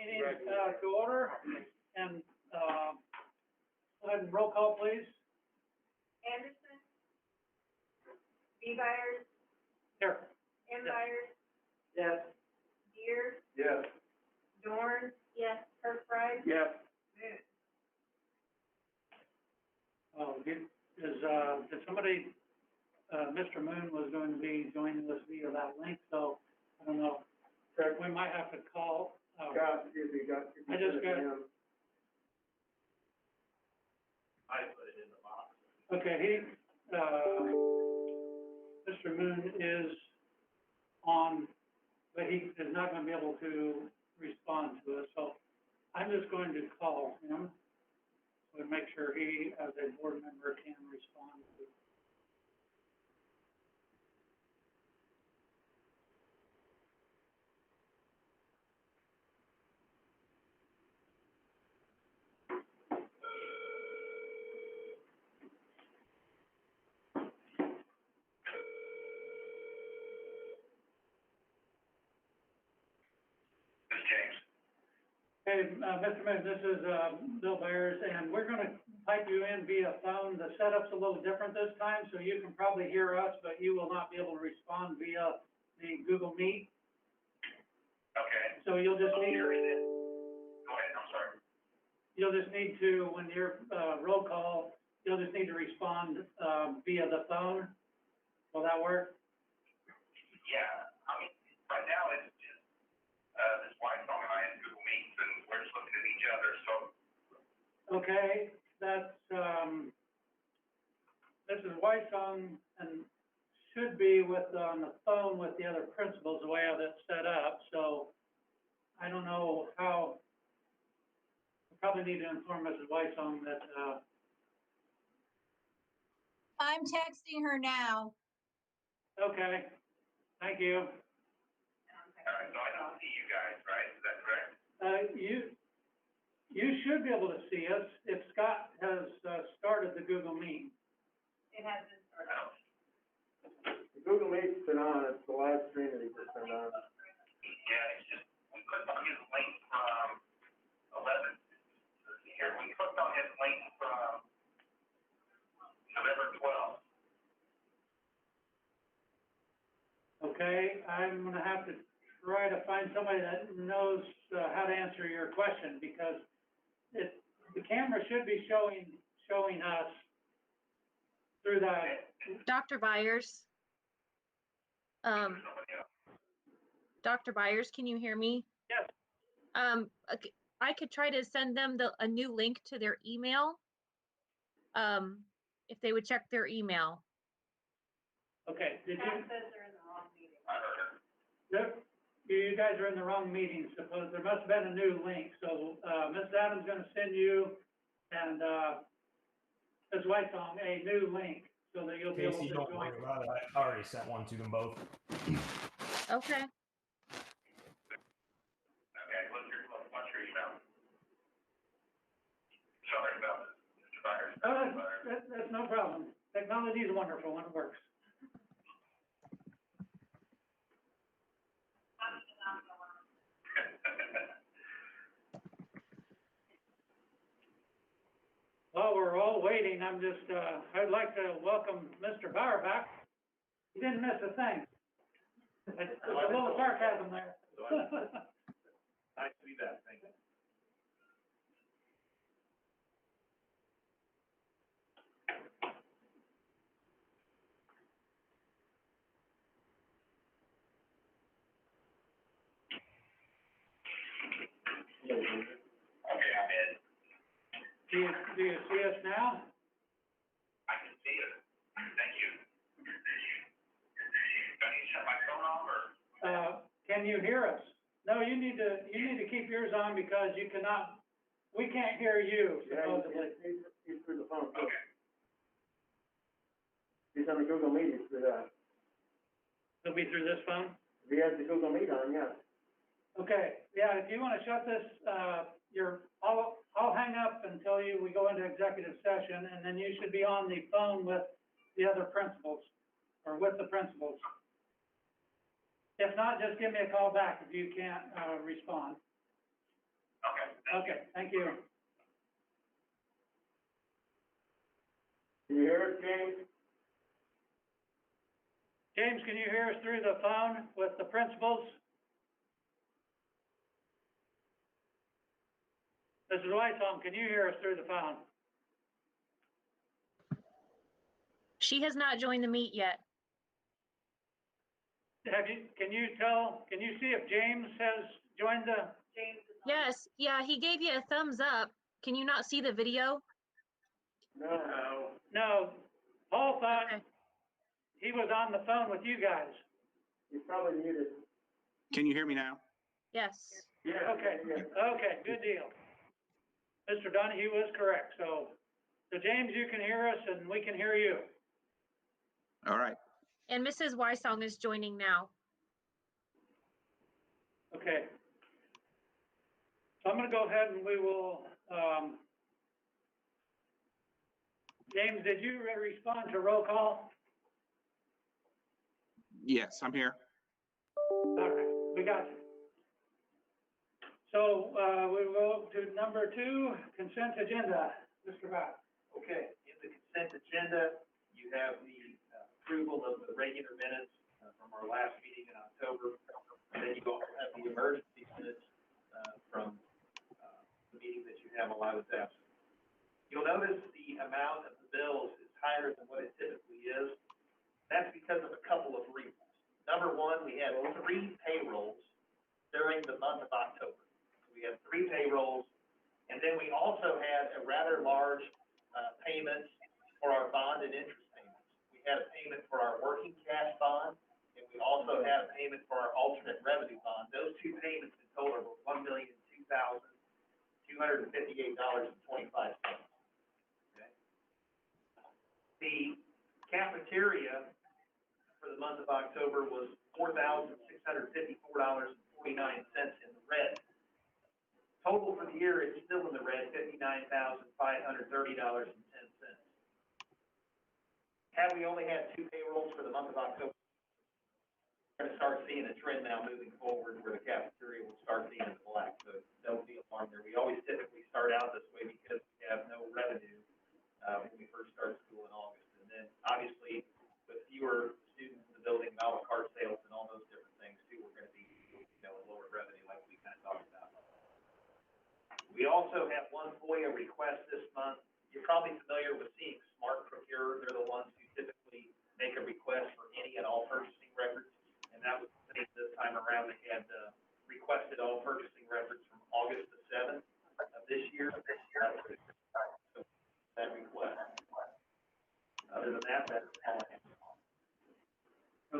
meeting to order, and go ahead and roll call, please. Anderson? B. Byers? Here. M. Byers? Yes. Deere? Yes. Dorn? Yes. Kirkbride? Yes. Moon? Did somebody, Mr. Moon was going to be joining us via that link, so I don't know. We might have to call. Scott, excuse me, I just got. I put it in the box. Okay, Mr. Moon is on, but he is not going to be able to respond to us, so I'm just going to call him to make sure he, as a board member, can respond to. Hey, Mr. Moon, this is Bill Byers, and we're going to pipe you in via phone. The setup's a little different this time, so you can probably hear us, but you will not be able to respond via the Google Meet. Okay. So you'll just need. Go ahead, I'm sorry. You'll just need to, when you're roll call, you'll just need to respond via the phone. Will that work? Yeah, I mean, right now it's just, this wife and I in Google Meets, and we're just looking at each other, so. Okay, that's, this is Whitesong and should be with, on the phone with the other principals, the way I have it set up, so I don't know how, we probably need to inform Mrs. Whitesong that, I'm texting her now. okay, thank you. All right, so I don't see you guys, right? Is that correct? You should be able to see us if Scott has started the Google Meet. It has been started. The Google Meet's been on, it's the live stream that he just turned on. Yeah, it's just, we clicked on his link from 11, here, we clicked on his link from November 12th. Okay, I'm gonna have to try to find somebody that knows how to answer your question, because the camera should be showing us through that. Dr. Byers. Dr. Byers, can you hear me? Yes. Okay, I could try to send them a new link to their email. If they would check their email. Okay, did Scott you? says they're in the wrong meeting. I heard her. Yep. You guys are in the wrong meeting, suppose there must have been a new link, so Ms. Adams is gonna send you and Ms. Whitesong a new link so that you'll be able to Casey, don't join. worry about it. I already sent one to them both. Okay. Okay, what's your email? Sorry about this, Mr. Byers. That's no problem. Technology is wonderful when it works. While we're all waiting, I'm just, I'd like to welcome Mr. Bauer back. He didn't miss a thing. There's a little sarcasm there. I see that, thank you. Okay, I'm in. Do you see us now? I can see it. Thank you. Do I need to shut my phone off, or? Can you hear us? No, you need to keep yours on because you cannot, we can't hear you supposedly. He's through the phone. Okay. He's on the Google Meet, he's through that. It'll be through this phone? If he has the Google Meet on, yes. Okay, yeah, if you want to shut this, I'll hang up until we go into executive session, and then you should be on the phone with the other principals, or with the principals. If not, just give me a call back if you can't respond. Okay, thank you. Can you hear us, James? James, can you hear us through the phone with the principals? Mrs. Whitesome, can you hear us through the phone? She has not joined the meet yet. Can you see if James has joined the? James is on. Yes, yeah, he gave you a thumbs up. Can you not see the video? No. No, Paul thought Okay. he was on the phone with you guys. He's probably muted. Can you hear me now? Yes. Yeah. Okay, Yeah. okay, good deal. Mr. Donahue was correct, so James, you can hear us and we can hear you. All right. And Mrs. Wysong is joining now. Okay. So I'm gonna go ahead and we will, James, did you respond to roll call? Yes, I'm here. All right, we got you. So, we will go to number 2, consent agenda. Mr. Bott. Okay, in the consent agenda, you have the approval of the regular minutes from our last meeting in October. And then you also have the emergency minutes from the meeting that you have while I was absent. You'll notice the amount of the bills is higher than what it typically is. That's because of a couple of reasons. Number one, we had 3 payrolls during the month of October. We had 3 payrolls, and then we also had a rather large payment for our bond and interest payments. We had a payment for our working cash bond, and we also had a payment for our alternate revenue bond. Those 2 payments in total were $1,002,258.25. Okay. The cafeteria for the month of October was $4,654.49 in the red. Total for the year is still in the red, $59,530.10. Had we only had 2 payrolls for the month of October, we're going to start seeing a trend now moving forward where the cafeteria will start being in the black. So don't be alarmed there. We always typically start out this way because we have no revenue when we first start school in August. And then obviously with fewer students in the building, a la carte sales and all those different things too, we're going to be, a lower revenue like we kind of talked about. We also have one FOIA request this month. You're probably familiar with seeing Smart Procure. They're the ones who typically make a request for any and all purchasing records. And that was the same this time around. They had requested all purchasing records from August the 7th of this year. That request. Other than that, that's all I have.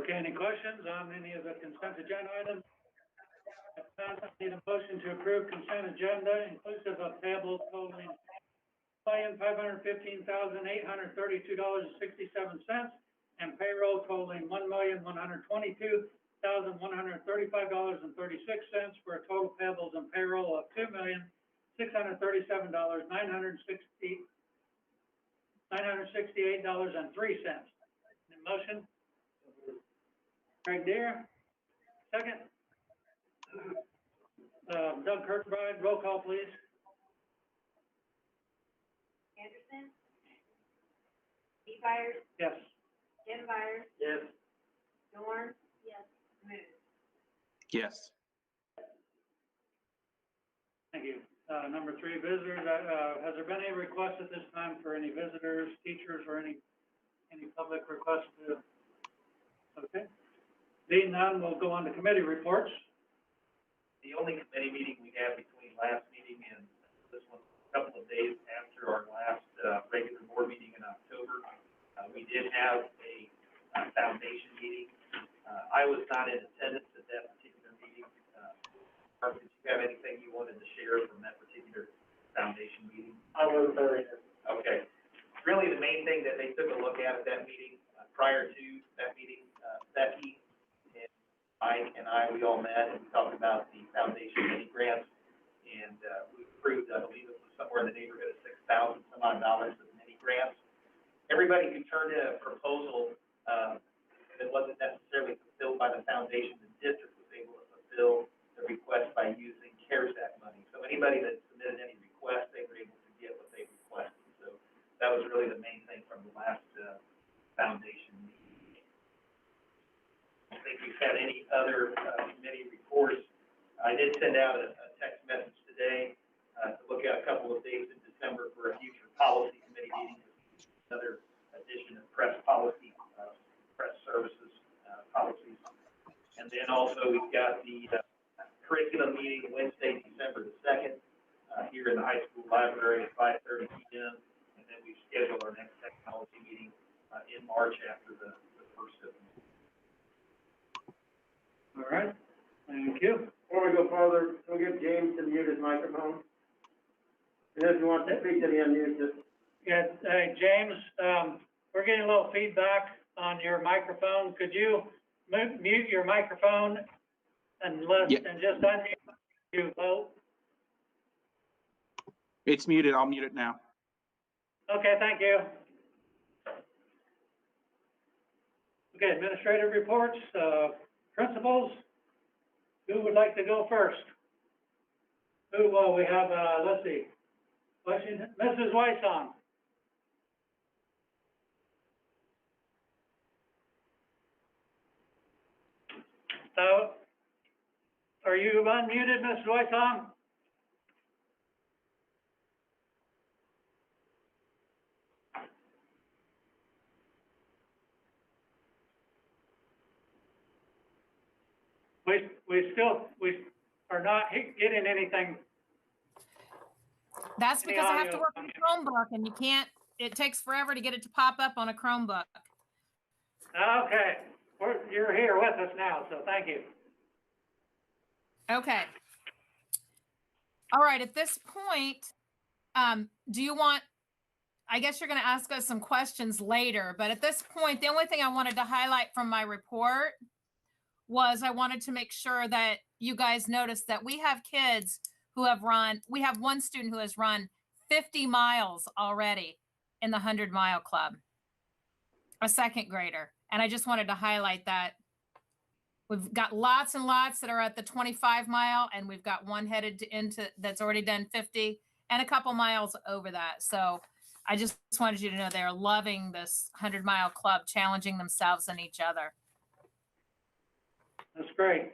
Okay, any questions on any of the consent agenda items? If not, I need a motion to approve consent agenda inclusive of payables totaling $1,515,832.67 and payroll totaling $1,122,135.36 for a total payables and payroll of $2,637,968.03. Motion? Craig Deere, second. Doug Kirkbride, roll call, please. Anderson? Steve Byers? Yes. Jim Byers? Yes. Dorn? Yes. Moon? Yes. Thank you. Number 3, visitors. Has there been any requests at this time for any visitors, teachers, or any public requests to? Okay. Being none, we'll go on to committee reports. The only committee meeting we had between last meeting and this one, a couple of days after our last regular board meeting in October, we did have a foundation meeting. I was not in attendance at that particular meeting. Mark, did you have anything you wanted to share from that particular foundation meeting? I wasn't there either. Okay. Really, the main thing that they took a look at that meeting, prior to that meeting, Becky and Mike and we all met and we talked about the foundation mini grants, and we approved, I believe it was somewhere in the neighborhood of $6,000 some odd dollars of mini grants. Everybody who turned in a proposal that wasn't necessarily fulfilled by the foundation, the district was able to fulfill the request by using CARES Act money. So anybody that submitted any requests, they were able to get what they requested. So that was really the main thing from the last, foundation meeting. I don't think we've had any other, committee reports. I did send out a text message today, to look at a couple of dates in December for a future policy committee meeting. Another edition of press policy, press services, policies. And then also we've got the, curriculum meeting Wednesday, December the 2nd, here in the high school library at 5:30 p.m. And then we schedule our next technology meeting, in March after the first of the month. All right, thank you. Before we go further, we'll get James to mute his microphone. And if you want to speak to the unmute, just. Yeah, hey, James, we're getting a little feedback on your microphone. Could you mute your microphone and Yeah. and just unmute you vote? It's muted. I'll mute it now. Okay, thank you. Okay, administrative reports, principals. Who would like to go first? Well, we have, let's see, question, Mrs. Weissong. Are you unmuted, Mrs. Weissong? We are not getting anything. That's Any because I have to audio work on a Chromebook and you can't, it takes forever to get it to pop up on a Chromebook. Okay, you're here with us now, so thank you. Okay. All right, at this point, do you want, I guess you're going to ask us some questions later, but at this point, the only thing I wanted to highlight from my report was I wanted to make sure that you guys noticed that we have kids who have run, we have one student who has run 50 miles already in the 100-mile club, a second grader. And I just wanted to highlight that. We've got lots and lots that are at the 25-mile, and we've got one headed into that's already done 50 and a couple miles over that. So I just wanted you to know they're loving this 100-mile club, challenging themselves and each other. That's great.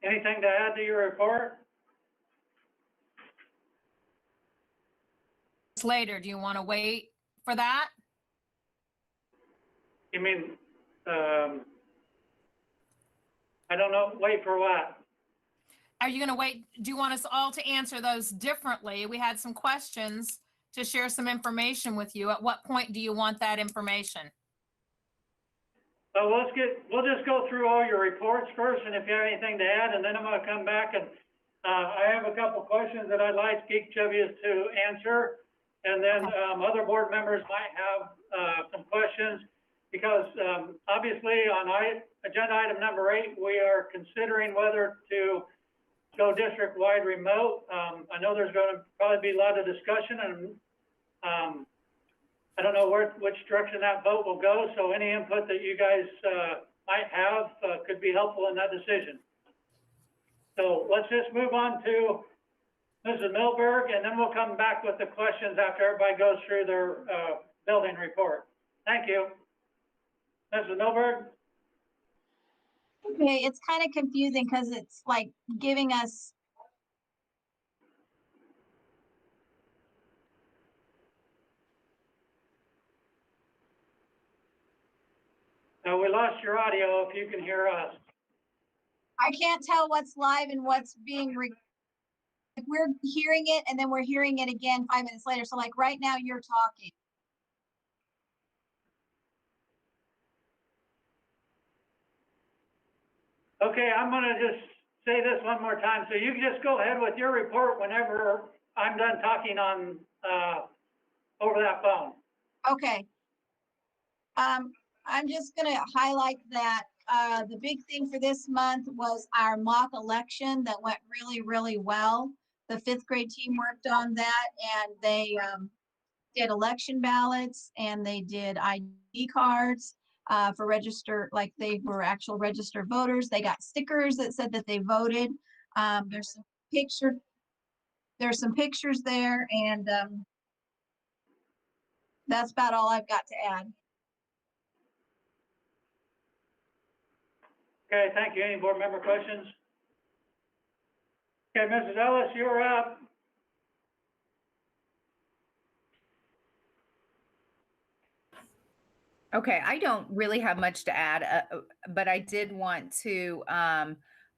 Anything to add to your report? Later, do you want to wait for that? You mean, I don't know, wait for what? Are you going to wait? Do you want us all to answer those differently? We had some questions to share some information with you. At what point do you want that information? So we'll just go through all your reports first, and if you have anything to add, and then I'm gonna come back and, I have a couple questions that I'd like each of you to answer. And then, other board members might have, some questions, because, obviously on agenda item number 8, we are considering whether to go district-wide remote. I know there's gonna probably be a lot of discussion, and, I don't know which direction that vote will go, so any input that you guys might have could be helpful in that decision. So let's just move on to Mrs. Milberg, and then we'll come back with the questions after everybody goes through their building report. Thank you. Mrs. Milberg? Okay, it's kind of confusing because it's like giving us. We lost your audio if you can hear us. I can't tell what's live and what's being we're hearing it and then we're hearing it again 5 minutes later. So like right now you're talking. Okay, I'm gonna just say this one more time. So you can just go ahead with your report whenever I'm done talking on, over that phone. Okay. I'm just gonna highlight that the big thing for this month was our mock election that went really, really well. The 5th grade team worked on that, and they did election ballots, and they did ID cards for register, like they were actual registered voters. They got stickers that said that they voted. There's some there's some pictures there, and that's about all I've got to add. Okay, thank you. Any board member questions? Okay, Mrs. Ellis, you're up. Okay, I don't really have much to add, but I did want to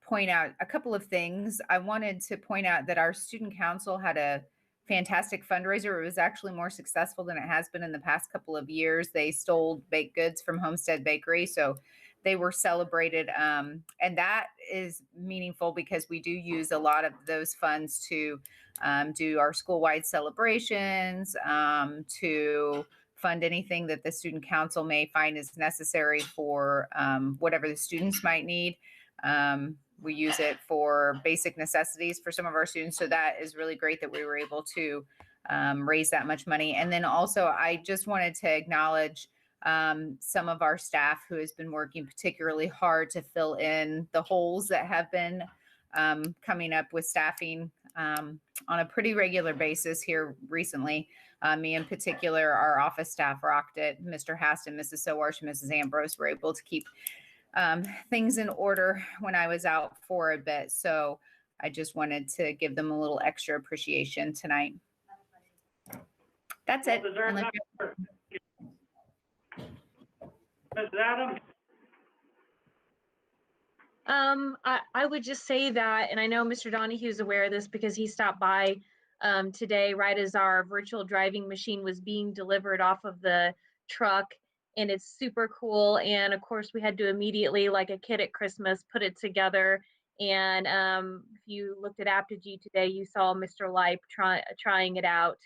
point out a couple of things. I wanted to point out that our student council had a fantastic fundraiser. It was actually more successful than it has been in the past couple of years. They stole baked goods from Homestead Bakery, so they were celebrated. And that is meaningful because we do use a lot of those funds to do our school-wide celebrations, to fund anything that the student council may find is necessary for whatever the students might need. We use it for basic necessities for some of our students. So that is really great that we were able to raise that much money. And then also, I just wanted to acknowledge some of our staff who has been working particularly hard to fill in the holes that have been coming up with staffing on a pretty regular basis here recently. Me in particular, our office staff rocked it. Mr. Haston, Mrs. Sowarsh, and Mrs. Ambrose were able to keep things in order when I was out for a bit. So I just wanted to give them a little extra appreciation tonight. That's it. Mrs. Adams? I would just say that, and I know Mr. Donahue is aware of this because he stopped by today right as our virtual driving machine was being delivered off of the truck, and it's super cool. And of course, we had to immediately, like a kid at Christmas, put it together. And if you looked at Apogee today, you saw Mr. Lipe trying it out,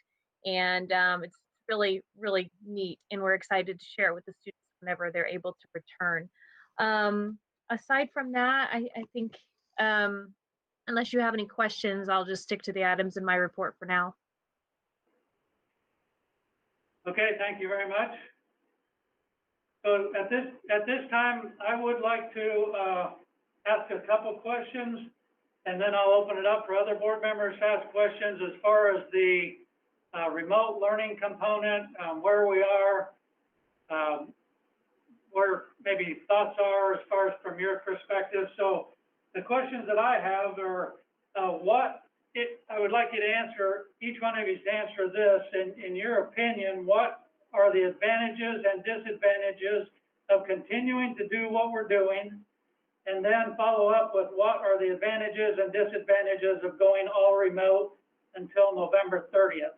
and it's really, really neat. And we're excited to share it with the students whenever they're able to return. Aside from that, I think, unless you have any questions, I'll just stick to the items in my report for now. Okay, thank you very much. So at this time, I would like to ask a couple questions, and then I'll open it up for other board members to ask questions as far as the remote learning component, where we are, where maybe thoughts are as far as from your perspective. So the questions that I have are, I would like you to answer, each one of you to answer this, in your opinion, what are the advantages and disadvantages of continuing to do what we're doing? And then follow up with what are the advantages and disadvantages of going all remote until November 30th?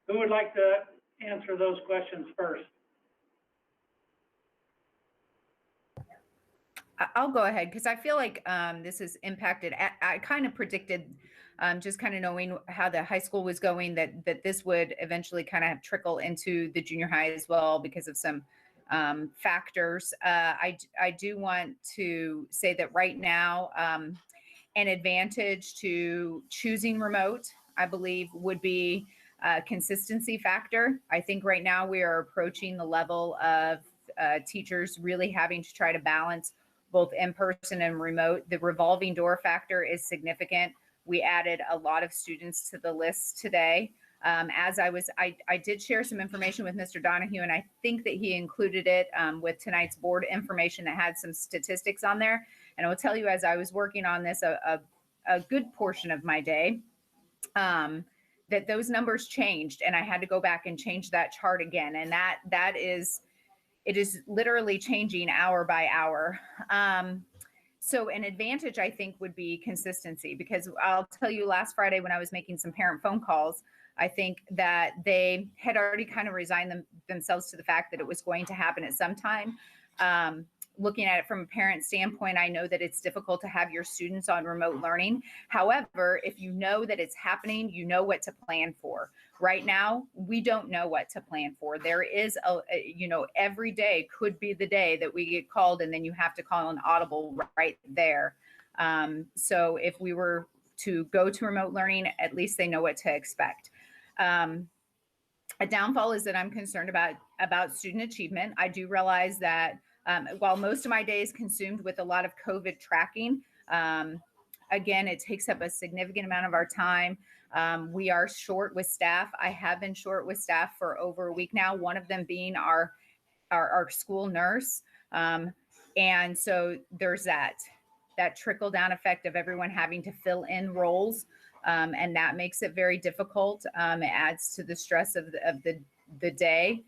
Who would like to answer those questions first? I'll go ahead because I feel like this has impacted. I kind of predicted, just kind of knowing how the high school was going, that this would eventually kind of trickle into the junior high as well because of some factors. I do want to say that right now, an advantage to choosing remote, I believe, would be a consistency factor. I think right now we are approaching the level of teachers really having to try to balance both in-person and remote. The revolving door factor is significant. We added a lot of students to the list today. I did share some information with Mr. Donahue, and I think that he included it with tonight's board information that had some statistics on there. And I will tell you, as I was working on this a good portion of my day, that those numbers changed, and I had to go back and change that chart again. And it is literally changing hour by hour. So an advantage, I think, would be consistency, because I'll tell you, last Friday when I was making some parent phone calls, I think that they had already kind of resigned themselves to the fact that it was going to happen at some time. Looking at it from a parent standpoint, I know that it's difficult to have your students on remote learning. However, if you know that it's happening, you know what to plan for. Right now, we don't know what to plan for. There is every day could be the day that we get called and then you have to call an audible right there. So if we were to go to remote learning, at least they know what to expect. A downfall is that I'm concerned about student achievement. I do realize that while most of my day is consumed with a lot of COVID tracking, again, it takes up a significant amount of our time. We are short with staff. I have been short with staff for over a week now, one of them being our school nurse. And so there's that trickle down effect of everyone having to fill in roles. And that makes it very difficult. It adds to the stress of the day.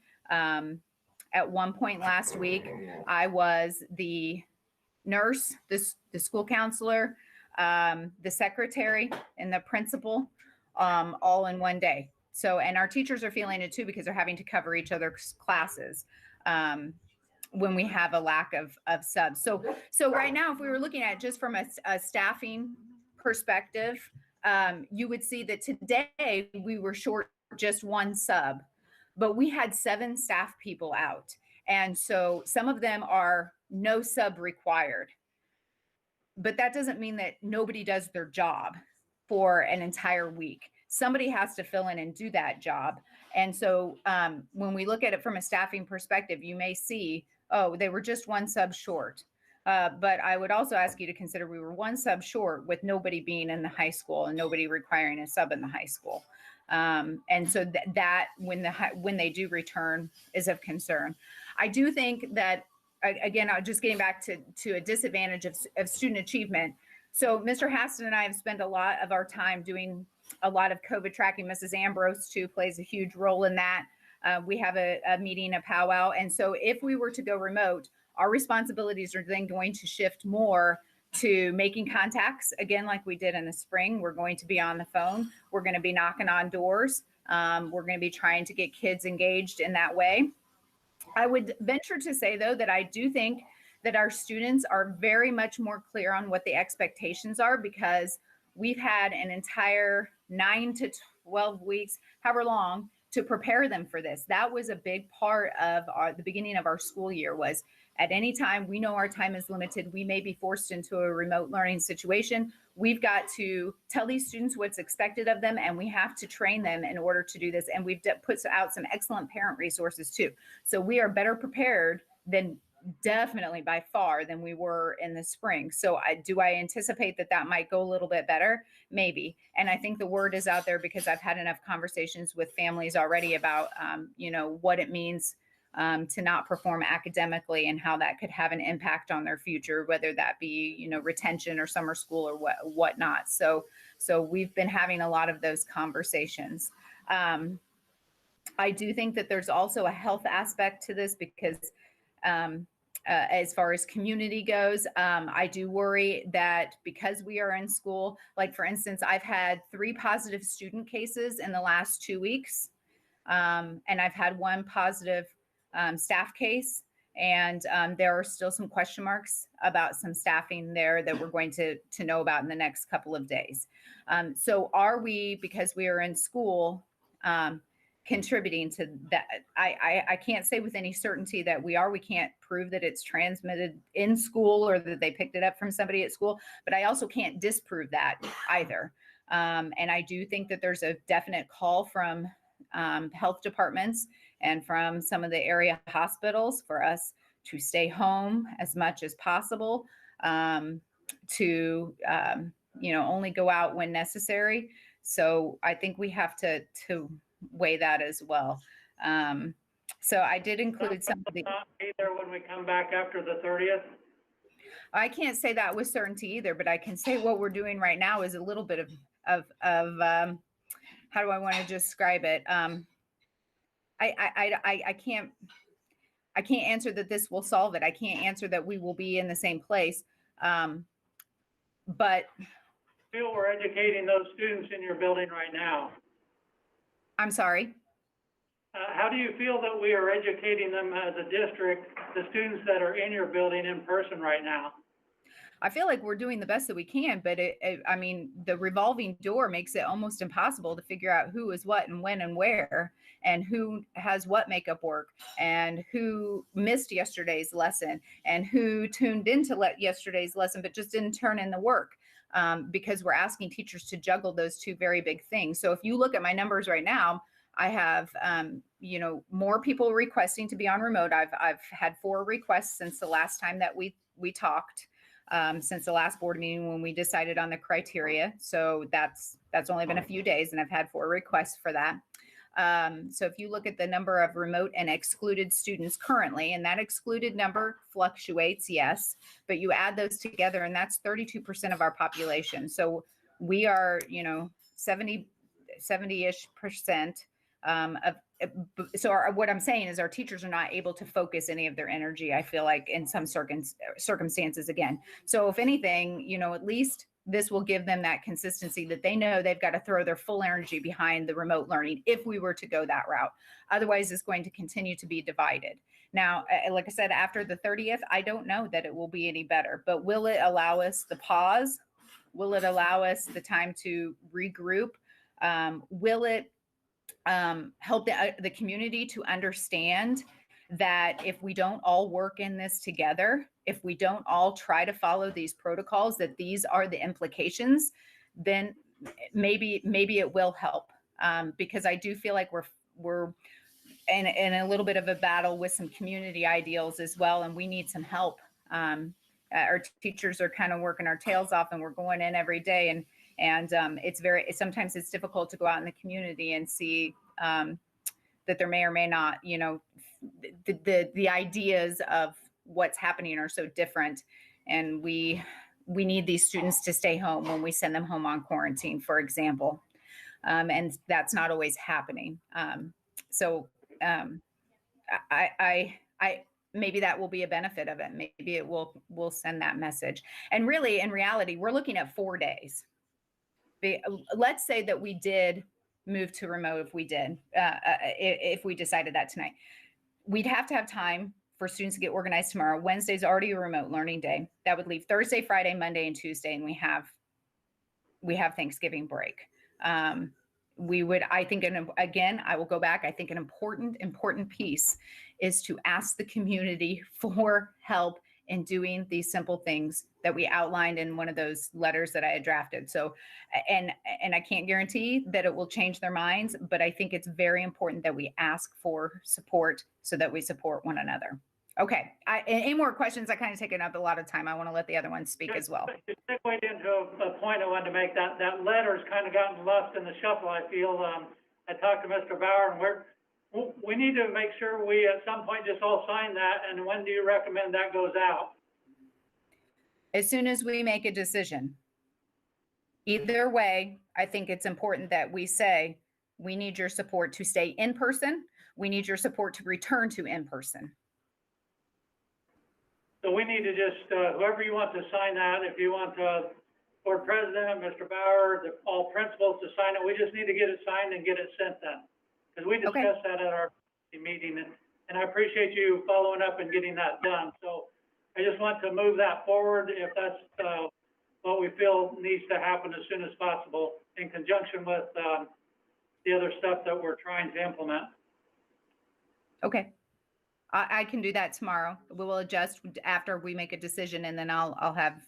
At one point last week, I was the nurse, the school counselor, the secretary, and the principal, all in one day. So, and our teachers are feeling it too, because they're having to cover each other's classes when we have a lack of subs. So right now, if we were looking at it just from a staffing perspective, you would see that today we were short just one sub, but we had 7 staff people out. And so some of them are no sub required. But that doesn't mean that nobody does their job for an entire week. Somebody has to fill in and do that job. And so when we look at it from a staffing perspective, you may see, oh, they were just 1 sub short. But I would also ask you to consider we were 1 sub short with nobody being in the high school and nobody requiring a sub in the high school. And so that when they do return is of concern. I do think that, again, just getting back to a disadvantage of student achievement. So Mr. Haston and I have spent a lot of our time doing a lot of COVID tracking. Mrs. Ambrose too plays a huge role in that. We have a meeting, a powwow. And so if we were to go remote, our responsibilities are then going to shift more to making contacts. Again, like we did in the spring, we're going to be on the phone. We're going to be knocking on doors. We're going to be trying to get kids engaged in that way. I would venture to say, though, that I do think that our students are very much more clear on what the expectations are, because we've had an entire 9 to 12 weeks, however long, to prepare them for this. That was a big part of the beginning of our school year. Was at any time, we know our time is limited. We may be forced into a remote learning situation. We've got to tell these students what's expected of them, and we have to train them in order to do this. And we've put out some excellent parent resources too. So we are better prepared than, definitely by far, than we were in the spring. So do I anticipate that might go a little bit better? Maybe. And I think the word is out there, because I've had enough conversations with families already about, what it means to not perform academically and how that could have an impact on their future, whether that be, retention or summer school or whatnot. So we've been having a lot of those conversations. I do think that there's also a health aspect to this, because as far as community goes, I do worry that because we are in school, like for instance, I've had 3 positive student cases in the last 2 weeks. And I've had 1 positive staff case, and there are still some question marks about some staffing there that we're going to know about in the next couple of days. So are we, because we are in school, contributing to that? I can't say with any certainty that we are. We can't prove that it's transmitted in school or that they picked it up from somebody at school, but I also can't disprove that either. And I do think that there's a definite call from health departments and from some of the area hospitals for us to stay home as much as possible, to only go out when necessary. So I think we have to weigh that as well. So I did include some of the. Either when we come back after the 30th. I can't say that with certainty either, but I can say what we're doing right now is a little bit of how do I want to describe it? I can't answer that this will solve it. I can't answer that we will be in the same place. But I feel we're educating those students in your building right now. I'm sorry. How do you feel that we are educating them as a district, the students that are in your building in person right now? I feel like we're doing the best that we can, but I mean, the revolving door makes it almost impossible to figure out who is what and when and where, and who has what makeup work, and who missed yesterday's lesson, and who tuned into yesterday's lesson but just didn't turn in the work, because we're asking teachers to juggle those 2 very big things. So if you look at my numbers right now, I have, more people requesting to be on remote. I've had 4 requests since the last time that we talked. since the last board meeting when we decided on the criteria. So that's only been a few days, and I've had 4 requests for that. So if you look at the number of remote and excluded students currently, and that excluded number fluctuates, yes, but you add those together and that's 32% of our population. So we are, 70-ish percent what I'm saying is our teachers are not able to focus any of their energy, I feel like, in some circumstances again. So if anything, at least this will give them that consistency that they know they've got to throw their full energy behind the remote learning if we were to go that route. Otherwise, it's going to continue to be divided. Now, like I said, after the 30th, I don't know that it will be any better, but will it allow us the pause? Will it allow us the time to regroup? Will it help the community to understand that if we don't all work in this together, if we don't all try to follow these protocols, that these are the implications, then maybe it will help. Because I do feel like we're in a little bit of a battle with some community ideals as well, and we need some help. Our teachers are kind of working our tails off, and we're going in every day, and sometimes it's difficult to go out in the community and see that there may or may not, the ideas of what's happening are so different, and we need these students to stay home when we send them home on quarantine, for example, and that's not always happening. I maybe that will be a benefit of it. Maybe it will send that message. And really, in reality, we're looking at 4 days. Let's say that we did move to remote. If we decided that tonight, we'd have to have time for students to get organized tomorrow. Wednesday's already a remote learning day. That would leave Thursday, Friday, Monday, and Tuesday, and we have Thanksgiving break. I think, and again, I will go back, I think an important piece is to ask the community for help in doing these simple things that we outlined in one of those letters that I had drafted. So, and I can't guarantee that it will change their minds, but I think it's very important that we ask for support so that we support one another. Okay, any more questions? I kind of taken up a lot of time. I want to let the other ones speak as well. To segue into a point I wanted to make, that letter's kind of gotten lost in the shuffle, I feel. I talked to Mr. Bauer, and we need to make sure we at some point just all sign that, and when do you recommend that goes out? As soon as we make a decision. Either way, I think it's important that we say, we need your support to stay in person. We need your support to return to in person. So we need to just, whoever you want to sign that, if you want board president, Mr. Bauer, all principals to sign it, we just need to get it signed and get it sent then. Because we discussed that at our meeting, and I appreciate you following up and getting that done. So I just want to move that forward if that's what we feel needs to happen as soon as possible in conjunction with the other stuff that we're trying to implement. Okay. I can do that tomorrow. We will adjust after we make a decision, and then I'll have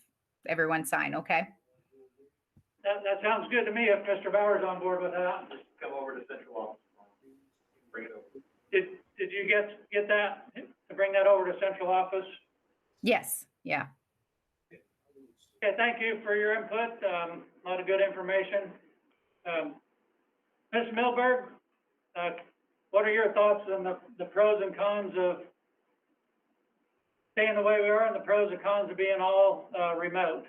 everyone sign. Okay. That sounds good to me. If Mr. Bauer's on board with that, Just come over to central office. Bring it over. did you get that to bring that over to central office? Yes. Yeah. Okay. Thank you for your input. A lot of good information. Ms. Milberg, what are your thoughts on the pros and cons of staying the way we are and the pros and cons of being all remote?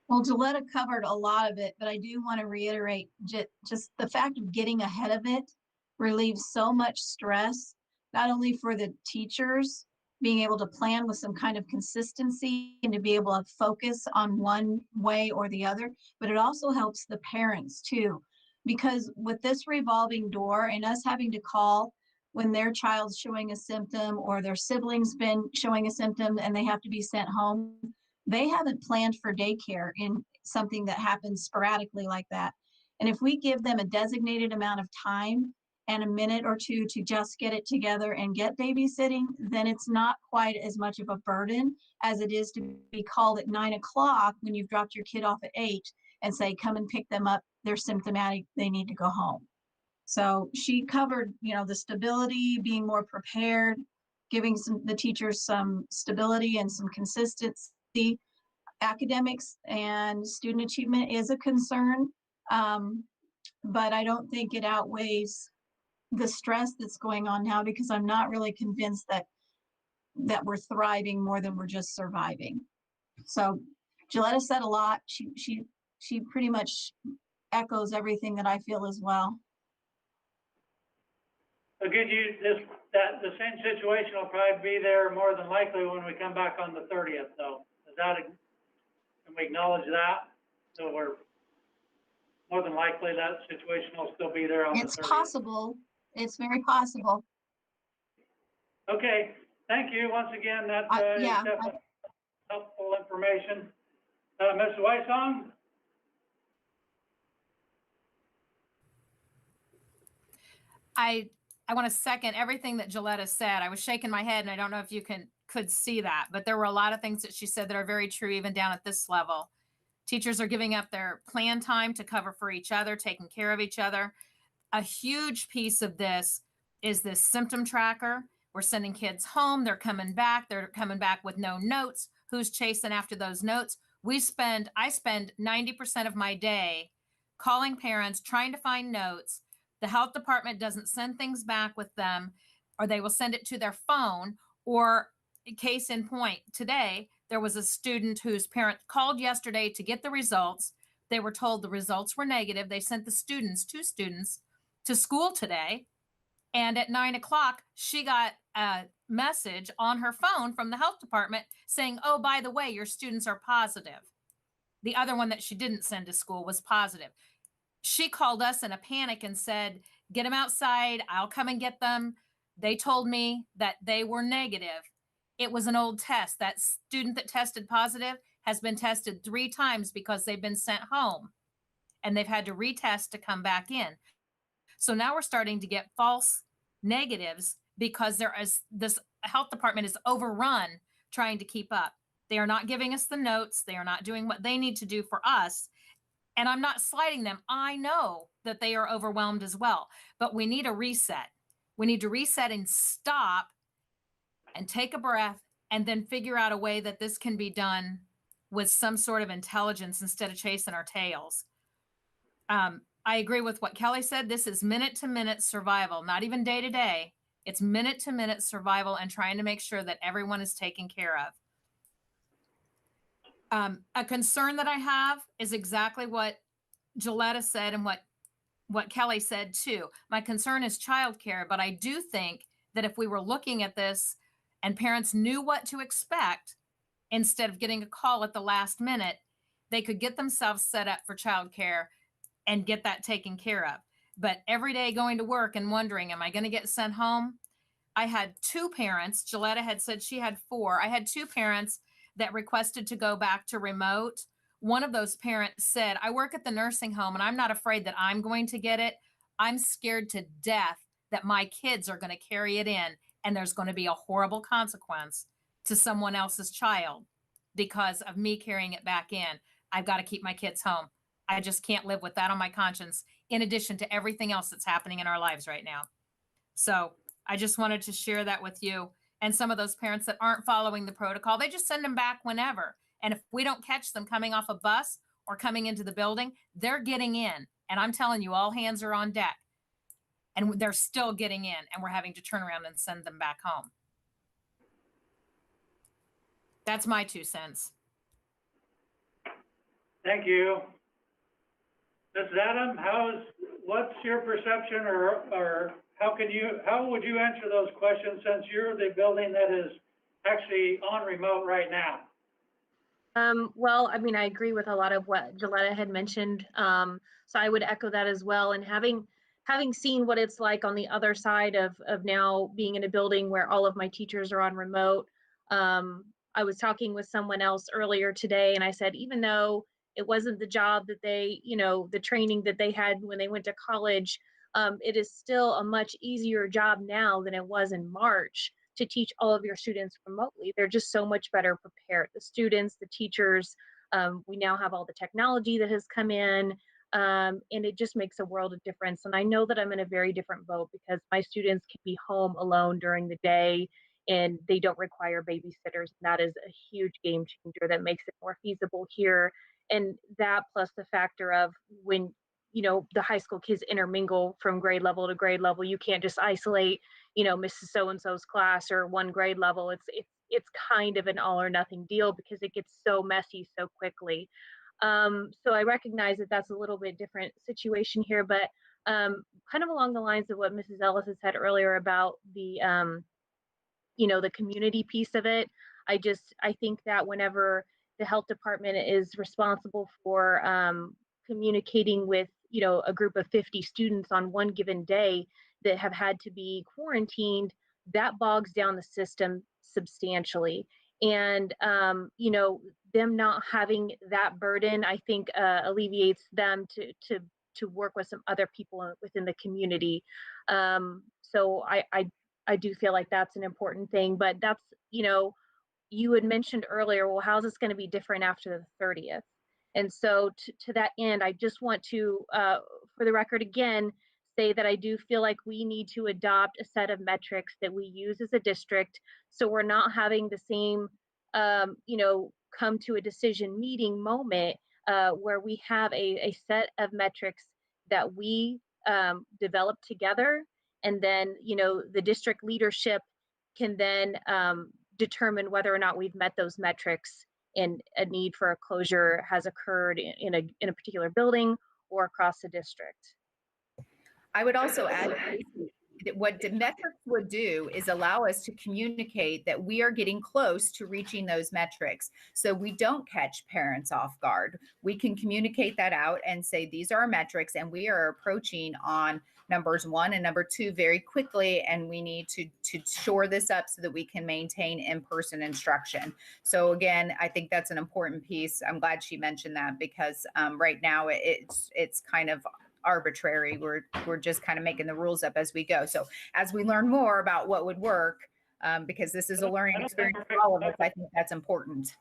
Well, Gilletta covered a lot of it, but I do want to reiterate just the fact of getting ahead of it relieves so much stress, not only for the teachers being able to plan with some kind of consistency and to be able to focus on one way or the other, but it also helps the parents too. Because with this revolving door and us having to call when their child's showing a symptom or their sibling's been showing a symptom and they have to be sent home, they haven't planned for daycare in something that happens sporadically like that. And if we give them a designated amount of time and a minute or two to just get it together and get babysitting, then it's not quite as much of a burden as it is to be called at 9 o'clock when you've dropped your kid off at 8 and say, come and pick them up. They're symptomatic, they need to go home. So she covered, the stability, being more prepared, giving the teachers some stability and some consistency the academics and student achievement is a concern, but I don't think it outweighs the stress that's going on now, because I'm not really convinced that we're thriving more than we're just surviving. So Gilletta said a lot. She pretty much echoes everything that I feel as well. Again, the same situation will probably be there more than likely when we come back on the 30th, though. Can we acknowledge that? So we're more than likely that situation will still be there on the 30th. It's possible. It's very possible. Okay, thank you once again. That Yeah, is definitely helpful information. Mr. Weissong? I want to second everything that Gilletta said. I was shaking my head, and I don't know if you could see that, but there were a lot of things that she said that are very true, even down at this level. Teachers are giving up their plan time to cover for each other, taking care of each other. A huge piece of this is this symptom tracker. We're sending kids home. They're coming back. They're coming back with no notes. Who's chasing after those notes? I spend 90% of my day calling parents, trying to find notes. The health department doesn't send things back with them, or they will send it to their phone. Or case in point, today, there was a student whose parent called yesterday to get the results. They were told the results were negative. They sent the two students to school today. And at 9 o'clock, she got a message on her phone from the health department saying, oh, by the way, your students are positive. The other one that she didn't send to school was positive. She called us in a panic and said, get them outside. I'll come and get them. They told me that they were negative. It was an old test. That student that tested positive has been tested 3 times because they've been sent home, and they've had to retest to come back in. So now we're starting to get false negatives because this health department is overrun trying to keep up. They are not giving us the notes. They are not doing what they need to do for us. And I'm not slighting them. I know that they are overwhelmed as well, but we need a reset. We need to reset and stop and take a breath, and then figure out a way that this can be done with some sort of intelligence instead of chasing our tails. I agree with what Kelly said. This is minute to minute survival, not even day to day. It's minute to minute survival and trying to make sure that everyone is taken care of. A concern that I have is exactly what Gilletta said and what Kelly said too. My concern is childcare, but I do think that if we were looking at this and parents knew what to expect, instead of getting a call at the last minute, they could get themselves set up for childcare and get that taken care of. But every day going to work and wondering, am I going to get sent home? I had 2 parents. Gilletta had said she had 4. I had 2 parents that requested to go back to remote. One of those parents said, I work at the nursing home and I'm not afraid that I'm going to get it. I'm scared to death that my kids are going to carry it in and there's going to be a horrible consequence to someone else's child because of me carrying it back in. I've got to keep my kids home. I just can't live with that on my conscience, in addition to everything else that's happening in our lives right now. So I just wanted to share that with you. And some of those parents that aren't following the protocol, they just send them back whenever. And if we don't catch them coming off a bus or coming into the building, they're getting in. And I'm telling you, all hands are on deck. And they're still getting in, and we're having to turn around and send them back home. That's my 2 cents. Thank you. Mrs. Adam, what's your perception, or how would you answer those questions since you're the building that is actually on remote right now? Well, I mean, I agree with a lot of what Gilletta had mentioned. So I would echo that as well. And having seen what it's like on the other side of now being in a building where all of my teachers are on remote, I was talking with someone else earlier today, and I said, even though it wasn't the job that they, the training that they had when they went to college, it is still a much easier job now than it was in March to teach all of your students remotely. They're just so much better prepared. The students, the teachers, we now have all the technology that has come in, and it just makes a world of difference. And I know that I'm in a very different boat because my students can be home alone during the day and they don't require babysitters. That is a huge game changer that makes it more feasible here. And that plus the factor of when, the high school kids intermingle from grade level to grade level, you can't just isolate, Mrs. So-and-so's class or one grade level. It's kind of an all or nothing deal because it gets so messy so quickly. So I recognize that that's a little bit different situation here, but kind of along the lines of what Mrs. Ellis had said earlier about the the community piece of it. I think that whenever the health department is responsible for communicating with, a group of 50 students on one given day that have had to be quarantined, that bogs down the system substantially. And, them not having that burden, I think alleviates them to work with some other people within the community. So I do feel like that's an important thing, but that's, you had mentioned earlier, well, how's this going to be different after the 30th? And so to that end, I just want to, for the record again, say that I do feel like we need to adopt a set of metrics that we use as a district. So we're not having the same, come to a decision meeting moment where we have a set of metrics that we develop together. And then, the district leadership can then determine whether or not we've met those metrics and a need for a closure has occurred in a particular building or across the district. I would also add that what the metrics would do is allow us to communicate that we are getting close to reaching those metrics. So we don't catch parents off guard. We can communicate that out and say, these are our metrics and we are approaching on numbers 1 and number 2 very quickly. And we need to shore this up so that we can maintain in-person instruction. So again, I think that's an important piece. I'm glad she mentioned that because right now it's kind of arbitrary. We're just kind of making the rules up as we go. So as we learn more about what would work, because this is a learning experience for all of us, I think that's important.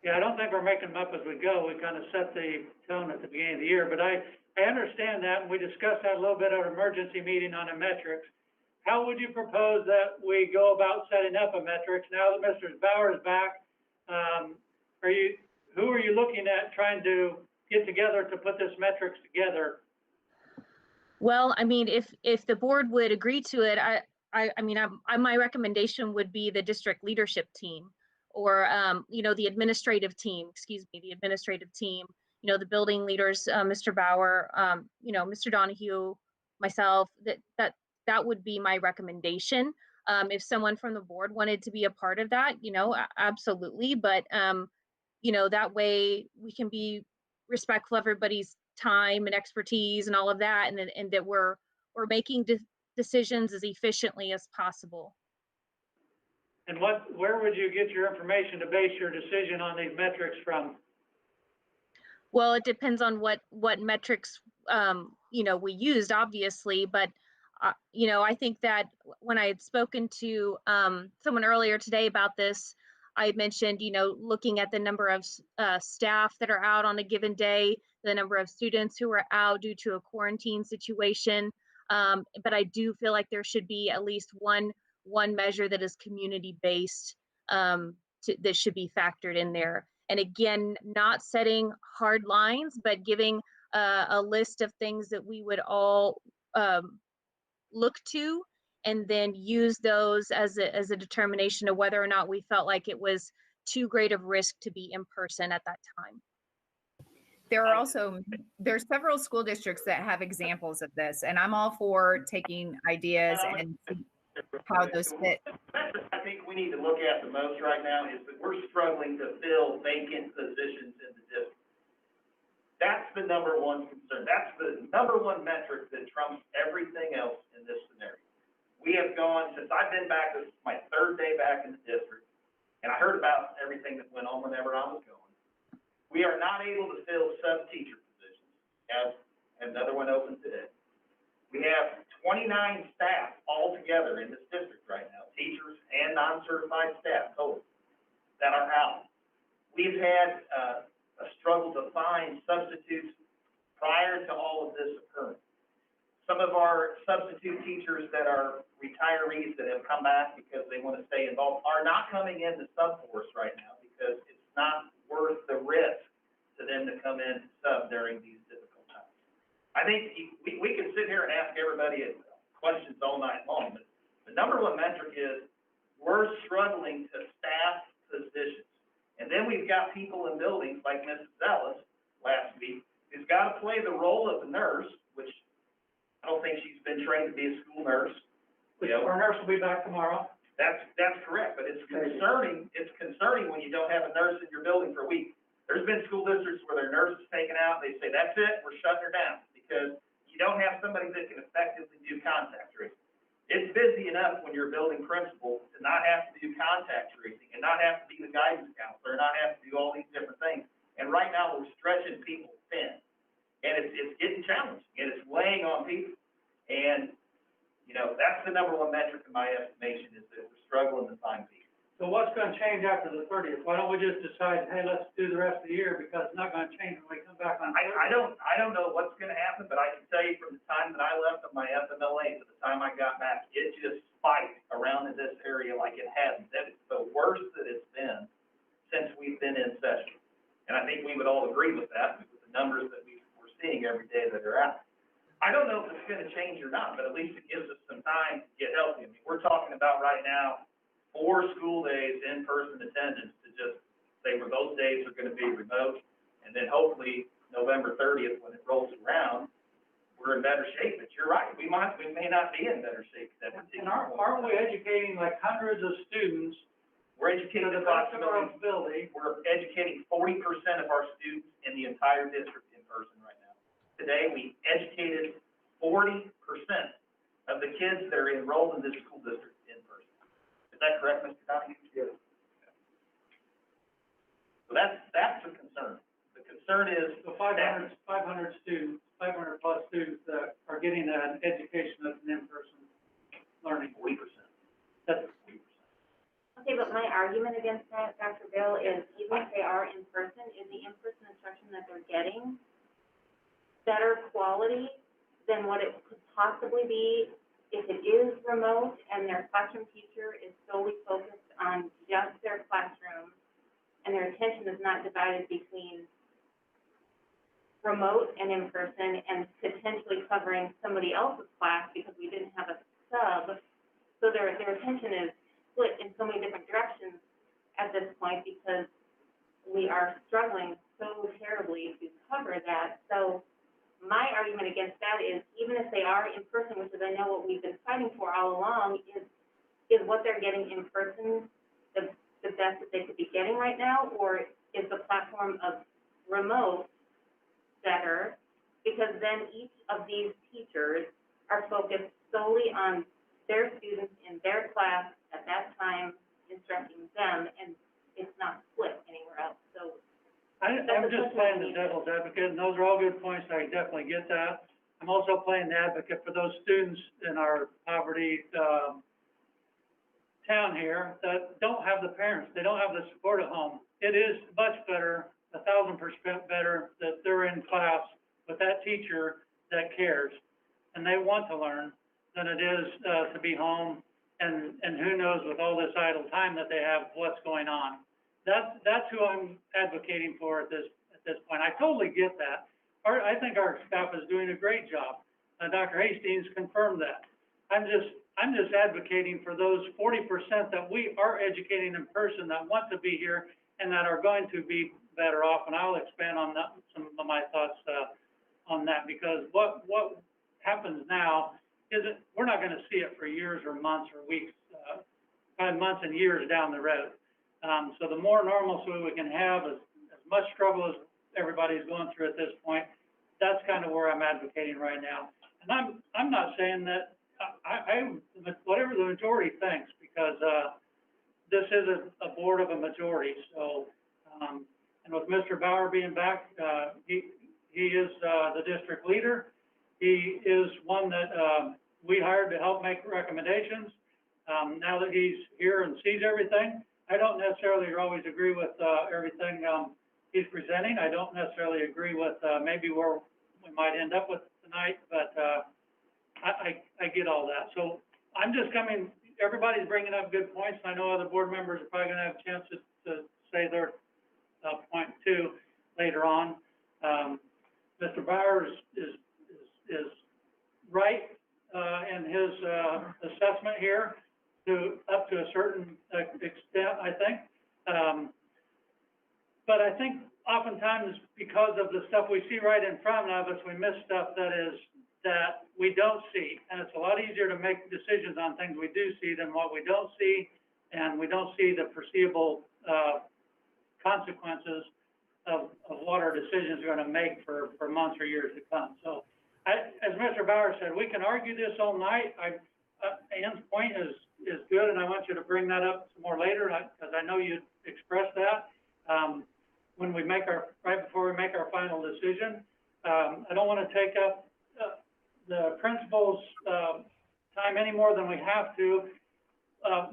Yeah, I don't think we're making them up as we go. We kind of set the tone at the beginning of the year, but I understand that, and we discussed that a little bit at our emergency meeting on the metrics. How would you propose that we go about setting up a metrics now that Mr. Bauer is back? Who are you looking at trying to get together to put this metrics together? Well, I mean, if the board would agree to it, my recommendation would be the district leadership team, or the administrative team. Excuse me, the administrative team. The building leaders, Mr. Bauer, Mr. Donahue, myself. That would be my recommendation. If someone from the board wanted to be a part of that, absolutely. But that way we can be respectful of everybody's time and expertise and all of that, and that we're making decisions as efficiently as possible. And where would you get your information to base your decision on these metrics from? Well, it depends on what metrics we used, obviously, but I think that when I had spoken to someone earlier today about this, I mentioned, looking at the number of staff that are out on a given day, the number of students who are out due to a quarantine situation. But I do feel like there should be at least one measure that is community-based that should be factored in there. And again, not setting hard lines, but giving a list of things that we would all look to, and then use those as a determination of whether or not we felt like it was too great of risk to be in person at that time. There are several school districts that have examples of this, and I'm all for taking ideas and how those fit. I think we need to look at the most right now is that we're struggling to fill vacant positions in the district. That's the number one concern. That's the number one metric that trumps everything else in this scenario. We have gone, since I've been back, this is my 3rd day back in the district, and I heard about everything that went on whenever I was going. We are not able to fill sub-teacher positions, as another one opened today. We have 29 staff altogether in this district right now, teachers and non-certified staff total, that are out. We've had a struggle to find substitutes prior to all of this occurring. some of our substitute teachers that are retirees that have come back because they want to stay involved are not coming into subforce right now because it's not worth the risk to them to come in and sub during these difficult times. I think we can sit here and ask everybody questions all night long, but the number one metric is we're struggling to staff positions. And then we've got people in buildings like Mrs. Ellis last week, who's got to play the role of the nurse, which I don't think she's been trained to be a school nurse. Our nurse will be back tomorrow. That's correct, but it's concerning when you don't have a nurse in your building for a week. There's been school districts where their nurse is taken out, they say, that's it, we're shutting her down, because you don't have somebody that can effectively do contact tracing. It's busy enough when you're a building principal to not have to do contact tracing and not have to be the guidance counselor and not have to do all these different things. And right now, we're stretching people thin. And it's getting challenging, and it's weighing on people. And, you know, that's the number one metric in my estimation, is that we're struggling to find people. So what's gonna change after the 30th? Why don't we just decide, hey, let's do the rest of the year, because it's not gonna change when we come back on Thursday? I don't know what's gonna happen, but I can tell you from the time that I left on my FMLA to the time I got back, it just spiked around in this area like it hasn't. That is the worst that it's been since we've been in session. And I think we would all agree with that, with the numbers that we're seeing every day that are out. I don't know if it's gonna change or not, but at least it gives us some time to get healthy. I mean, we're talking about right now 4 school days in-person attendance to just say where those days are gonna be remote. And then hopefully November 30th, when it rolls around, we're in better shape. But you're right, we may not be in better shape at that And particular point. aren't we educating like hundreds of students? We're educating To the best of our approximately, ability. we're educating 40% of our students in the entire district in person right now. Today, we educated 40% of the kids that are enrolled in this school district in person. Is that correct, Mr. Donahue? Yes. So that's a concern. The concern is So 500 students, 500 plus students that are getting an education that's an in-person learning. 40%. That's 40%. Okay, but my argument against that, Dr. Bill, is even if they are in person, is the in-person instruction that they're getting better quality than what it could possibly be if it is remote and their classroom teacher is solely focused on just their classroom and their attention is not divided between remote and in-person and potentially covering somebody else's class because we didn't have a sub. So their attention is split in so many different directions at this point because we are struggling so terribly to cover that. So my argument against that is even if they are in person, which is I know what we've been fighting for all along, is what they're getting in person the best that they could be getting right now, or is the platform of remote better? Because then each of these teachers are focused solely on their students in their class at that time, instructing them, and it's not split anywhere else. So I'm just playing the devil's advocate, and those are all good points, I definitely get that. I'm also playing the advocate for those students in our poverty, town here that don't have the parents, they don't have the support at home. It is much better, 1,000% better, that they're in class with that teacher that cares and they want to learn than it is, to be home and who knows with all this idle time that they have, what's going on. That's who I'm advocating for at this point. I totally get that. I think our staff is doing a great job. Dr. Hastings confirmed that. I'm just advocating for those 40% that we are educating in person that want to be here and that are going to be better off. And I'll expand on that, some of my thoughts on that, because what happens now isn't, we're not going to see it for years or months or weeks, probably months and years down the road. So the more normalcy we can have, as much struggle as everybody's going through at this point, that's kind of where I'm advocating right now. And I'm not saying that I whatever the majority thinks, because this is a board of a majority. So and with Mr. Bauer being back, he is the district leader. He is one that we hired to help make recommendations. Now that he's here and sees everything, I don't necessarily always agree with everything he's presenting. I don't necessarily agree with maybe where we might end up with tonight, but I get all that. So I'm just coming, everybody's bringing up good points, and I know other board members are probably gonna have chances to say their, point too later on. Mr. Bowers is right, in his, assessment here up to a certain extent, I think. But I think oftentimes because of the stuff we see right in front of us, we miss stuff that we don't see. And it's a lot easier to make decisions on things we do see than what we don't see. And we don't see the foreseeable, consequences of what our decisions are gonna make for months or years to come. So as Mr. Bauer said, we can argue this all night. Ann's point is good, and I want you to bring that up some more later, because I know you expressed that, when we make right before we make our final decision. I don't want to take up the principal's time any more than we have to.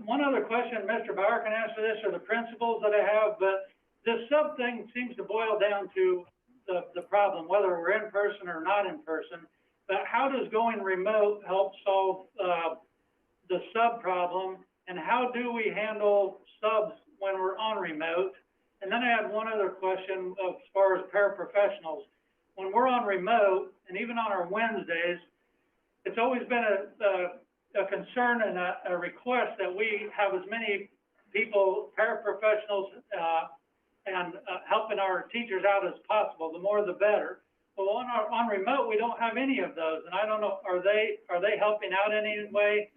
One other question, Mr. Bauer can answer this, or the principals that I have, but this sub thing seems to boil down to the problem, whether we're in person or not in person. But how does going remote help solve the sub problem, and how do we handle subs when we're on remote? And then I had one other question as far as paraprofessionals. When we're on remote, and even on our Wednesdays, it's always been a concern and a request that we have as many people, paraprofessionals, and helping our teachers out as possible. The more, the better. Well, on remote, we don't have any of those, and I don't know, are they helping out in any way?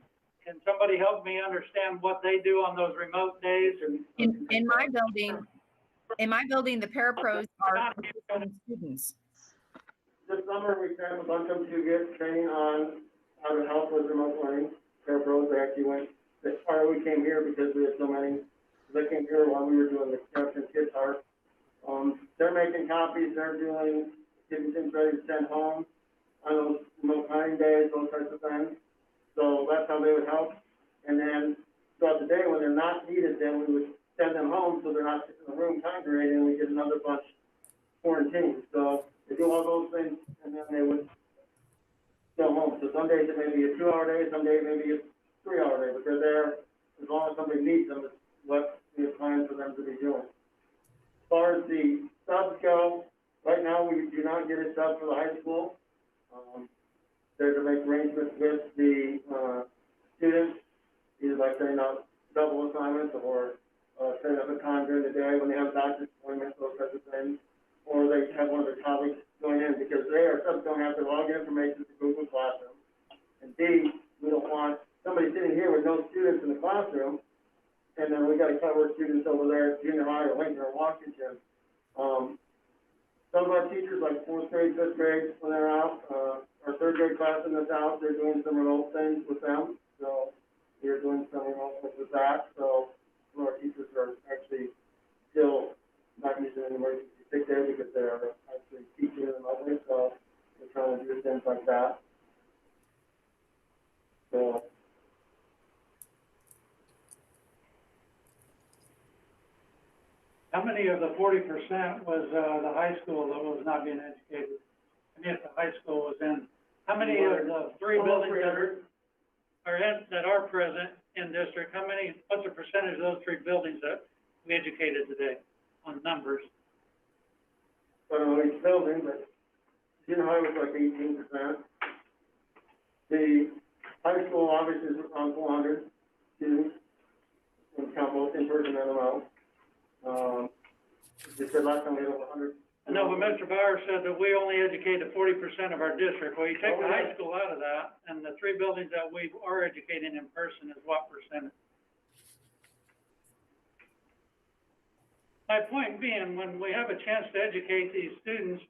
Can somebody help me understand what they do on those remote days? In my building, the parapros are students. This summer, we sent a bunch of them to get training on how to help with remote learning. Parapros, they actually went, this part we came here because we had so many. They came here while we were doing the Captain Kids Art. They're making copies, they're getting things ready to send home on those remote learning days, those types of things. So that's how they would help. And then throughout the day, when they're not needed, then we would send them home so they're not sitting in the room congregating, and we get another bunch quarantined. So they do all those things, and then they would go home. So some days it may be a 2-hour day, some days it may be a 3-hour day, but they're there as long as somebody needs them. It's what we have planned for them to be doing. As far as the subs go, right now we do not get a sub for the high school. They're to make arrangements with the students, either by setting up double assignments or setting up a time during the day when they have doctor's appointments, those types of things. Or they have one of their colleagues join in, because they ourselves don't have to log information to Google Classroom. And B, we don't want somebody sitting here with no students in the classroom, and then we got to cover students over there at junior high or Lincoln or Washington. Some of our teachers, like 4th grade, 5th grade, when they're out, our 3rd grade class in the South, they're doing some remote things with them. So we're doing some remote things with that. So some of our teachers are actually still not using an emergency sick day because they're actually teaching remotely. So we're trying to do things like that. So. How many of the 40% was the high school that was not being educated? I mean, if the high school was in, how many of the 3 buildings that are present in district, what's the percentage of those 3 buildings that we educated today on numbers? I don't know each building, but junior high was like 18%. The high school obviously is around 400 students, when count both in person and remote. They said last time we had over 100. No, but Mr. Bauer said that we only educated 40% of our district. Well, you take the high school out of that, and the 3 buildings that we are educating in person is what percentage? My point being, when we have a chance to educate these students,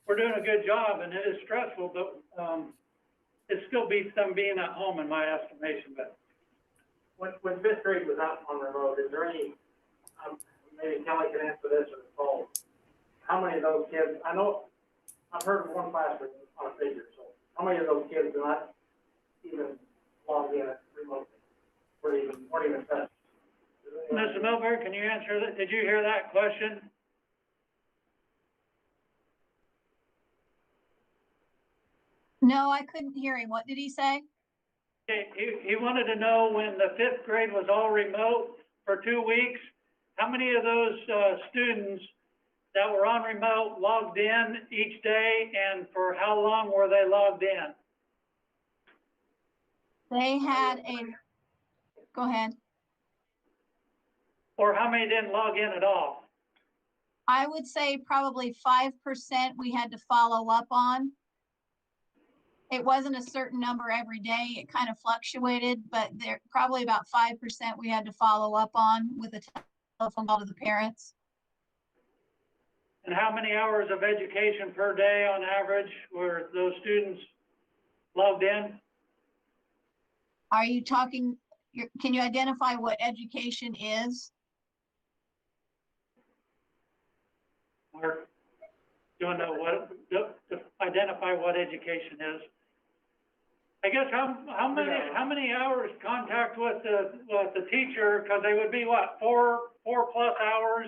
we're doing a good job, and it is stressful, but it still beats them being at home, in my estimation. But When 5th grade was out on remote, is there any, maybe Kelly can answer this or Paul, how many of those kids, I know, I've heard of one classroom on a figure, so how many of those kids do not even log in remotely, or even touch? Mr. Milberg, can you answer that? Did you hear that question? No, I couldn't hear him. What did he say? He wanted to know when the fifth grade was all remote for 2 weeks, how many of those, students that were on remote logged in each day, and for how long were they logged in? They had go ahead. Or how many didn't log in at all? I would say probably 5% we had to follow up on. It wasn't a certain number every day. It kind of fluctuated, but there probably about 5% we had to follow up on with a telephone call to the parents. And how many hours of education per day on average were those students logged in? Are you talking, can you identify what education is? Or do you know what, to identify what education is? I guess how many hours contact with the teacher, because they would be what, 4+ hours,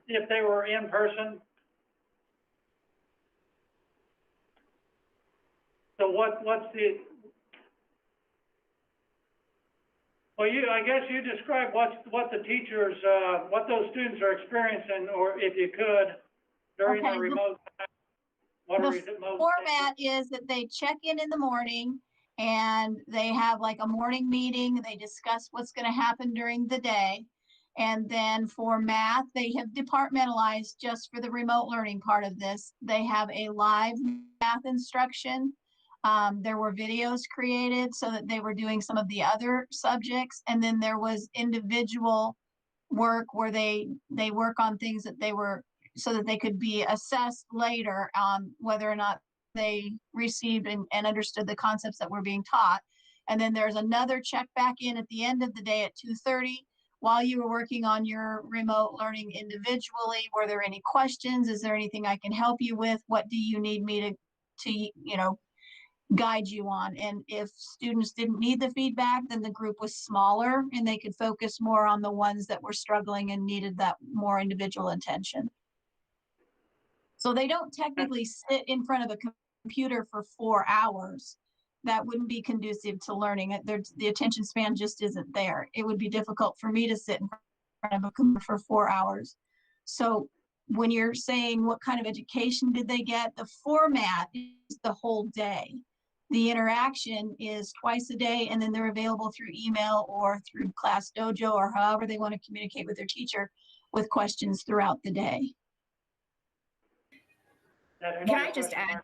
if they were in person? So what's the, well, I guess you describe what the teachers, what those students are experiencing, or if you could, during Okay, the remote time. What are the remote format is that they check in the morning and they have like a morning meeting. They discuss what's going to happen during the day. And then for math, they have departmentalized just for the remote learning part of this. They have a live math instruction. There were videos created so that they were doing some of the other subjects. And then there was individual work where they work on things that they were, so that they could be assessed later on whether or not they received and understood the concepts that were being taught. And then there's another check back in at the end of the day at 2:30 while you were working on your remote learning individually. Were there any questions? Is there anything I can help you with? What do you need me to guide you on? And if students didn't need the feedback, then the group was smaller and they could focus more on the ones that were struggling and needed that more individual attention. So they don't technically sit in front of a computer for 4 hours. That wouldn't be conducive to learning. The attention span just isn't there. It would be difficult for me to sit in front of a computer for 4 hours. So when you're saying what kind of education did they get, the format is the whole day. The interaction is twice a day, and then they're available through email or through Class Dojo or however they want to communicate with their teacher with questions throughout the day. Can I just add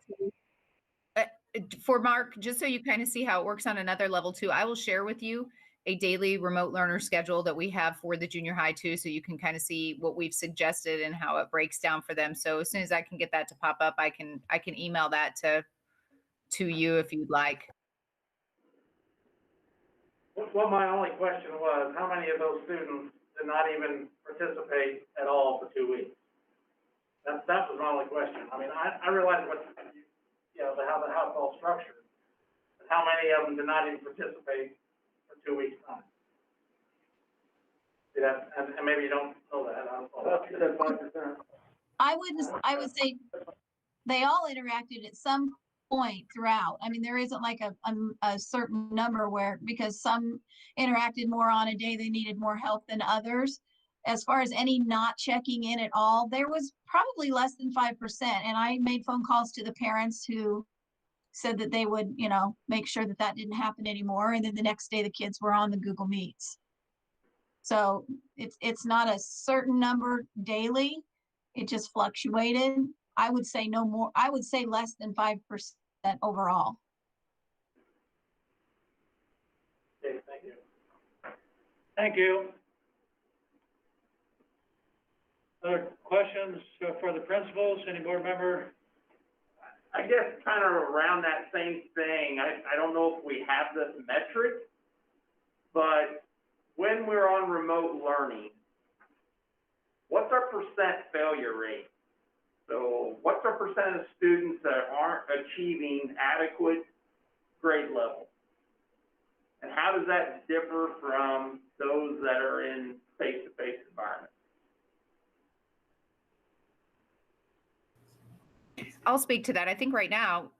for Mark, just so you kind of see how it works on another level too, I will share with you a daily remote learner schedule that we have for the junior high too, so you can kind of see what we've suggested and how it breaks down for them. So as soon as I can get that to pop up, I can email that to you if you'd like. Well, my only question was, how many of those students did not even participate at all for 2 weeks? That was my only question. I mean, I realize what, how the house all structured, but how many of them did not even participate for 2 weeks time? Yeah, and maybe you don't know that. You said 5%. I would say they all interacted at some point throughout. I mean, there isn't like a certain number because some interacted more on a day they needed more help than others. As far as any not checking in at all, there was probably less than 5%. And I made phone calls to the parents who said that they would, make sure that didn't happen anymore. And then the next day the kids were on the Google Meets. So it's not a certain number daily. It just fluctuated. I would say no more. I would say less than 5% overall. Okay, thank you. Thank you. Other questions for the principals? Any board member? I guess kind of around that same thing, I don't know if we have this metric, but when we're on remote learning, what's our percent failure rate? So what's our percent of students that aren't achieving adequate grade level? And how does that differ from those that are in face-to-face environments? I'll speak to that. I think right now,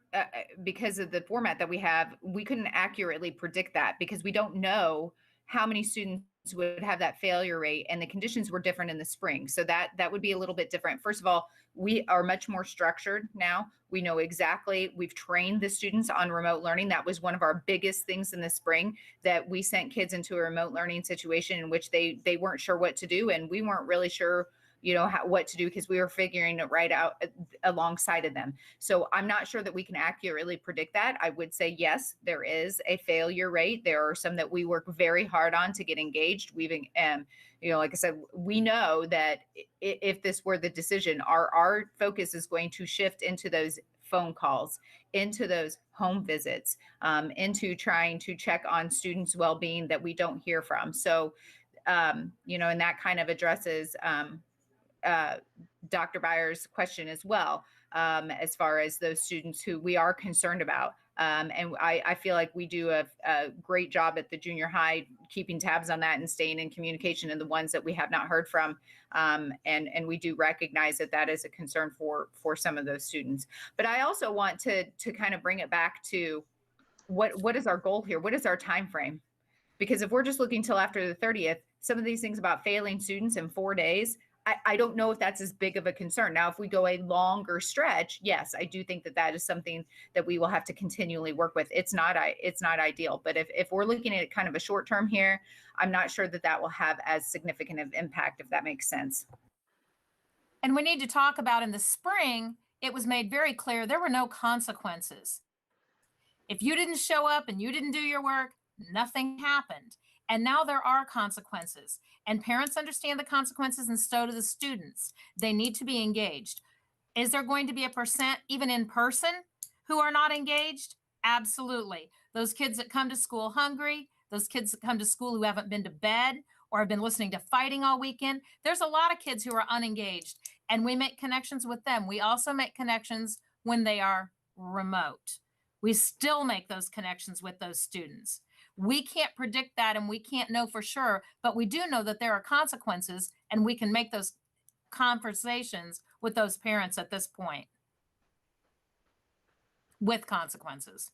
because of the format that we have, we couldn't accurately predict that because we don't know how many students would have that failure rate, and the conditions were different in the spring. So that would be a little bit different. First of all, we are much more structured now. We know exactly, we've trained the students on remote learning. That was one of our biggest things in the spring, that we sent kids into a remote learning situation in which they weren't sure what to do, and we weren't really sure, you know, what to do because we were figuring it right out alongside of them. So I'm not sure that we can accurately predict that. I would say, yes, there is a failure rate. There are some that we work very hard on to get engaged. We've, you know, like I said, we know that if this were the decision, our focus is going to shift into those phone calls, into those home visits, into trying to check on students' well-being that we don't hear from. So, you know, and that kind of addresses, Dr. Byers' question as well, as far as those students who we are concerned about. And I feel like we do a great job at the junior high, keeping tabs on that and staying in communication, and the ones that we have not heard from. And we do recognize that that is a concern for some of those students. But I also want to kind of bring it back to what is our goal here? What is our time frame? Because if we're just looking till after the 30th, some of these things about failing students in 4 days, I don't know if that's as big of a concern. Now, if we go a longer stretch, yes, I do think that that is something that we will have to continually work with. It's not ideal, but if we're looking at kind of a short term here, I'm not sure that that will have as significant of impact, if that makes sense. And we need to talk about, in the spring, it was made very clear there were no consequences. If you didn't show up and you didn't do your work, nothing happened. And now there are consequences, and parents understand the consequences, and so do the students. They need to be engaged. Is there going to be a percent, even in person, who are not engaged? Absolutely. Those kids that come to school hungry, those kids that come to school who haven't been to bed or have been listening to fighting all weekend. There's a lot of kids who are unengaged, and we make connections with them. We also make connections when they are remote. We still make those connections with those students. We can't predict that, and we can't know for sure, but we do know that there are consequences, and we can make those conversations with those parents at this point with consequences.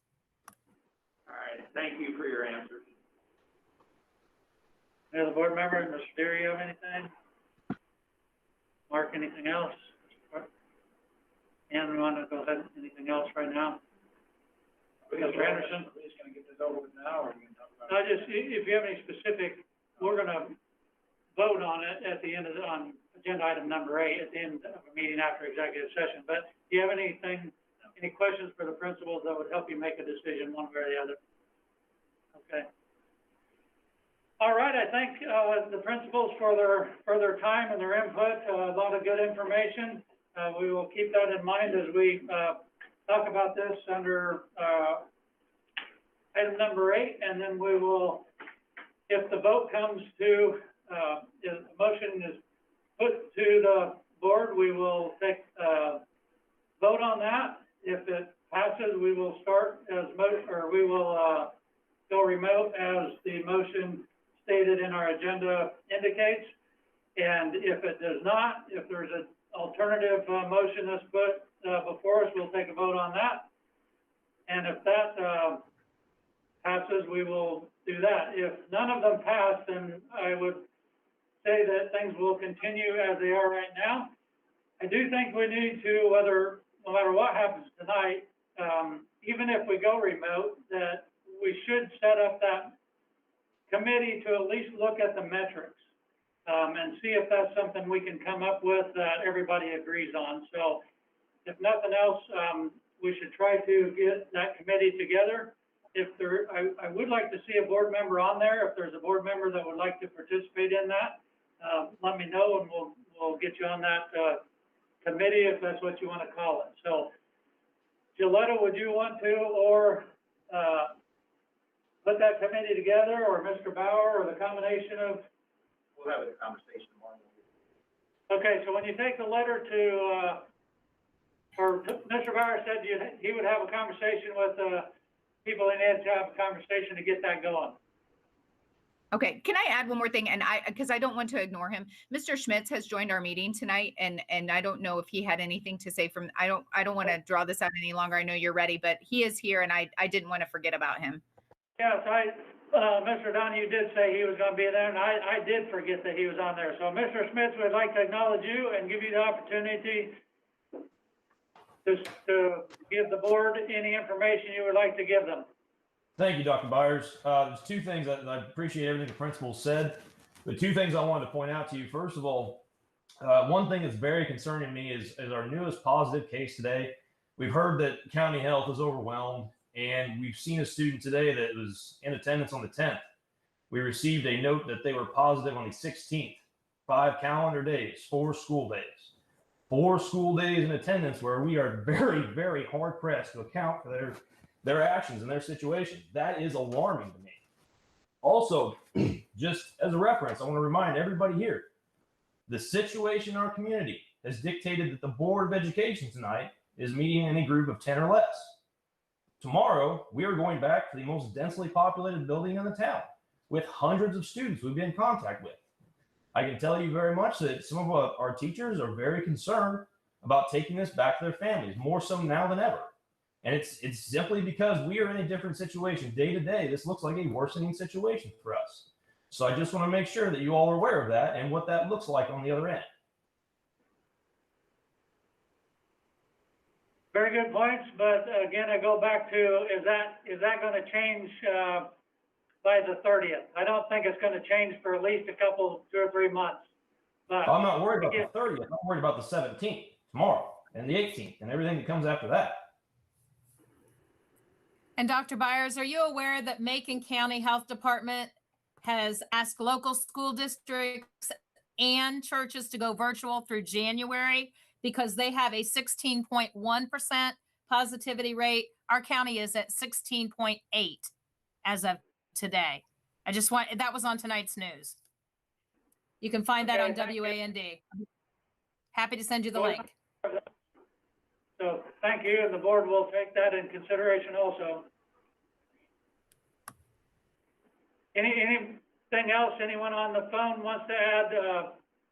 All right, thank you for your answers. Any other board member? Mr. Deary, you have anything? Mark, anything else? Ann, we want to go ahead, anything else right now? Mr. Anderson? Are we just going to get this over with now, or are we going to talk about it? Just, if you have any specific, we're going to vote on it at the end of on agenda item number 8 at the end of a meeting after executive session. But do you have anything, any questions for the principals that would help you make a decision one way or the other? Okay. All right, I thank the principals for their time and their input. A lot of good information. We will keep that in mind as we talk about this under item number 8, and then we will, if the vote comes to, if the motion is put to the board, we will take vote on that. If it passes, we will start as we will go remote as the motion stated in our agenda indicates. And if it does not, if there's an alternative motion that's put before us, we'll take a vote on that. And if that passes, we will do that. If none of them pass, then I would say that things will continue as they are right now. I do think we need to, no matter what happens tonight, even if we go remote, that we should set up that committee to at least look at the metrics and see if that's something we can come up with that everybody agrees on. So if nothing else, we should try to get that committee together. If there, I would like to see a board member on there. If there's a board member that would like to participate in that, let me know, and we'll get you on that committee if that's what you want to call it. So, Gilletta, would you want to, or put that committee together, or Mr. Bauer, or the combination of? We'll have a conversation tomorrow. Okay, so when you take the letter to, or Mr. Bauer said he would have a conversation with people in Ed to have a conversation to get that going. Okay, can I add one more thing? And because I don't want to ignore him. Mr. Schmitz has joined our meeting tonight, and I don't know if he had anything to say from, I don't want to draw this out any longer. I know you're ready, but he is here, and I didn't want to forget about him. Yes, Mr. Donahue did say he was gonna be there, and I did forget that he was on there. So Mr. Smith would like to acknowledge you and give you the opportunity to give the board any information you would like to give them. Thank you, Dr. Byers. There's two things that I appreciate everything the principal said, but two things I wanted to point out to you. First of all, one thing that's very concerning me is our newest positive case today. We've heard that county health is overwhelmed, and we've seen a student today that was in attendance on the 10th. We received a note that they were positive on the 16th, 5 calendar days, 4 school days. 4 school days in attendance where we are very, very hard pressed to account for their actions and their situation. That is alarming to me. Also, just as a reference, I want to remind everybody here, the situation in our community has dictated that the Board of Education tonight is meeting in a group of 10 or less. Tomorrow, we are going back to the most densely populated building in the town with hundreds of students we've been in contact with. I can tell you very much that some of our teachers are very concerned about taking this back to their families, more so now than ever. And it's simply because we are in a different situation. Day to day, this looks like a worsening situation for us. So I just want to make sure that you all are aware of that and what that looks like on the other end. Very good points, but again, I go back to, is that gonna change, by the 30th? I don't think it's gonna change for at least 2 or 3 months. But I'm not worried about the 30th. I'm worried about the 17th, tomorrow, and the 18th, and everything that comes after that. And Dr. Byers, are you aware that Macon County Health Department has asked local school districts and churches to go virtual through January because they have a 16.1% positivity rate? Our county is at 16.8 as of today. That was on tonight's news. You can find that on WAND. Happy to send you the link. So thank you, and the board will take that in consideration also. Anything else anyone on the phone wants to add?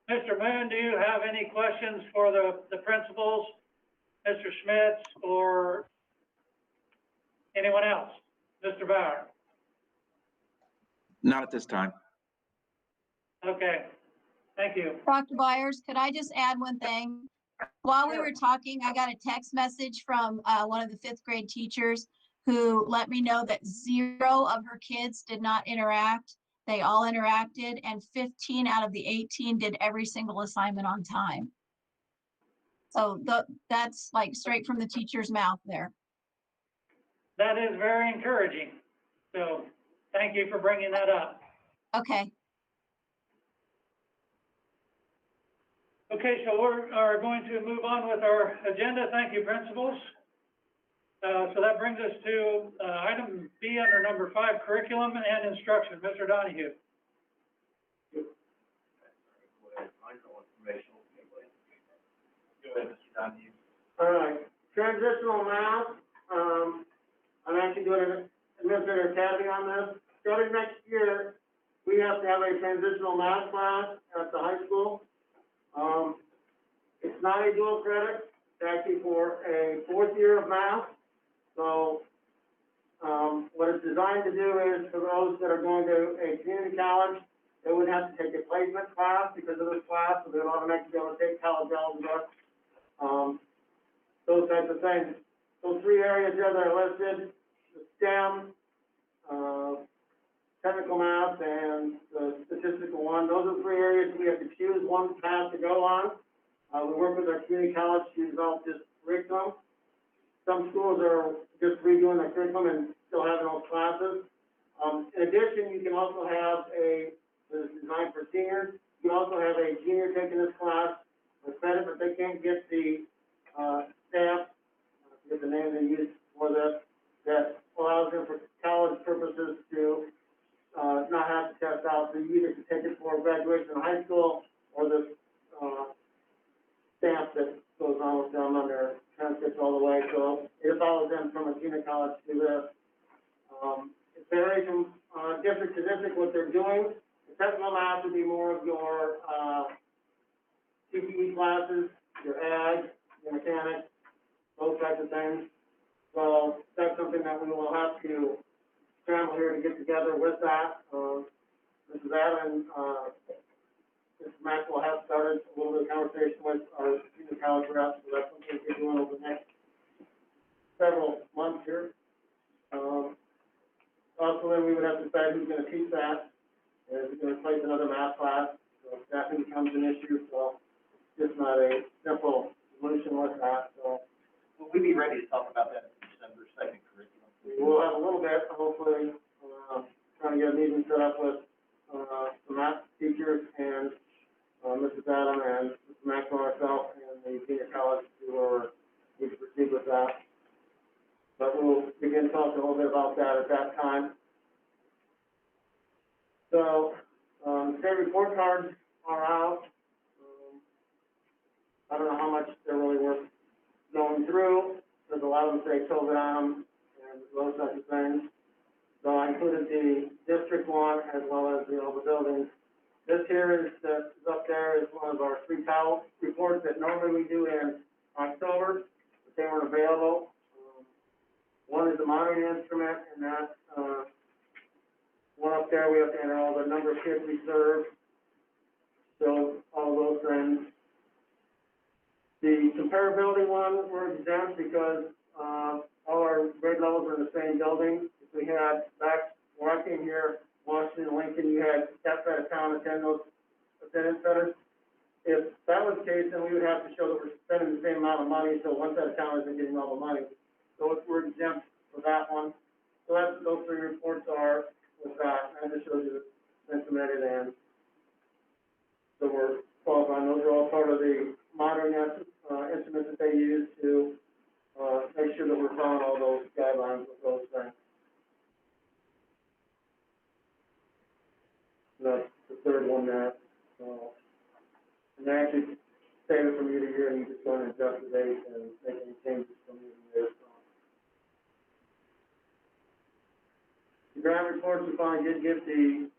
Mr. Moon, do you have any questions for the principals, Mr. Schmitz, or anyone else? Mr. Bauer? Not at this time. Okay, thank you. Dr. Byers, could I just add one thing? While we Sure. were talking, I got a text message from one of the 5th grade teachers who let me know that 0 of her kids did not interact. They all interacted, and 15 out of the 18 did every single assignment on time. So that's like straight from the teacher's mouth there. That is very encouraging. So thank you for bringing that up. Okay. Okay, so we are going to move on with our agenda. Thank you, principals. So that brings us to item B under number 5, curriculum and instruction. Mr. Donahue. Go ahead, Mr. Donahue. All right, transitional math, I'm actually doing an administrator tabby on this. Starting next year, we have to have a transitional math class at the high school. It's not a dual credit, it's actually for a 4th year of math. So, what it's designed to do is for those that are going to a community college, they would have to take a placement class because of this class, so they'll automatically be able to take college algebra, those types of things. Those 3 areas there that are listed, the STEM, technical math, and the statistical one, those are the 3 areas we have to choose one path to go on. We work with our community college to develop this curriculum. Some schools are just redoing their curriculum and still having those classes. In addition, you can also have this is designed for seniors. You can also have a junior taking this class with credit, but they can't get the staff, I forget the name they use for this, that allows them for college purposes to not have to test out. So you either can take it for graduation in high school or the stamp that goes on with them on their transcripts all the way. So it follows them from a junior college to this. It varies from district to district, what they're doing. The technical math would be more of your, CPE classes, your ag, your mechanics, those types of things. So that's something that we will have to scramble here to get together with that. Mrs. Allen, Mrs. Maxwell has started a little bit of conversation with our junior college reps, so that's something we're doing over the next several months here. Also, then we would have to decide who's gonna teach that, and if we're gonna replace another math class, so staffing becomes an issue, so it's just not a simple solution with that, so. Will we be ready to talk about that in December second curriculum? We will have a little bit, hopefully, trying to get a meeting set up with, the math teachers and, Mrs. Adam and Mr. Maxwell, myself, and the junior college to see where we need to proceed with that. But we'll begin talking a little bit about that at that time. So, state report cards are out. I don't know how much they're really worth going through. There's a lot of them say COVID on them and those types of things. So I included the district one as well as, the buildings. This here is up there is one of our 3 towel reports that normally we do in October, but they weren't available. One is the monitoring instrument, and that's, one up there, we have to enter all the number of kids we serve, so all those things. The comparability one, we're exempt because, all our grade levels are in the same building. If we had, back when I came here, Washington and Lincoln, you had that side of town attend those attendance centers. If that was the case, then we would have to show that we're spending the same amount of money, so one side of town isn't getting all the money. So we're exempt for that one. So that's, those 3 reports are with that, and it shows you it's been submitted, and so we're qualifying. Those are all part of the monitoring instruments that they use to make sure that we're following all those guidelines with those things. That's the 3rd one there. And they actually save it from year to year, and you just go and adjust the date and make any changes from year to year. So. The grant reports, we finally did get the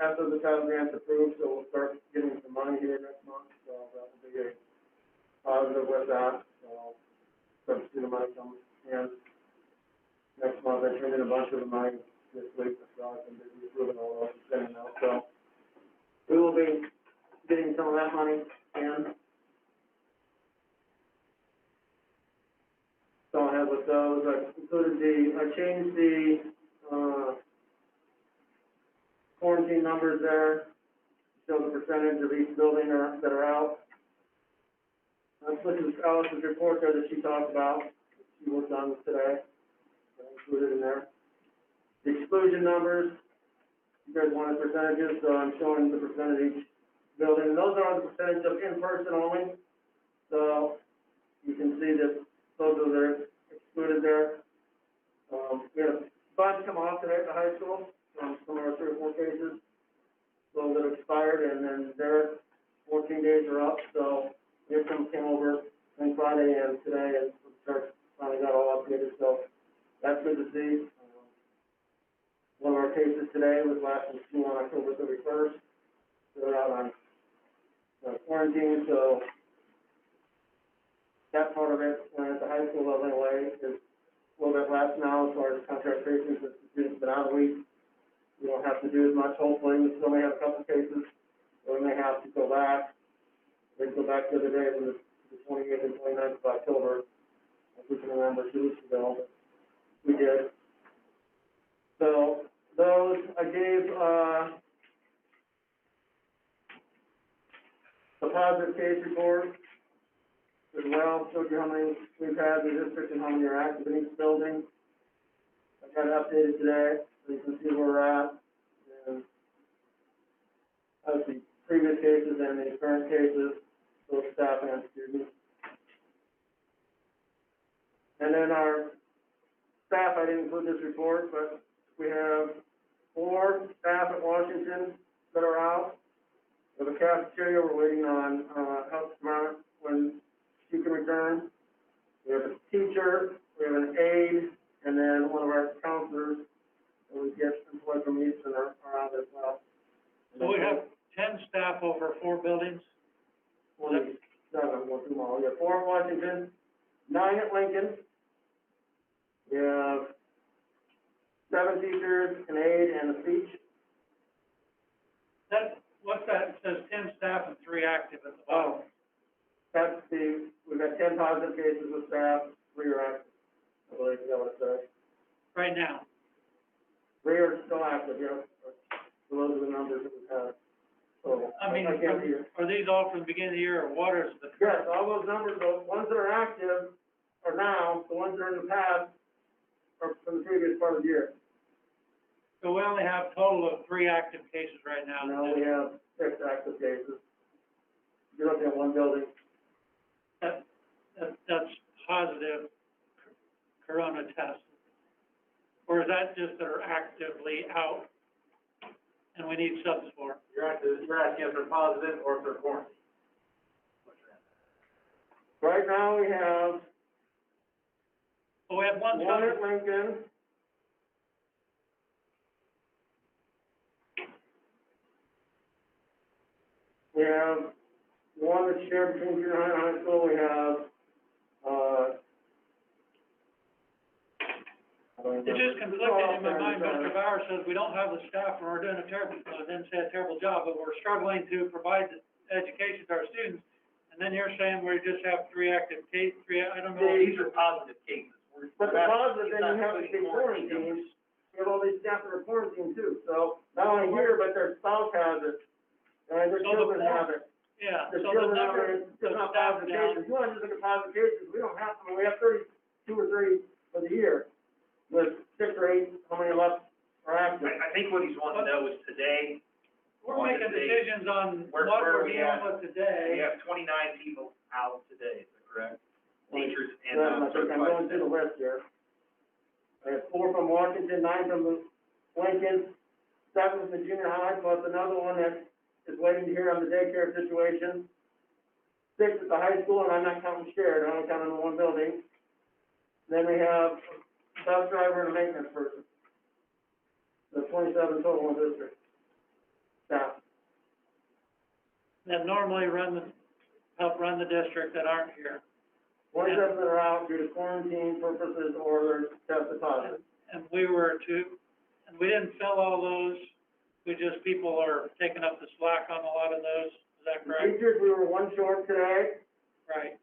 after the title grants approved, so we'll start getting some money here next month. So that will be a positive with that. So start to see the money come in next month. I turned in a bunch of the money this week, so I've been busy approving all those and sending out. So we will be getting some of that money in. So I have with those. I changed the quarantine numbers there, show the percentage of each building that are out. This is Alice's report there that she talked about, that she worked on today, included in there. The exclusion numbers, you guys wanted percentages, so I'm showing the percentage of each building. And those are the percentage of in-person only. So you can see that those are excluded there. We had a bunch come off today at the high school. Some of our 3 or 4 cases, those that expired, and then their 14 days are up, so here some came over on Friday and today, and the church finally got all updated, so that's good to see. One of our cases today was last in school on October 31st. They're out on quarantine, so that part of it, at the high school level anyway, is a little bit less now as far as contract tracing, since the students been out a week. We don't have to do as much, hopefully. We still may have a couple of cases, or we may have to go back. We go back the other day, when the 28th and 29th of October, if we can remember 2 weeks ago, but we did. So those, I gave, the positive case report as well, showed you how many we've had in the district and how many are active in each building. I got it updated today, so you can see where we're at. And as the previous cases and the current cases, both staff and students. And then our staff, I didn't include this report, but we have 4 staff at Washington that are out. We have a cafeteria, we're waiting on health department when she can return. We have a teacher, we have an aide, and then one of our counselors, and we get employed from Eastern are as well. So we have 10 staff over 4 buildings. 27, we'll do them all. We have 4 in Washington, 9 at Lincoln. We have 7 teachers, an aide, and a speech. What's that? It says 10 staff and 3 active at the bottom. That's we've got 10 positive cases with staff, 3 are active. I believe is what it says. Right now. 3 are still active, yeah. So those are the numbers that we've had. So, I mean, can't see it. are these all from the beginning of the year, or what is the? Yes, all those numbers, the ones that are active are now, the ones that are in the past are from the previous part of the year. So we only have a total of 3 active cases right now. Now we have 6 active cases. You're looking at 1 building. That's positive corona tests. Or is that just that are actively out and we need subs for? You're asking if they're positive or if they're quarantined. Right now we have Oh, we have one one sub. at Lincoln. We have one that's shared between junior high and high school. We have, It's just conflicting in my mind. Mr. Bauer says we don't have the staff and we're doing a terrible, didn't say a terrible job, but we're struggling to provide education to our students. And then you're saying we just have 3 active cases, I don't know. These are positive cases. But the positive, then you have to be quarantined. We have all these staff that are quarantined too. So not only here, but their spouse has it. And their children have it. Yeah, The so the children have number it. of It's not staff positive now, cases. You want to just look at positive cases. We don't have, we have 32 or 3 for the year. With 6 or 8, how many left are active? I think what he's wanting to know is today, we're making decisions on what where we're we dealing at? with today. we have 29 people out today, is that correct? Teachers and Yeah, I think I'm going certified through the staff. list here. I have 4 from Washington, 9 from Lincoln, 7 from the junior high, plus another one that is waiting to hear on the daycare situation. 6 at the high school, and I'm not counting shared, I'm only counting the 1 building. Then we have a bus driver and a maintenance person. The 27 total in district. Staff. That normally help run the district that aren't here. 27 that are out due to quarantine purposes or they're tested positive. And we didn't fill all those, people are taking up the slack on a lot of those, is that correct? Teachers, we were 1 short today. Right.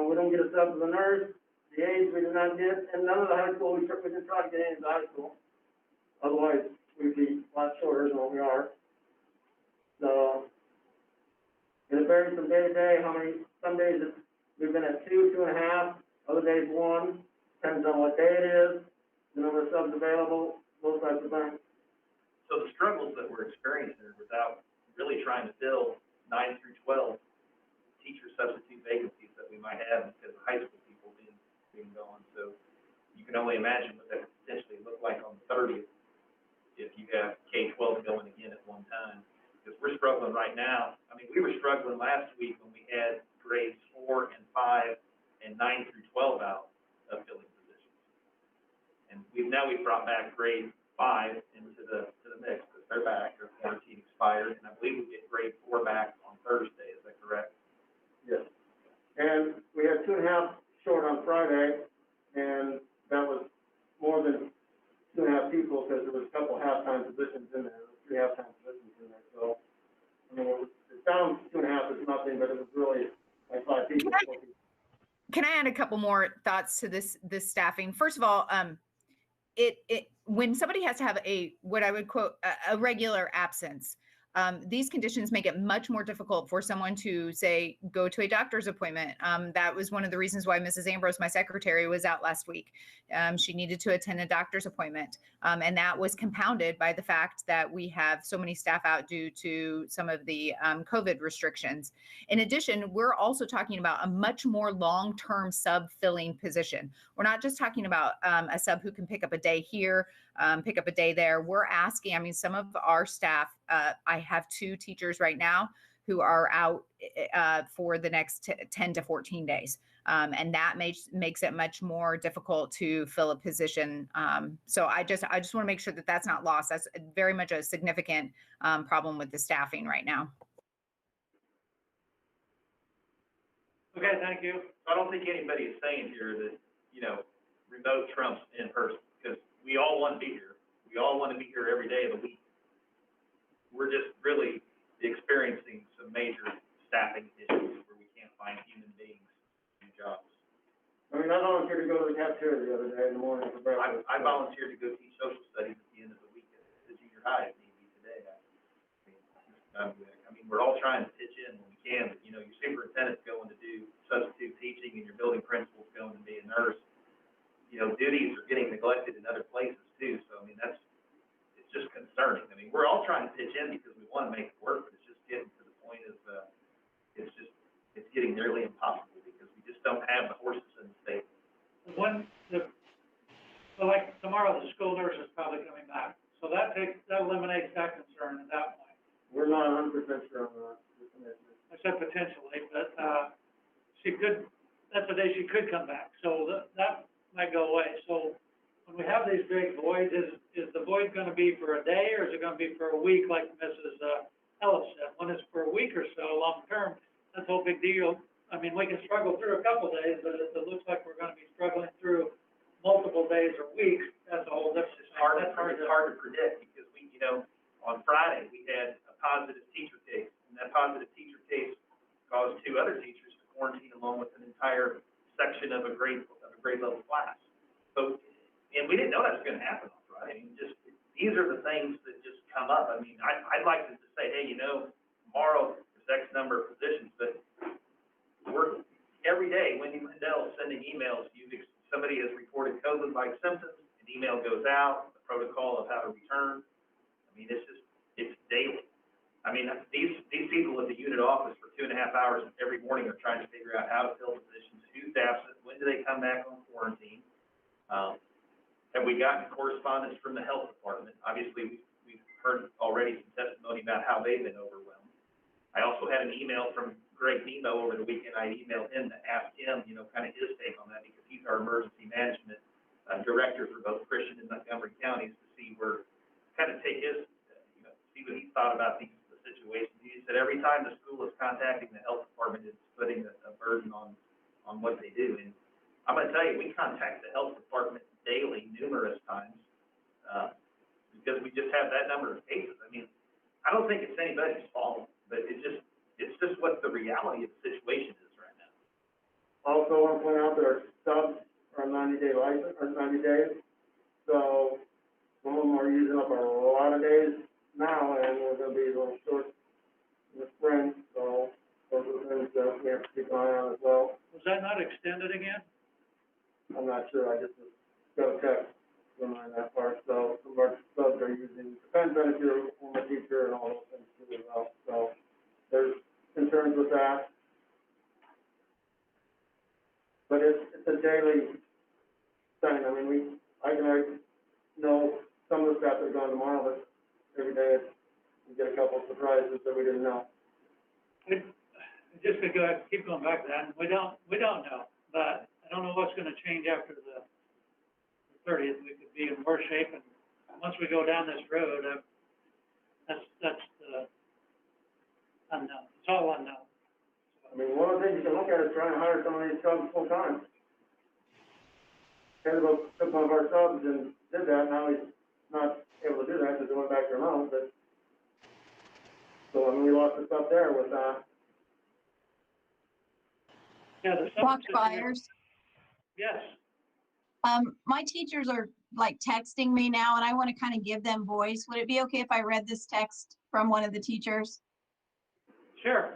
We don't get a sub to the nurse. The aides we did not get, and none of the high school, we did try to get into the high school. Otherwise, we'd be a lot shorter than what we are. So, and it varies from day to day, some days we've been at 2, 2.5, other days 1, depends on what day it is, the number of subs available, those types of things. So the struggles that we're experiencing are without really trying to fill 9 through 12 teacher substitute vacancies that we might have because of high school people being gone. So you can only imagine what that could potentially look like on the 30th if you have K-12 going again at one time. Because we're struggling right now. I mean, we were struggling last week when we had grades 4 and 5 and 9 through 12 out of filling positions. And we've brought back grade 5 into the mix because they're back, their quarantine expired, and I believe we get grade 4 back on Thursday, is that correct? Yes. And we had 2.5 short on Friday, and that was more than 2.5 people because there was a couple halftime positions in there, 3 halftime positions in there. So, I mean, it sounds 2.5 is nothing, but it was really like 5 people. Can I add a couple more thoughts to this staffing? First of all, when somebody has to have what I would quote a regular absence, these conditions make it much more difficult for someone to say, go to a doctor's appointment. That was one of the reasons why Mrs. Ambrose, my secretary, was out last week. She needed to attend a doctor's appointment. And that was compounded by the fact that we have so many staff out due to some of the COVID restrictions. In addition, we're also talking about a much more long-term sub-filling position. We're not just talking about a sub who can pick up a day here, pick up a day there. We're asking, I mean, some of our staff, I have 2 teachers right now who are out for the next 10 to 14 days. And that makes it much more difficult to fill a position. So I just want to make sure that that's not lost. That's very much a significant problem with the staffing right now. Okay, thank you. I don't think anybody is saying here that, you know, remote trumps in person, because we all want to be here. We all want to be here every day of the week. We're just really experiencing some major staffing issues where we can't find human beings in jobs. I mean, I volunteered to go to the cafeteria the other day in the morning for breakfast. I volunteered to go teach social studies at the end of the week at the junior high if need be today. I mean, we're all trying to pitch in when we can, but, you know, your superintendent's going to do substitute teaching and your building principal's going to be a nurse. You know, duties are getting neglected in other places too, so I mean, it's just concerning. I mean, we're all trying to pitch in because we want to make it work, but it's just getting to the point of, it's getting nearly impossible because we just don't have the horses in the stable. So like tomorrow, the school nurse is probably coming back, so that eliminates that concern at that point. We're not 100% sure on that. I said potentially, but, that's the day she could come back, so that might go away. So when we have these big voids, is the void gonna be for a day, or is it gonna be for a week, like Mrs. Ellis said? When it's for a week or so, long term, that's no big deal. I mean, we can struggle through a couple days, but if it looks like we're gonna be struggling through multiple days or weeks, that's a whole different. It's hard to predict because we, you know, on Friday, we had a positive teacher case, and that positive teacher case caused 2 other teachers to quarantine along with an entire section of a grade level class. So, and we didn't know that was going to happen on Friday. I mean, just, these are the things that just come up. I mean, I'd like to just say, hey, you know, tomorrow there's X number of positions, but we're, every day, Wendy Mandel is sending emails, somebody has reported COVID-like symptoms, an email goes out, the protocol of how to return. I mean, it's daily. I mean, these people at the unit office for 2.5 hours every morning are trying to figure out how to fill positions, who's absent, when do they come back on quarantine. Have we gotten correspondence from the health department? Obviously, we've heard already some testimony about how they've been overwhelmed. I also had an email from Greg Nemo over the weekend. I emailed him to ask him, you know, kind of his take on that because he's our emergency management director for both Christian and Montgomery counties to see kind of take his, see what he thought about the situation. He said every time the school is contacting the health department, it's putting a burden on what they do. And I'm going to tell you, we contact the health department daily, numerous times, because we just have that number of cases. I mean, I don't think it's anybody's fault, but it's just what the reality of the situation is right now. Also, I want to point out that our subs are 90-day license, or 90 days. So some of them are using up a lot of days now, and we're going to be a little short in the spring. So those are things that we have to keep an eye on as well. Was that not extended again? I'm not sure. I just got a text to remind that part. So some of our subs are using, depends on if you're a former teacher and all those things too as well. So there's concerns with that. But it's a daily thing. I mean, I know some of the staff are going tomorrow, but every day we get a couple of surprises that we didn't know. Just to keep going back to that, we don't know, but I don't know what's going to change after the 30th. We could be in worse shape, and once we go down this road, that's the unknown. It's all unknown. I mean, one of the things you can look at is trying to hire some of these subs full time. Kendall took one of our subs and did that. Now he's not able to do that because he went back to remote. But so I mean, we lost the stuff there with Yeah, the Block buyers. Yes. My teachers are like texting me now, and I want to kind of give them voice. Would it be okay if I read this text from one of the teachers? Sure.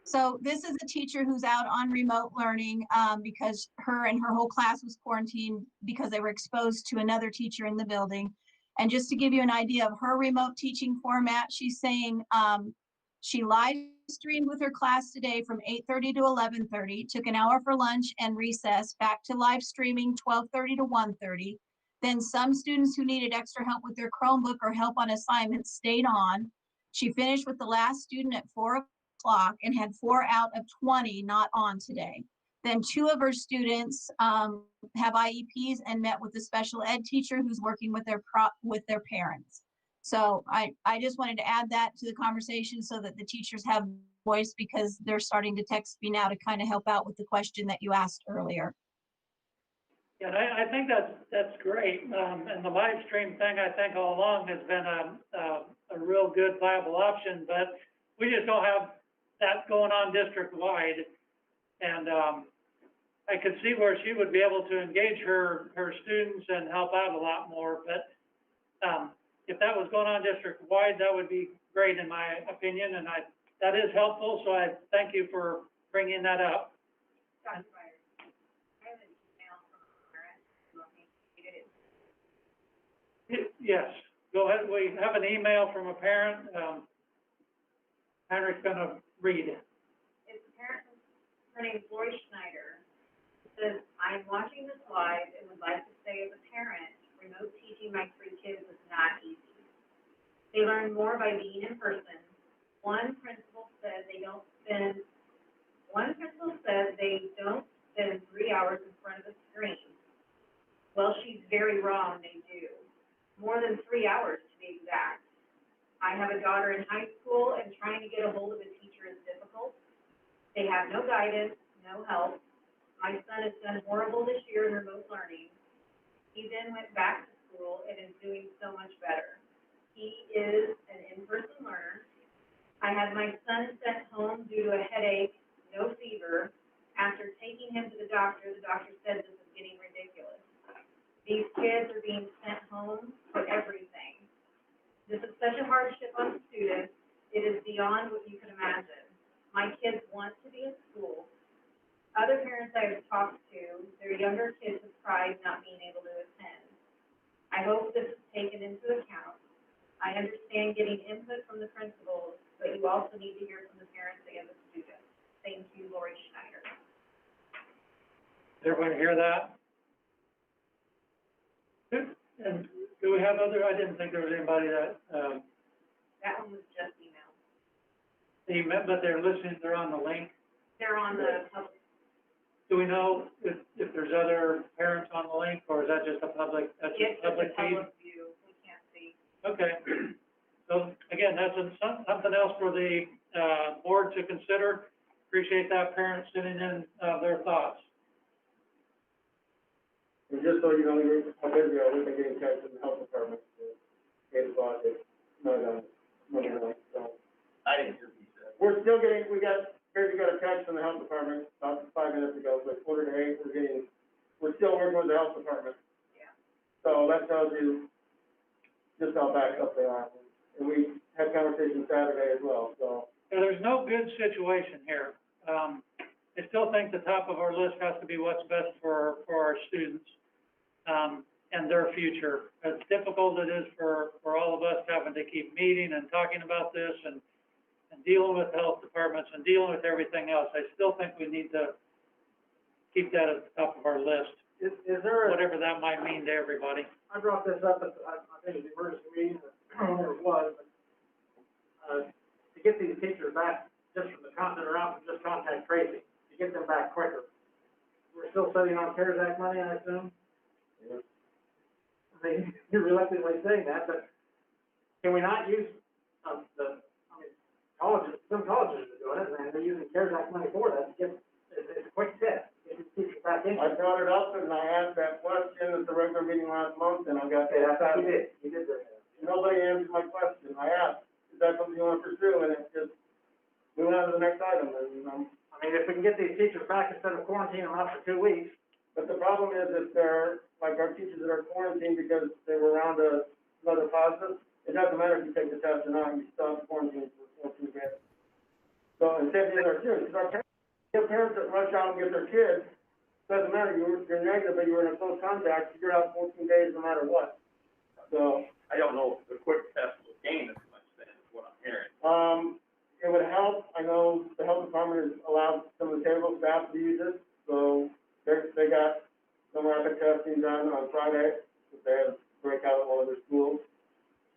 So this is a teacher who's out on remote learning because her and her whole class was quarantined because they were exposed to another teacher in the building. And just to give you an idea of her remote teaching format, she's saying she live streamed with her class today from 8:30 to 11:30, took an hour for lunch and recess, back to live streaming 12:30 to 1:30. Then some students who needed extra help with their Chromebook or help on assignments stayed on. She finished with the last student at 4 o'clock and had 4 out of 20 not on today. Then 2 of her students have IEPs and met with the special ed teacher who's working with their parents. So I just wanted to add that to the conversation so that the teachers have voice, because they're starting to text me now to kind of help out with the question that you asked earlier. Yeah, and I think that's great. And the live stream thing, I think all along has been a real good viable option, but we just don't have that going on district-wide. And I could see where she would be able to engage her students and help out a lot more, but if that was going on district-wide, that would be great in my opinion, and that is helpful, so I thank you for bringing that up. Dr. Byers, I have an email from a parent. You want me to read it? Yes, go ahead. We have an email from a parent. Henrik's gonna read it. It's a parent, her name is Lori Schneider. It says, I'm watching this live and would like to say as a parent, remote teaching my 3 kids is not easy. They learn more by being in person. One principal said they don't spend 3 hours in front of a screen. Well, she's very wrong, they do. More than 3 hours to be exact. I have a daughter in high school and trying to get a hold of a teacher is difficult. They have no guidance, no help. My son has done horrible this year in remote learning. He then went back to school and is doing so much better. He is an in-person learner. I had my son sent home due to a headache, no fever. After taking him to the doctor said this is getting ridiculous. These kids are being sent home for everything. This is such a hardship on students. It is beyond what you can imagine. My kids want to be in school. Other parents I have talked to, their younger kids have cried not being able to attend. I hope this is taken into account. I understand getting input from the principals, but you also need to hear from the parents and the students. Thank you, Lori Schneider. Did everyone hear that? And do we have other, I didn't think there was anybody that, That one was just emailed. but they're listening, they're on the link. They're on the public. Do we know if there's other parents on the link, or is that just a public, that's just It's just public a feed? public view. We can't see. Okay. So again, that's something else for the, board to consider. Appreciate that parent sending in, their thoughts. And just so you know, how busy are we, we've been getting texts from the health department to get it bought, it's not money like, so. I didn't hear what you said. We're still getting, we got a text from the health department about 5 minutes ago, so it's 7:45, we're still working with the health department. Yeah. So that tells you just how backed up they are. And we had conversations Saturday as well, so. So there's no good situation here. I still think the top of our list has to be what's best for our students, and their future. As difficult it is for all of us having to keep meeting and talking about this and dealing with health departments and dealing with everything else, I still think we need to keep that at the top of our list, Is there whatever that might mean to everybody. I brought this up at, I think it was the emergency meeting, whatever it was, but, to get these teachers back, just from the continent or out from just contact tracing, to get them back quicker. We're still sitting on CARES Act money, I assume? Yeah. I mean, you're reluctantly saying that, but can we not use, colleges, some colleges are doing it, and they're using CARES Act money for that to get, it's a quick test, get these teachers back in. I brought it up and I asked that question at the regular meeting last month and I got. Okay, I thought you did bring it up. Nobody answered my question. I asked, is that something you want to pursue? And it just, we went on to the next item and, I mean, if we can get these teachers back instead of quarantining them out for 2 weeks. but the problem is if they're, like our teachers that are quarantined because they were around another positive, it doesn't matter if you take the test or not, you still have to quarantine for 14 days. So, and same thing with our students, because our parents that rush out and get their kids, doesn't matter, you're negative, but you were in a close contact, you're out 14 days no matter what. So, I don't know if the quick test will gain as much then, is what I'm hearing. it would help. I know the health department has allowed some of the table staff to use it, so they got some rapid testing done on Friday, because they had a breakout at one of their schools.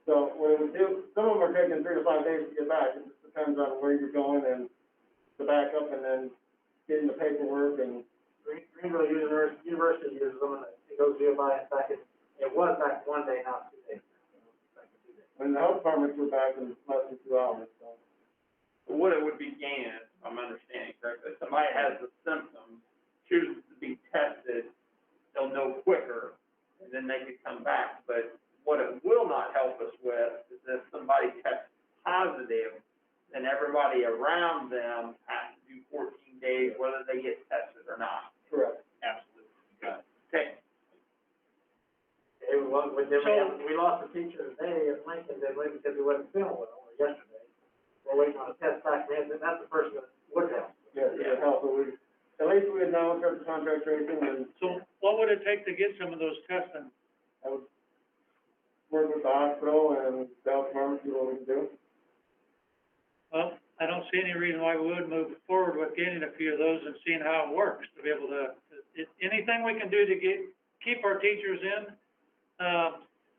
So what it would do, some of them are taking 3 to 5 days to get back. It just depends on where you're going and the backup, and then getting the paperwork and Greenville University uses them, and it goes via by, in fact, it was back one day, not 2 days. And the health departments were back in less than 2 hours, so. What it would be gaining, if I'm understanding correctly, if somebody has the symptoms, chooses to be tested, they'll know quicker, and then they can come back. But what it will not help us with is if somebody tests positive, then everybody around them has to do 14 days, whether they get tested or not. Correct. Absolutely. Got it. Okay. We lost a teacher today at Lincoln, because he wasn't feeling well, or yesterday. We're waiting on a test back, man, that's the person that would help. Yeah, it would help, but at least we would know in terms of contact tracing, and So what would it take to get some of those testing? I would work with the hospital and the health department, see what we can do. Well, I don't see any reason why we would move forward with getting a few of those and seeing how it works, to be able to, anything we can do to keep our teachers in,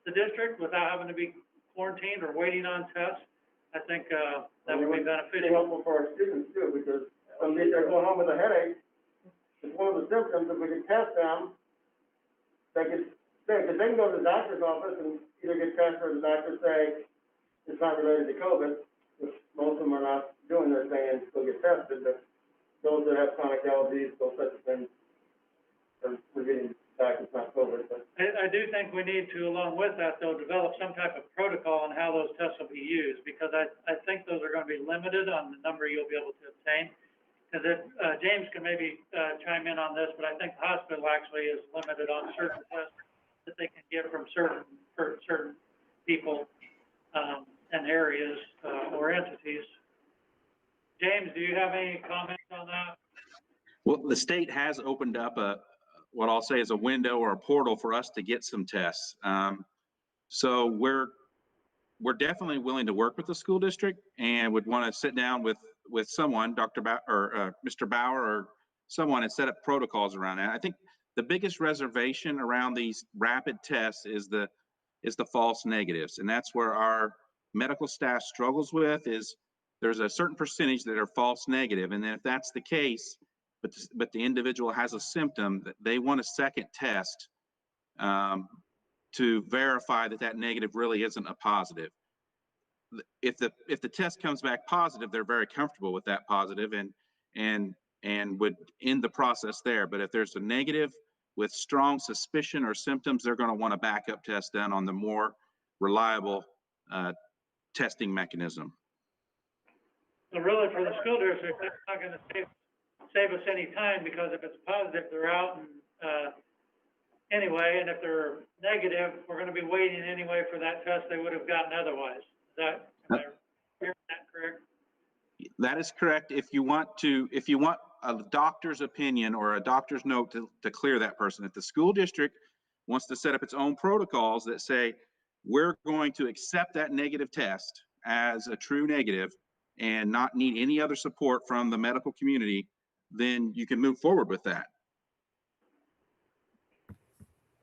the district without having to be quarantined or waiting on tests, I think, that would be It's beneficial. helpful for our students too, because some days they're going home with a headache. It's one of the symptoms. If we can test them, they could say, because they can go to the doctor's office and either get tested or the doctor say it's not related to COVID, which most of them are not doing. They're saying go get tested, but those that have chronic allergies, those such things, we're getting back, it's not COVID, but. I do think we need to, along with that, though, develop some type of protocol on how those tests will be used, because I think those are gonna be limited on the number you'll be able to obtain. Because if, James can maybe, chime in on this, but I think the hospital actually is limited on certain tests that they can get from certain people, and areas, or entities. James, do you have any comments on that? Well, the state has opened up what I'll say is a window or a portal for us to get some tests. So we're definitely willing to work with the school district and would want to sit down with someone, Dr. or Mr. Bauer or someone, and set up protocols around that. I think the biggest reservation around these rapid tests is the false negatives, and that's where our medical staff struggles with. Is there's a certain percentage that are false negative, and then if that's the case, but the individual has a symptom, that they want a second test to verify that negative really isn't a positive. If the test comes back positive, they're very comfortable with that positive and would end the process there. But if there's a negative with strong suspicion or symptoms, they're going to want a backup test done on the more reliable testing mechanism. So really, for the school district, that's not gonna save us any time, because if it's positive, they're out and, anyway, and if they're negative, we're gonna be waiting anyway for that test they would have gotten otherwise. Am I hearing that correct? That is correct. If you want a doctor's opinion or a doctor's note to clear that person, if the school district wants to set up its own protocols that say, we're going to accept that negative test as a true negative and not need any other support from the medical community, then you can move forward with that.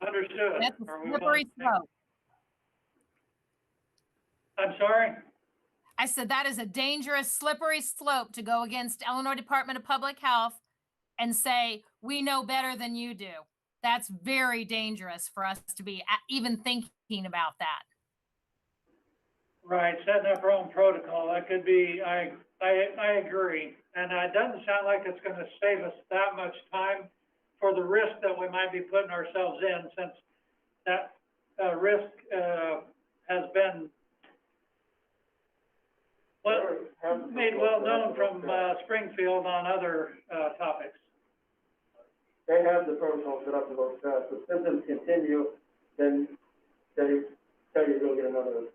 Understood. That's a slippery slope. I'm sorry? I said that is a dangerous, slippery slope to go against Illinois Department of Public Health and say, we know better than you do. That's very dangerous for us to be even thinking about that. Right, setting up our own protocol, that could be, I agree. And it doesn't sound like it's gonna save us that much time for the risk that we might be putting ourselves in, since that, risk, has been made well known from, Springfield on other, topics. They have the protocol set up for those tests. If symptoms continue, then they tell you to go get another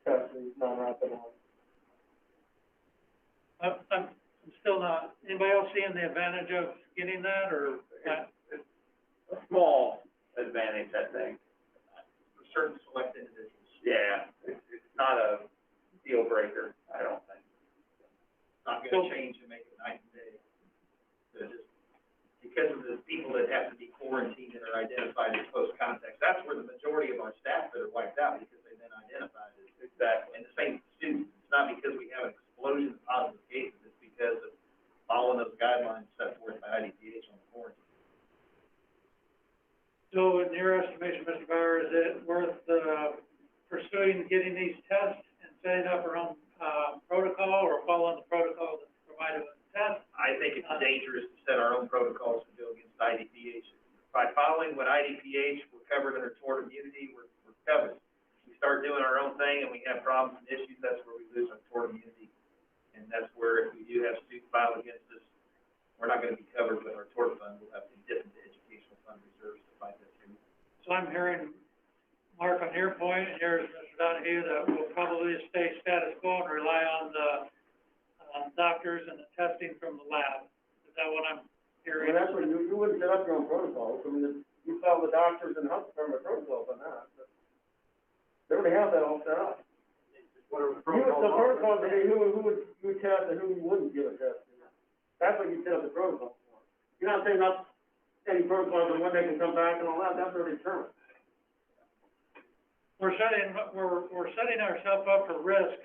test, and non-rapid one. I'm still not, anybody else seeing the advantage of getting that, or? It's a small advantage, I think. For certain select individuals. Yeah, it's not a deal breaker, I don't think. Not gonna change and make it night and day. So just because of the people that have to be quarantined and are identified as close contacts, that's where the majority of our staff that are wiped out, because they've been identified as. Exactly. And the same students. It's not because we have an explosion of positive cases, it's because of following those guidelines set forth by IDPH on quarantine. doing, getting these tests and setting up our own, protocol or following the protocol that's provided with the test? I think it's dangerous to set our own protocols to go against IDPH. By following what IDPH, we're covered under tort immunity, we're covered. We start doing our own thing and we have problems and issues, that's where we lose our tort immunity. And that's where if we do have suits filed against us, we're not gonna be covered with our tort fund, we'll have to dip into educational fund reserves to fight that suit. So I'm hearing, Mark, on your point, and yours, Mr. Donahue, that we'll probably stay status quo and rely on the, doctors and the testing from the lab. Is that what I'm hearing? Well, that's what, you wouldn't set up your own protocols. I mean, you follow the doctors and health department protocols on that. But they already have that all set up. Whatever the The protocol. protocols would be who would you test and who you wouldn't give a test to. That's what you set up the protocol for. You're not setting up any protocols on when they can come back and all that. That's already determined. We're setting ourselves up for risk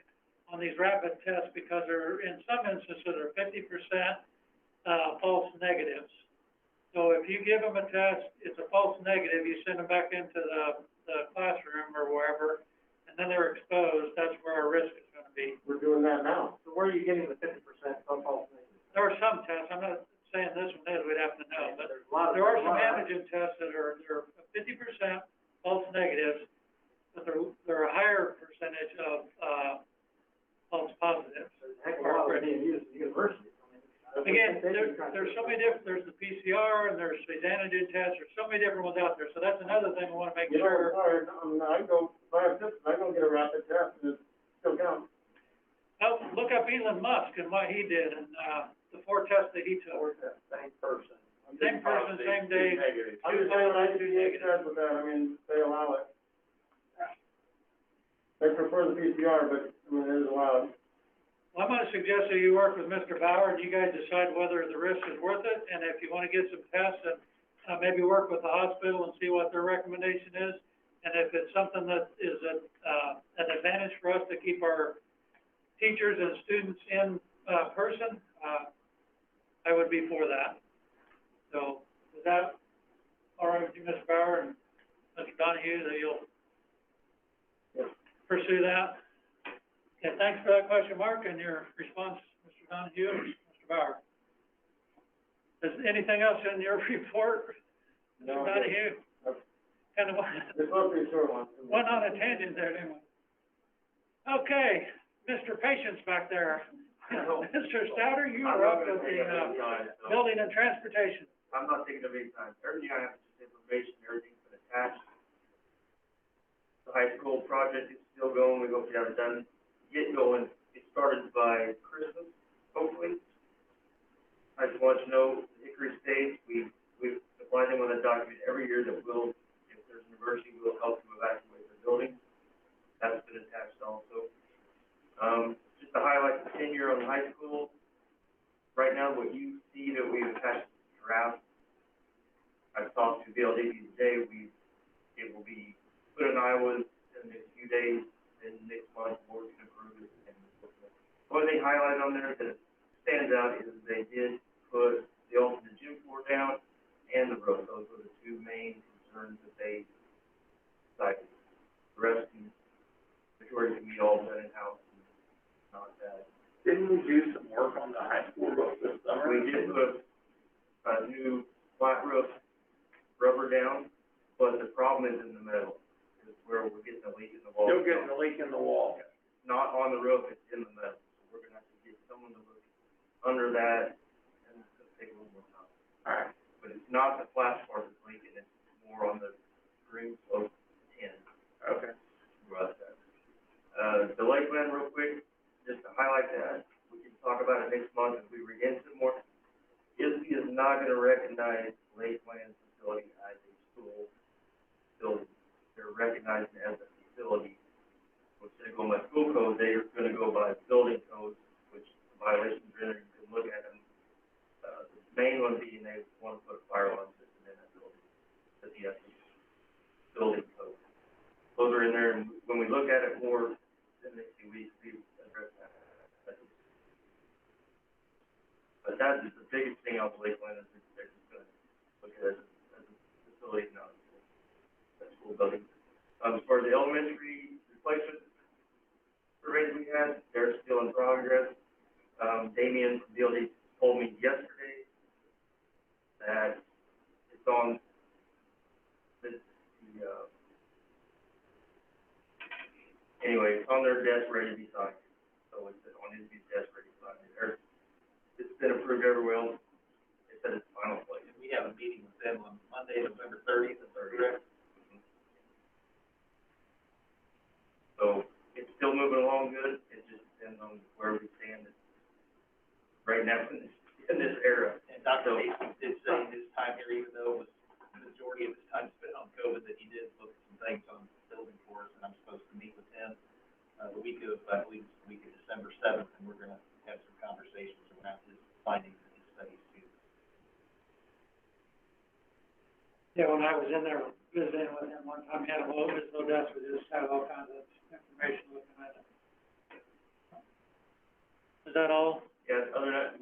on these rapid tests because in some instances, there are 50%, false negatives. So if you give them a test, it's a false negative, you send them back into the classroom or wherever, and then they're exposed, that's where our risk is gonna be. We're doing that now. So where are you getting the 50% false negatives? There are some tests, I'm not saying this one is, we'd have to know, but There's a lot of. there are some antigen tests that are 50% false negatives, but they're a higher percentage of, false positives. There's a heck of a lot of being used in universities. I mean, Again, there's so many different, there's the PCR and there's these antigen tests, there's so many different ones out there, so that's another thing we wanna make You know, sure. I go, if I have this, I go get a rapid test and it still counts. Oh, look up Elon Musk and what he did and, the 4 tests that he took. Same person. Same person, same day. Negative. I'm just saying, I do says with that, I mean, they allow it. They prefer the PCR, but, I mean, it is allowed. Well, I'm gonna suggest that you work with Mr. Bauer and you guys decide whether the risk is worth it, and if you wanna get some tests and, maybe work with the hospital and see what their recommendation is. And if it's something that is an advantage for us to keep our teachers and students in, person, I would be for that. So, is that all right with you, Mr. Bauer and Mr. Donahue, that you'll pursue that? Okay, thanks for that question, Mark, and your response, Mr. Donahue and Mr. Bauer. Is anything else in your report, Mr. No, Donahue? Kind of This must be a short one. went on a tangent there, didn't we? Okay, Mr. Patience back there. Mr. Stouter, you are up with the, building and transportation. I'm not taking up any time. Everything I have is just information, everything's been attached. The high school project is still going, we hope to have it done, get going. It started by Christmas, hopefully. I just want you to know, Hickory State, we've supplied them with a document every year that will, if there's an emergency, will help them evacuate their building. That's been attached also. Just to highlight the tenure on the high school, right now, what you see that we've attached to the draft, I've talked to VLDP today, it will be put in Iowa in the next few days, and next month, board can approve it. And one thing highlighted on there that stands out is they did put the alternate gym floor down and the roof. Those were the 2 main concerns that they cited. The rest, majority can be all done in-house. Not bad. Didn't we do some work on the high school roof this summer? We did put a new flat roof rubber down, but the problem is in the middle, is where we're getting a leak in the wall. Still getting a leak in the wall. Not on the roof, it's in the middle. So we're gonna have to get someone to look under that, and it's gonna take a little more time. All right. But it's not the flat part that's leaking, it's more on the green slope end. Okay. About that. The Lakeland real quick, just to highlight that, we can talk about it next month if we read into it more. ISB is not gonna recognize Lakeland facility as a school building. They're recognizing it as a facility. Instead of going by school code, they're gonna go by building codes, which violations are in there, you can look at them. The main one being they want to put a fire alarm system in that building, the DFE building code. Those are in there, and when we look at it more in the next few weeks, we address that. But that is the biggest thing out of Lakeland is they're just gonna look at it as a facility, not a school building. As far as the elementary replacement, percent, they're still in progress. Damien from DLD told me yesterday that it's on anyway, it's on their desk ready to be signed. So it's on his desk ready to sign. It's been approved everywhere else. They said it's final place. And we have a meeting with them on Monday, November 30th, correct? So it's still moving along good. It just depends on where we stand right now in this era. And Dr. Mason did say his time here, even though it was the majority of his time spent on COVID, that he did look at some things on building for us, and I'm supposed to meet with him the week of, I believe, it's the week of December 7th, and we're going to have some conversations around his findings and his studies too. Yeah, when I was in there visiting with him one time, he had his little desk with just had all kinds of information looking at it. Is that all? Yes, other than that,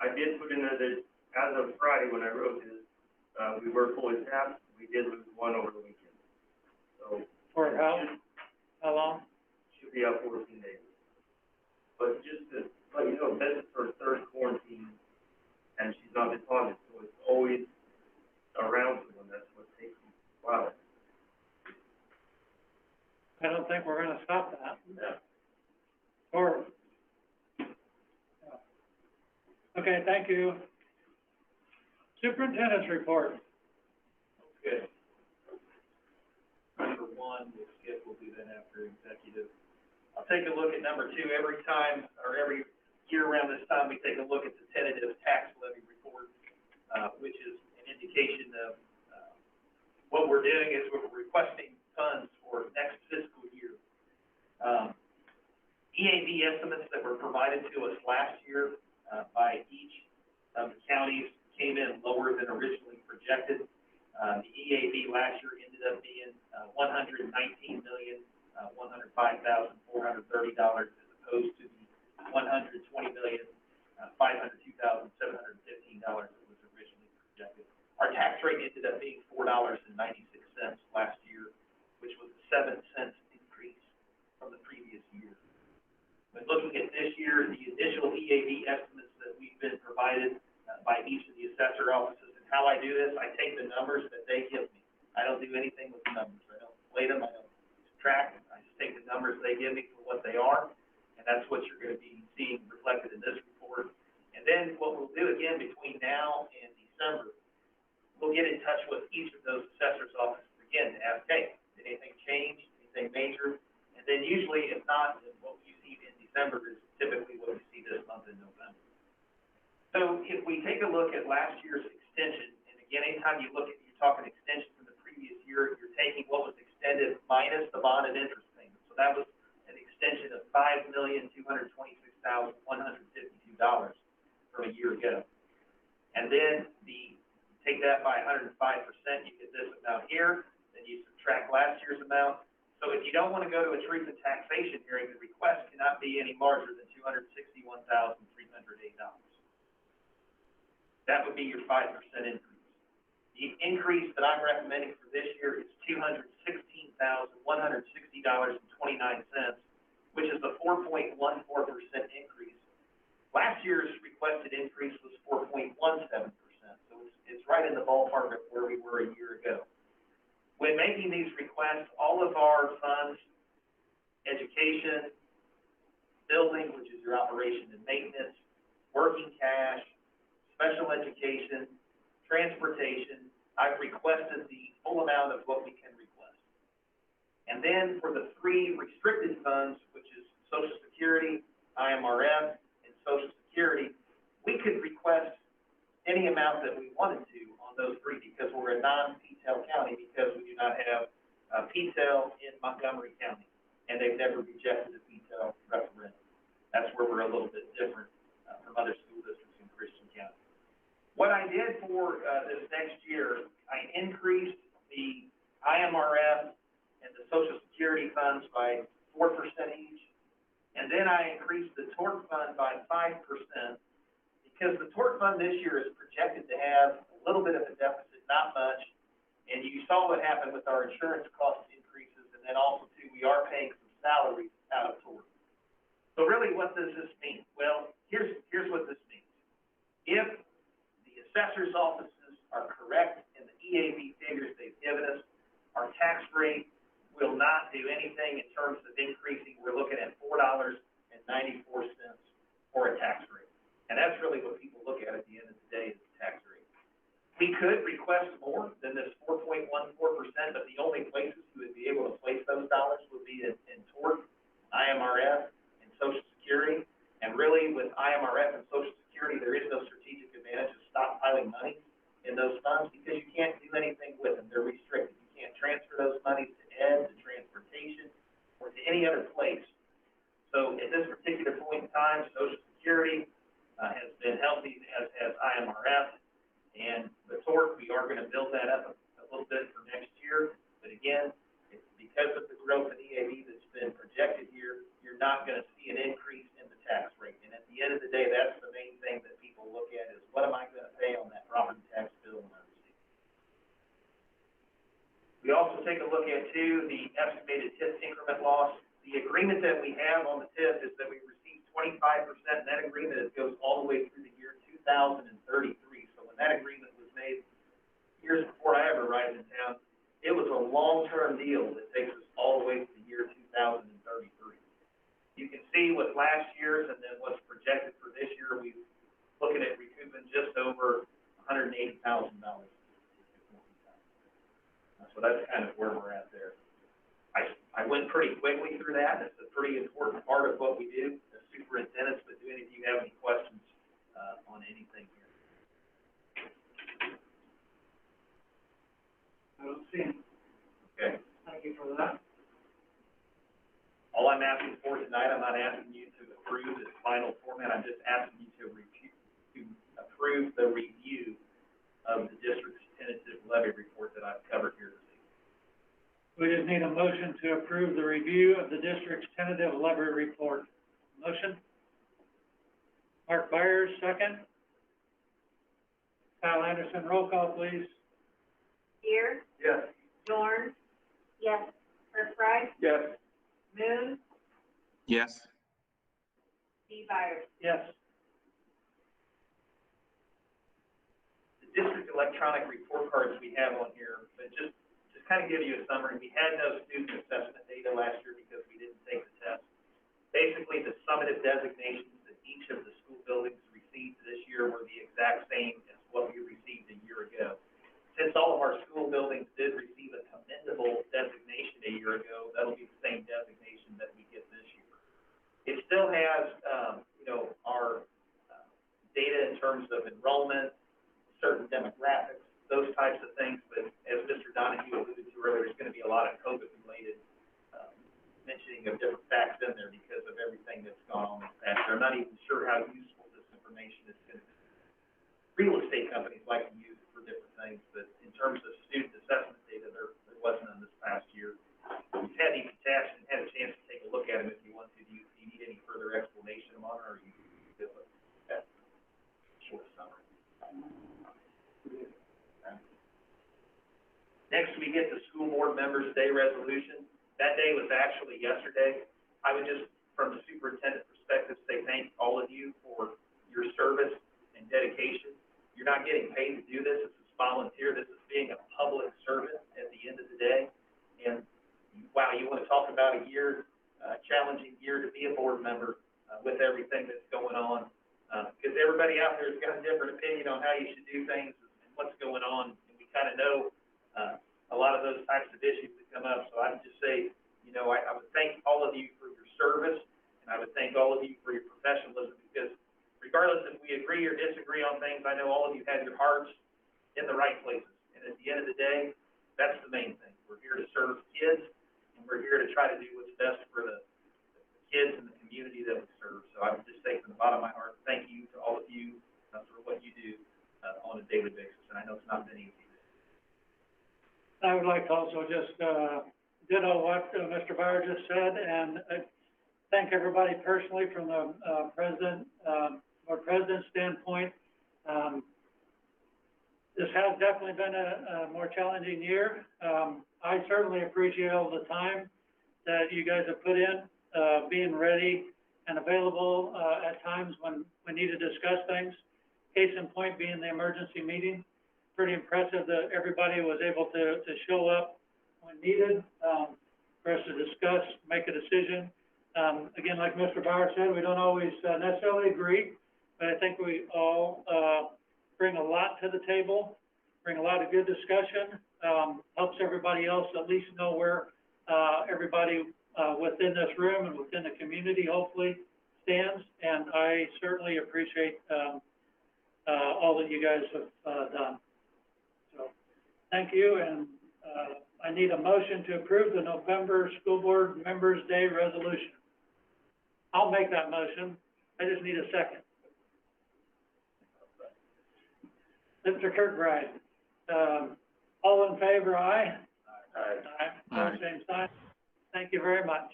I did put in there that as of Friday when I wrote this, we were fully staffed. We did lose one over the weekend. So. For how long? Should be out 14 days. But just to let you know, this is her third quarantine, and she's not been positive, so it's always around someone. That's what takes me a while. I don't think we're gonna stop that. Yeah. Or, okay, thank you. Superintendent's report. Okay. Number one, we'll skip, we'll do that after executive. I'll take a look at number two. Every time, or every year around this time, we take a look at the tentative tax levy report, which is an indication of, what we're doing is we're requesting funds for next fiscal year. EAV estimates that were provided to us last year, by each of the counties came in lower than originally projected. The EAV last year ended up being $119,105,430 as opposed to the $120,502,715 that was originally projected. Our tax rate ended up being $4.96 last year, which was a 7-cent increase from the previous year. When looking at this year, the initial EAV estimates that we've been provided by each of the assessor offices, and how I do this, I take the numbers that they give me. I don't do anything with the numbers. I don't inflate them. I don't subtract them. I just take the numbers they give me for what they are, and that's what you're going to be seeing reflected in this report. And then what we'll do again between now and December, we'll get in touch with each of those assessors' offices again to ask, hey, did anything change, anything major? And then usually, if not, then what you see in December is typically what you see this month in November. So if we take a look at last year's extension, and again, anytime you look at, you're talking extension from the previous year, you're taking what was extended minus the bond and interest payment. So that was an extension of $5,226,152 from a year ago. And then take that by 105%, you get this amount here, then you subtract last year's amount. So if you don't want to go to a truth in taxation hearing, the request cannot be any larger than $261,308. That would be your 5% increase. The increase that I'm recommending for this year is $216,160.29, which is a 4.14% increase. Last year's requested increase was 4.17%, so it's right in the ballpark of where we were a year ago. When making these requests, all of our funds, education, building, which is your operation and maintenance, working cash, special education, transportation, I've requested the full amount of what we can request. And then for the three restricted funds, which is Social Security, IMRF, and Social Security, we could request any amount that we wanted to on those three because we're a non-PTEL county, because we do not have PTEL in Montgomery County, and they've never rejected a PTEL referendum. That's where we're a little bit different from other school districts in Christian County. What I did for this next year, I increased the IMRF and the Social Security funds by 4% each, and then I increased the tort fund by 5%, because the tort fund this year is projected to have a little bit of a deficit, not much, and you saw what happened with our insurance cost increases, and then also, too, we are paying some salaries out of tort. So So really, what does this mean? Well, here's what this means. If the assessor's offices are correct in the EAV figures they've given us, our tax rate will not do anything in terms of increasing. We're looking at $4.94 for a tax rate. And that's really what people look at the end of the day is the tax rate. We could request more than this 4.14%, but the only places you would be able to place those dollars would be in tort, IMRF, and Social Security. And really, with IMRF and Social Security, there is no strategic advantage of stockpiling money in those funds because you can't do anything with them. They're restricted. You can't transfer those monies to ed, to transportation, or to any other place. So at this particular point in time, Social Security has been healthy, as has IMRF. And the tort, we are going to build that up a little bit for next year. But again, it's because of the growth in EAV that's been projected here, you're not going to see an increase in the tax rate. And at the end of the day, that's the main thing that people look at is what am I going to pay on that property tax bill when I receive it. We also take a look at, too, the estimated TIF increment loss. The agreement that we have on the TIF is that we receive 25%, and that agreement goes all the way through the year 2033. So when that agreement was made years before I ever arrived in town, it was a long-term deal that takes us all the way to the year 2033. You can see with last year's and then what's projected for this year, we're looking at recouping just over $180,000. So that's kind of where we're at there. I went pretty quickly through that. It's a pretty important part of what we do as superintendents, but do any of you have any questions on anything here? I don't see any. Okay. Thank you for that. All I'm asking for tonight, I'm not asking you to approve this final format. I'm just asking you to approve the review of the district's tentative levy report that I've covered here this evening. We just need a motion to approve the review of the district's tentative levy report. Motion? Mark Byers, second. Kyle Anderson, roll call, please. Deere, Yes. Dorn, yes. Fry, Yes. Moon, Yes. B. Byers. Yes. The district electronic report cards we have on here, but just kind of give you a summary. We had no student assessment data last year because we didn't take the test. Basically, the summative designations that each of the school buildings received this year were the exact same as what we received a year ago. Since all of our school buildings did receive a commendable designation a year ago, that'll be the same designation that we get this year. It still has, our data in terms of enrollment, certain demographics, those types of things, but as Mr. Donahue alluded to earlier, there's going to be a lot of COVID-related mentioning of different facts in there because of everything that's gone on this past year. I'm not even sure how useful this information is going to be. Real estate companies like to use it for different things, but in terms of student assessment data, there wasn't none this past year. We've had these attached and had a chance to take a look at them if you want to. Do you need any further explanation on it, or are you good with that short summary? Next, we get the school board members' day resolution. That day was actually yesterday. I would just, from the superintendent perspective, say thank all of you for your service and dedication. You're not getting paid to do this. This is volunteer. This is being a public servant at the end of the day. And wow, you want to talk about a year, challenging year to be a board member with everything that's going on. Because everybody out there has got a different opinion on how you should do things and what's going on. And we kind of know a lot of those types of issues that come up. So I would just say, I would thank all of you for your service, and I would thank all of you for your professionalism, because regardless if we agree or disagree on things, I know all of you have your hearts in the right places. And at the end of the day, that's the main thing. We're here to serve kids, and we're here to try to do what's best for the kids and the community that we serve. So I would just say from the bottom of my heart, thank you to all of you for what you do on a daily basis. And I know it's not been easy. I would like to also just ditto what Mr. Byer just said, and thank everybody personally from the president's standpoint. This has definitely been a more challenging year. I certainly appreciate all the time that you guys have put in, being ready and available, at times when we need to discuss things. Case in point being the emergency meeting. Pretty impressive that everybody was able to show up when needed, for us to discuss, make a decision. Again, like Mr. Bauer said, we don't always necessarily agree, but I think we all bring a lot to the table, bring a lot of good discussion, helps everybody else at least know where everybody within this room and within the community hopefully stands. And I certainly appreciate all that you guys have done. So thank you, and I need a motion to approve the November School Board Members' Day resolution. I'll make that motion. I just need a second. Mr. Kirkbride, all in favor, aye? Aye. Same sign. Thank you very much.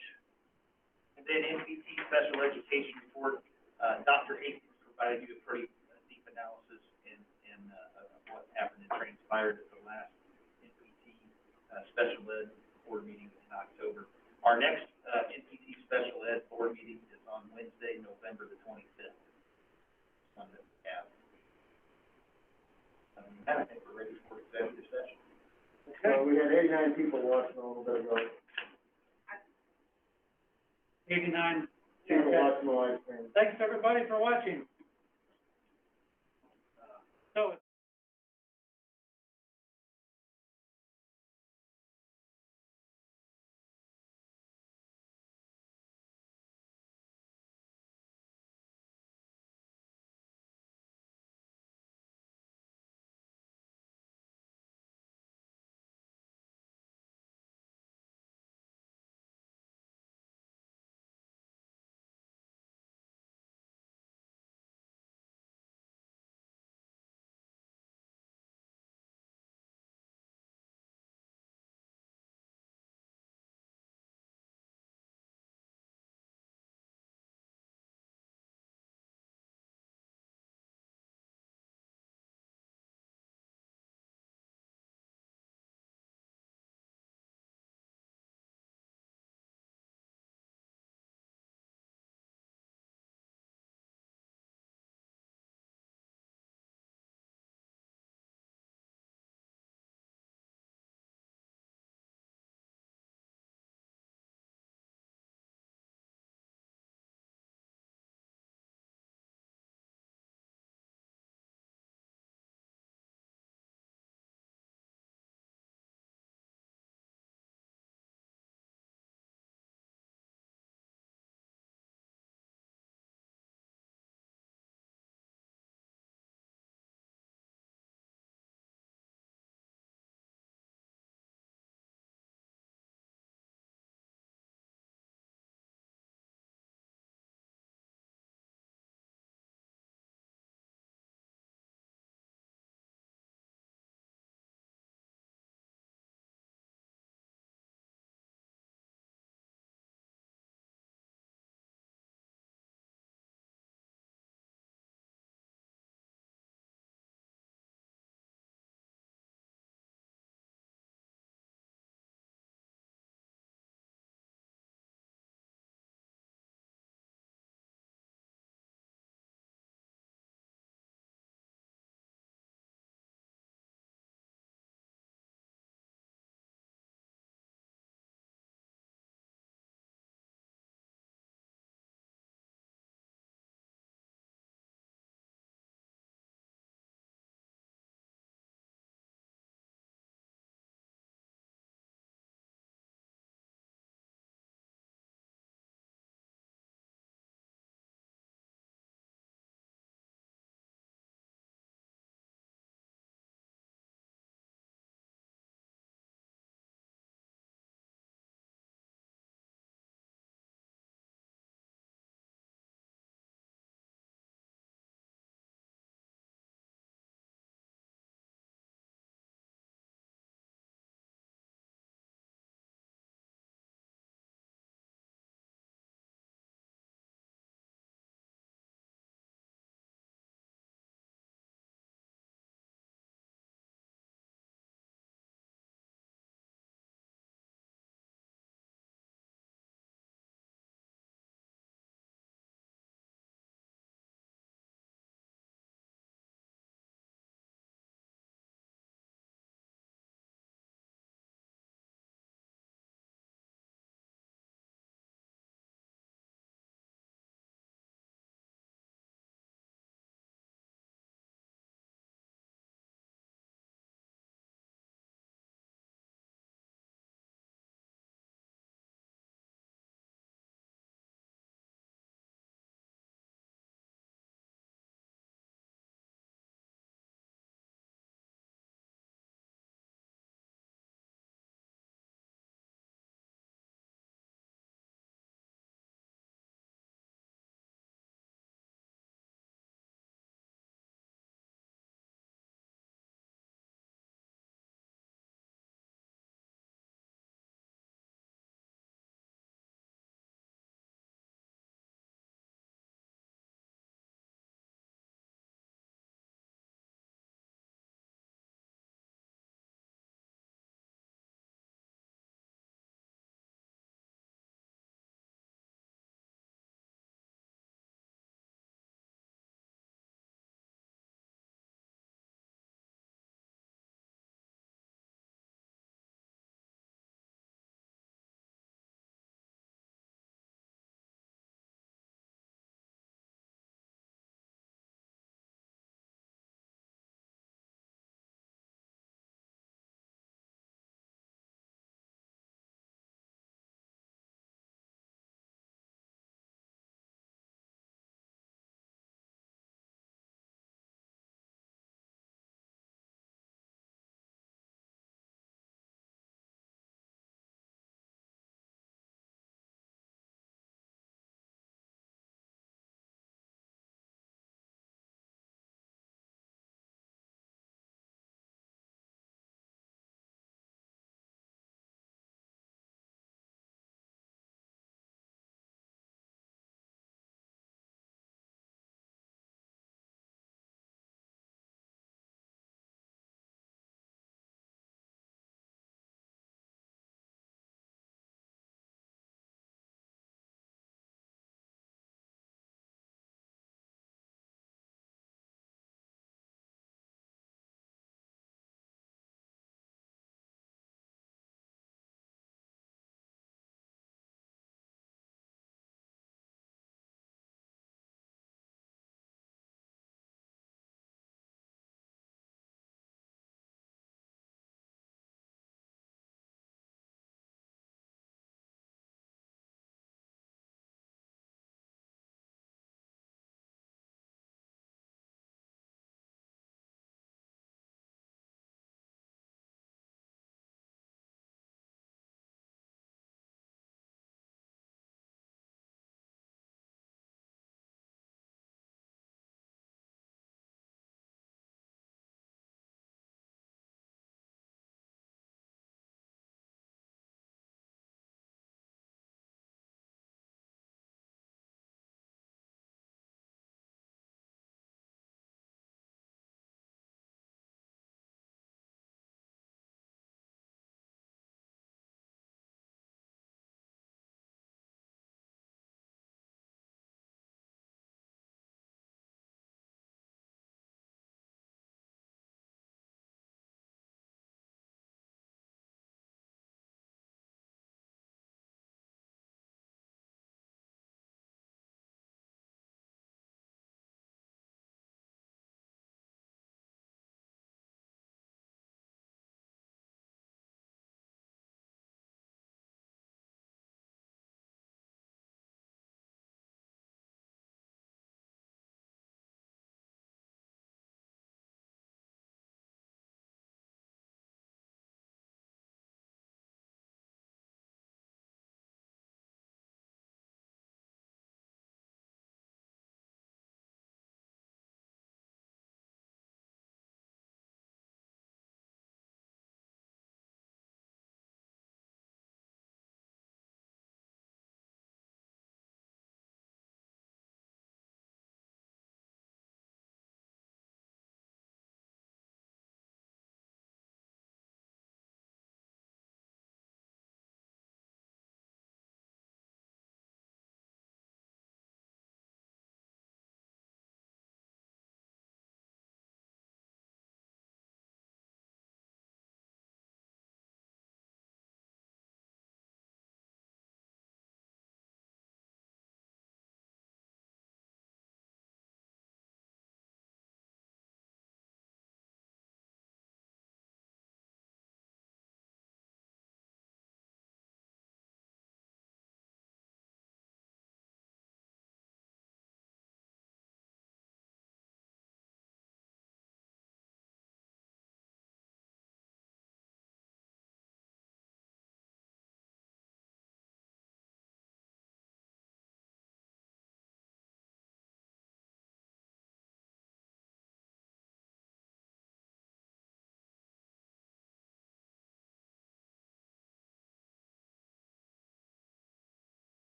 And then NPT special education report, Dr. Hastings provided you a pretty deep analysis of what happened and transpired at the last NPT special ed board meeting in October. Our next NPT special ed board meeting is on Wednesday, November the 25th. One that we have. I think we're ready for executive session. Okay. We had 89 people watching a little bit ago. 89. People Okay. watching the live stream. Thanks everybody for watching. So.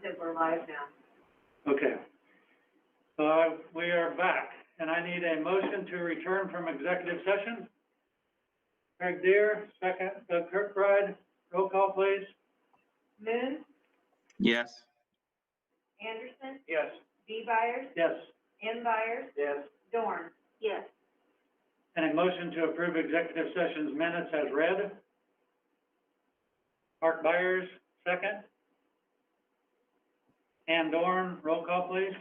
Affirmative, we're live now. Okay. So we are back, and I need a motion to return from executive session. Craig Deere, second. Doug Kirkbride, roll call, please. Moon, Yes. Anderson, Yes. B. Byers, Yes. M. Byers, Yes. Dorn. Yes. And a motion to approve executive session's minutes as read. Mark Byers, second. Ann Dorn, roll call, please.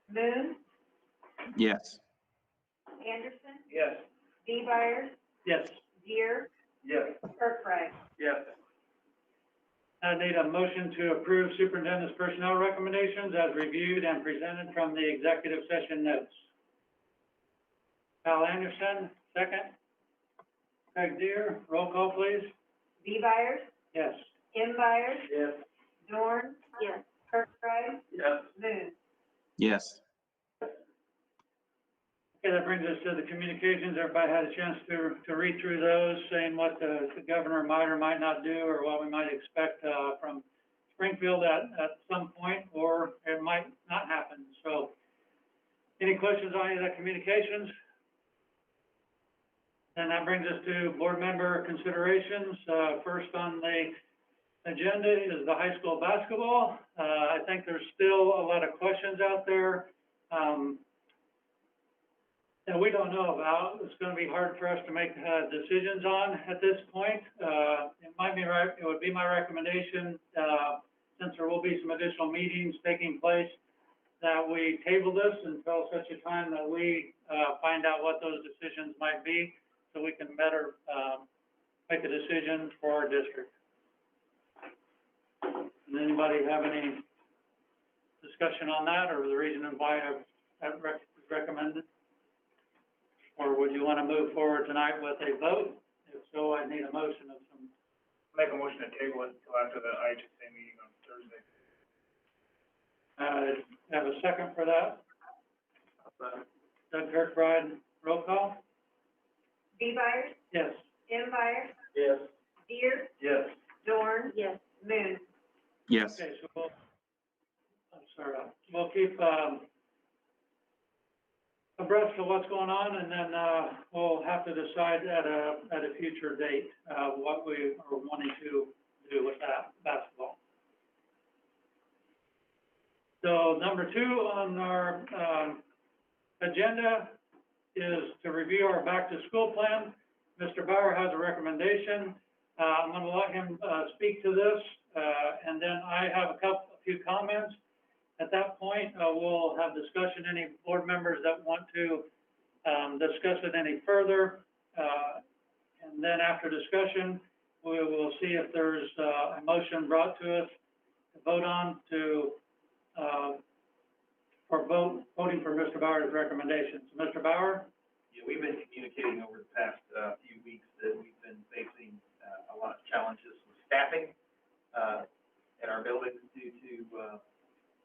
Moon, Yes. Anderson, Yes. B. Byers, Yes. Deere, Yes. Kirkbride. Yes. I need a motion to approve superintendent's personnel recommendations as reviewed and presented from the executive session notes. Al Anderson, second. Craig Deere, roll call, please. B. Byers, Yes. M. Byers, Yes. Dorn. Yes. Kirkbride, Yes. Moon. Yes. Okay, that brings us to the communications. Everybody had a chance to read through those, saying what the governor might or might not do, or what we might expect from Springfield at some point, or it might not happen. So, any questions on any of that communications? And that brings us to board member considerations. First on the agenda is the high school basketball. I think there's still a lot of questions out there that we don't know about. It's going to be hard for us to make decisions on at this point. It would be my recommendation, since there will be some additional meetings taking place, that we table this until such a time that we find out what those decisions might be, so we can better make a decision for our district. Does anybody have any discussion on that, or the reason why I've recommended? Or would you want to move forward tonight with a vote? If so, I need a motion of some. Make a motion to table it until after the IHSA meeting on Thursday. Have a second for that? Doug Kirkbride, roll call? B. Byers, Yes. M. Byers, Yes. Deere, Yes. Dorn. Yes. Moon. Yes. Okay, so we'll keep abreast of what's going on, and then we'll have to decide at a future date what we are wanting to do with that basketball. So number 2 on our agenda is to review our back to school plan. Mr. Bauer has a recommendation. I'm going to let him speak to this, and then I have a few comments. At that point, we'll have discussion, any board members that want to discuss it any further. And then after discussion, we will see if there's a motion brought to us to vote on voting for Mr. Bauer's recommendations. Mr. Bauer? Yeah, we've been communicating over the past few weeks that we've been facing a lot of challenges with staffing at our buildings due to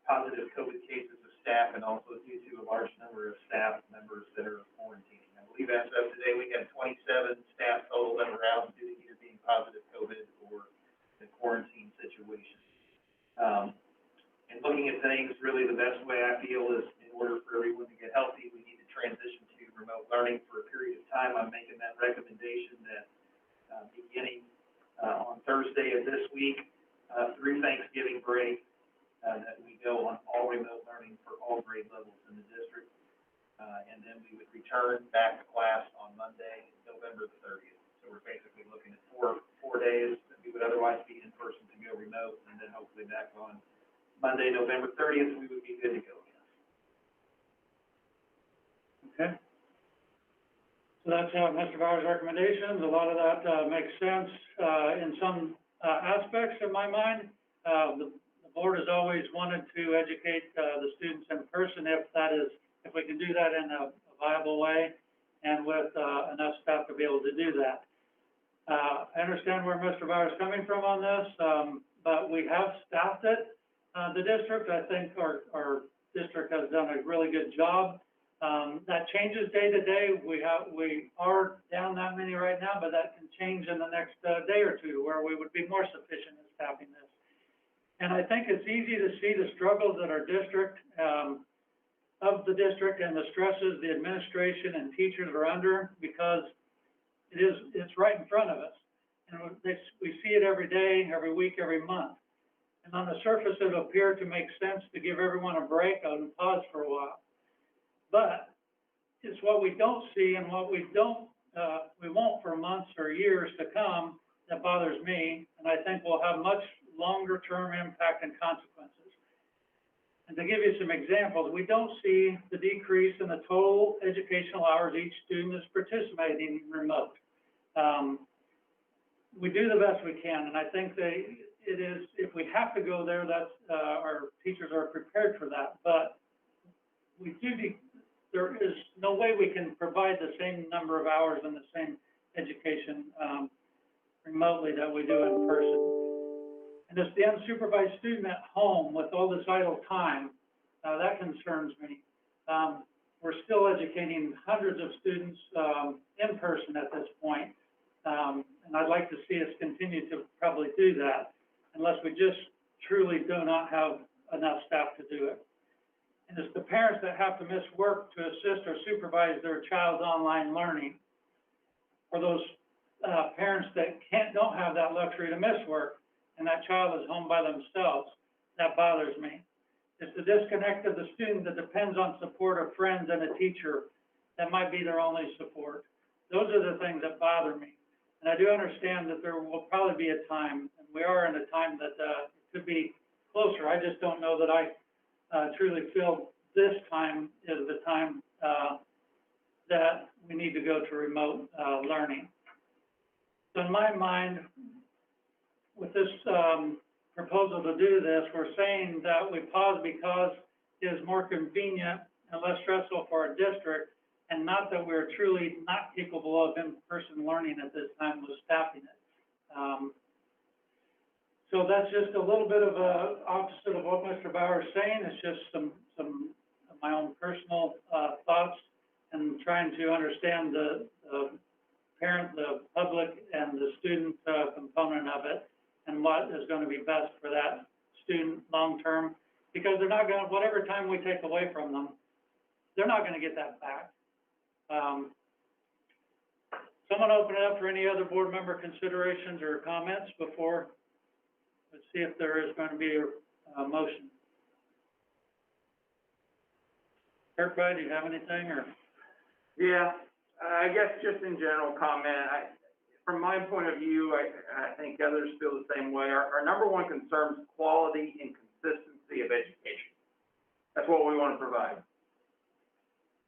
positive COVID cases of staff, and also due to a large number of staff members that are quarantining. I believe as of today, we have 27 staff total that are out due to either being positive COVID or the quarantine situation. And looking at things, really the best way I feel is, in order for everyone to get healthy, we need to transition to remote learning for a period of time. I'm making that recommendation that beginning on Thursday of this week through Thanksgiving break, that we go on all remote learning for all grade levels in the district. And then we would return back to class on Monday, November the 30th. So we're basically looking at four days that we would otherwise be in person to go remote, and then hopefully back on Monday, November 30th, we would be good to go again. Okay. So that's Mr. Bauer's recommendations. A lot of that makes sense in some aspects in my mind. The board has always wanted to educate the students in person if we can do that in a viable way and with enough staff to be able to do that. I understand where Mr. Bauer is coming from on this, but we have staffed it. The district, I think our district has done a really good job. That changes day to day. We are down that many right now, but that can change in the next day or two, where we would be more sufficient in staffing this. And I think it's easy to see the struggles that our district, of the district and the stresses the administration and teachers are under, because it's right in front of us. And we see it every day, every week, every month. And on the surface, it appeared to make sense to give everyone a break and pause for a while. But it's what we don't see and what we won't for months or years to come that bothers me, and I think will have much longer term impact and consequences. And to give you some examples, we don't see the decrease in the total educational hours each student is participating remote. We do the best we can, and I think it is, if we have to go there, that's, our teachers are prepared for that, but there is no way we can provide the same number of hours and the same education remotely that we do in person. And it's the unsupervised student at home with all this idle time, that concerns me. We're still educating hundreds of students in person at this point, and I'd like to see us continue to probably do that, unless we just truly do not have enough staff to do it. And it's the parents that have to miss work to assist or supervise their child's online learning, or those parents that don't have that luxury to miss work, and that child is home by themselves. That bothers me. It's the disconnect of the student that depends on support of friends and a teacher that might be their only support. Those are the things that bother me. And I do understand that there will probably be a time, and we are in a time that it could be closer. I just don't know that I truly feel this time is the time that we need to go to remote learning. So in my mind, with this proposal to do this, we're saying that we pause because it is more convenient and less stressful for our district, and not that we're truly not capable of in-person learning at this time with staffing it. So that's just a little bit of a opposite of what Mr. Bauer is saying. It's just some of my own personal thoughts, and trying to understand the parent, the public, and the student component of it, and what is going to be best for that student long term, because they're not going to, whatever time we take away from them, they're not going to get that back. Someone open it up for any other board member considerations or comments before. Let's see if there is going to be a motion. Everybody, do you have anything, or? Yeah, I guess just in general comment, from my point of view, I think others feel the same way. Our number one concern is quality and consistency of education. That's what we want to provide.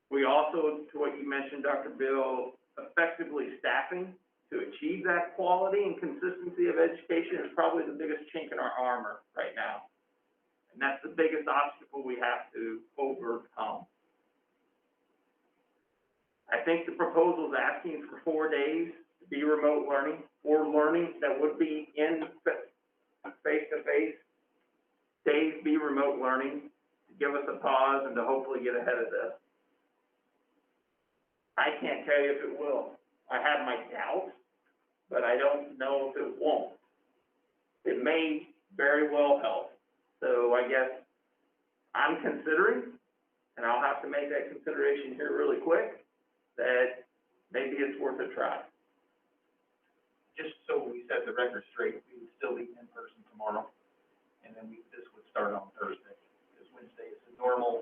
We also, to what you mentioned, Dr. Bill, effectively staffing to achieve that quality and consistency of education is probably the biggest chink in our armor right now. And that's the biggest obstacle we have to overcome. I think the proposal is asking for 4 days to be remote learning, or learning that would be in face-to-face, days be remote learning, to give us a pause and to hopefully get ahead of this. I can't tell you if it will. I have my doubts, but I don't know if it won't. It may very well help. So I guess I'm considering, and I'll have to make that consideration here really quick, that maybe it's worth a try. Just so we set the record straight, we would still be in person tomorrow, and then this would start on Thursday, because Wednesday is a normal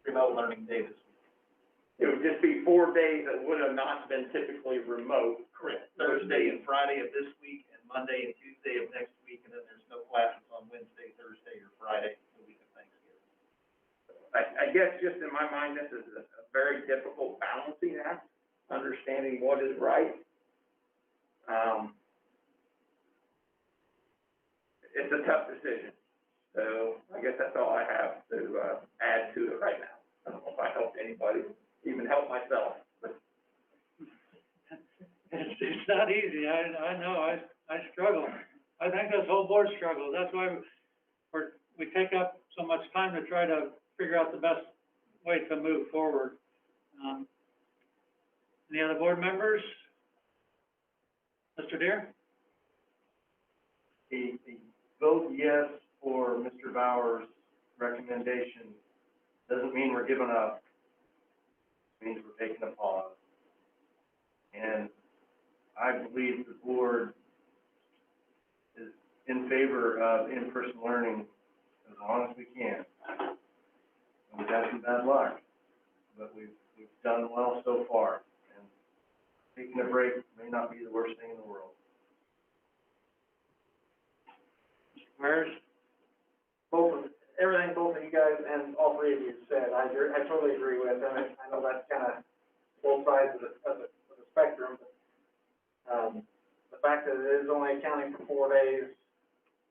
remote learning day this week. It would just be 4 days that would have not been typically remote. Correct. Thursday and Friday of this week, and Monday and Tuesday of next week, and then there's no classes on Wednesday, Thursday, or Friday, the week of Thanksgiving. I guess just in my mind, this is a very difficult balancing act, understanding what is right. It's a tough decision. So I guess that's all I have to add to it right now. I don't know if I helped anybody, even help myself. But It's not easy. I know. I struggle. I think this whole board struggles. That's why we take up so much time to try to figure out the best way to move forward. Any other board members? Mr. Deere? The vote yes for Mr. Bauer's recommendation doesn't mean we're giving up. It means we're taking a pause. And I believe the board is in favor of in-person learning as long as we can. We've had some bad luck, but we've done well so far. And taking a break may not be the worst thing in the world. Where's, Everything both of you guys and all three of you said, I totally agree with, and I know that's kind of both sides of the spectrum, but, the fact that it is only accounting for 4 days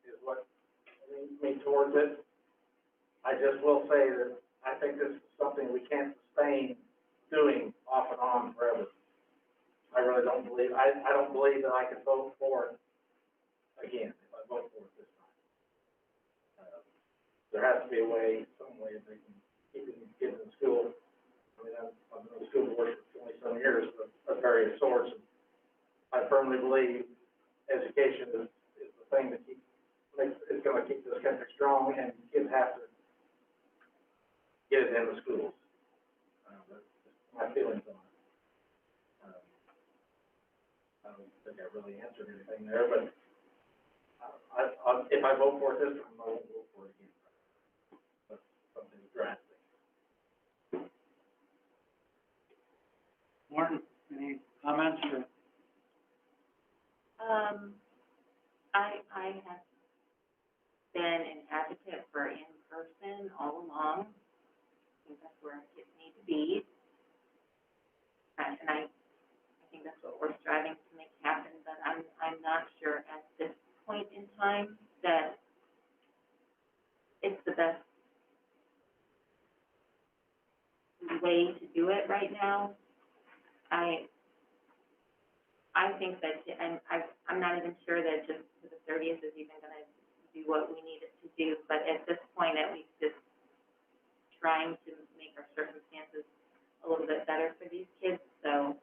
is what leans me towards it. I just will say that I think this is something we can't sustain doing off and on forever. I really don't believe, I don't believe that I could vote for it again, if I vote for it this time. There has to be a way, some way that they can keep these kids in school. I mean, I've been in school for 27 years of various sorts. And I firmly believe education is the thing that is going to keep this country strong, and kids have to get it in the schools. That's my feelings on it. I don't think I really answered anything there, but if I vote for it this time, I won't vote for it again. That's something drastic. Martin, any comments or? I have been an advocate for in-person all along. I think that's where kids need to be. And I think that's what we're striving to make happen, but I'm not sure at this point in time that it's the best way to do it right now. I think that, and I'm not even sure that just to the 30th is even going to do what we need it to do, but at this point, at least it's trying to make our circumstances a little bit better for these kids, so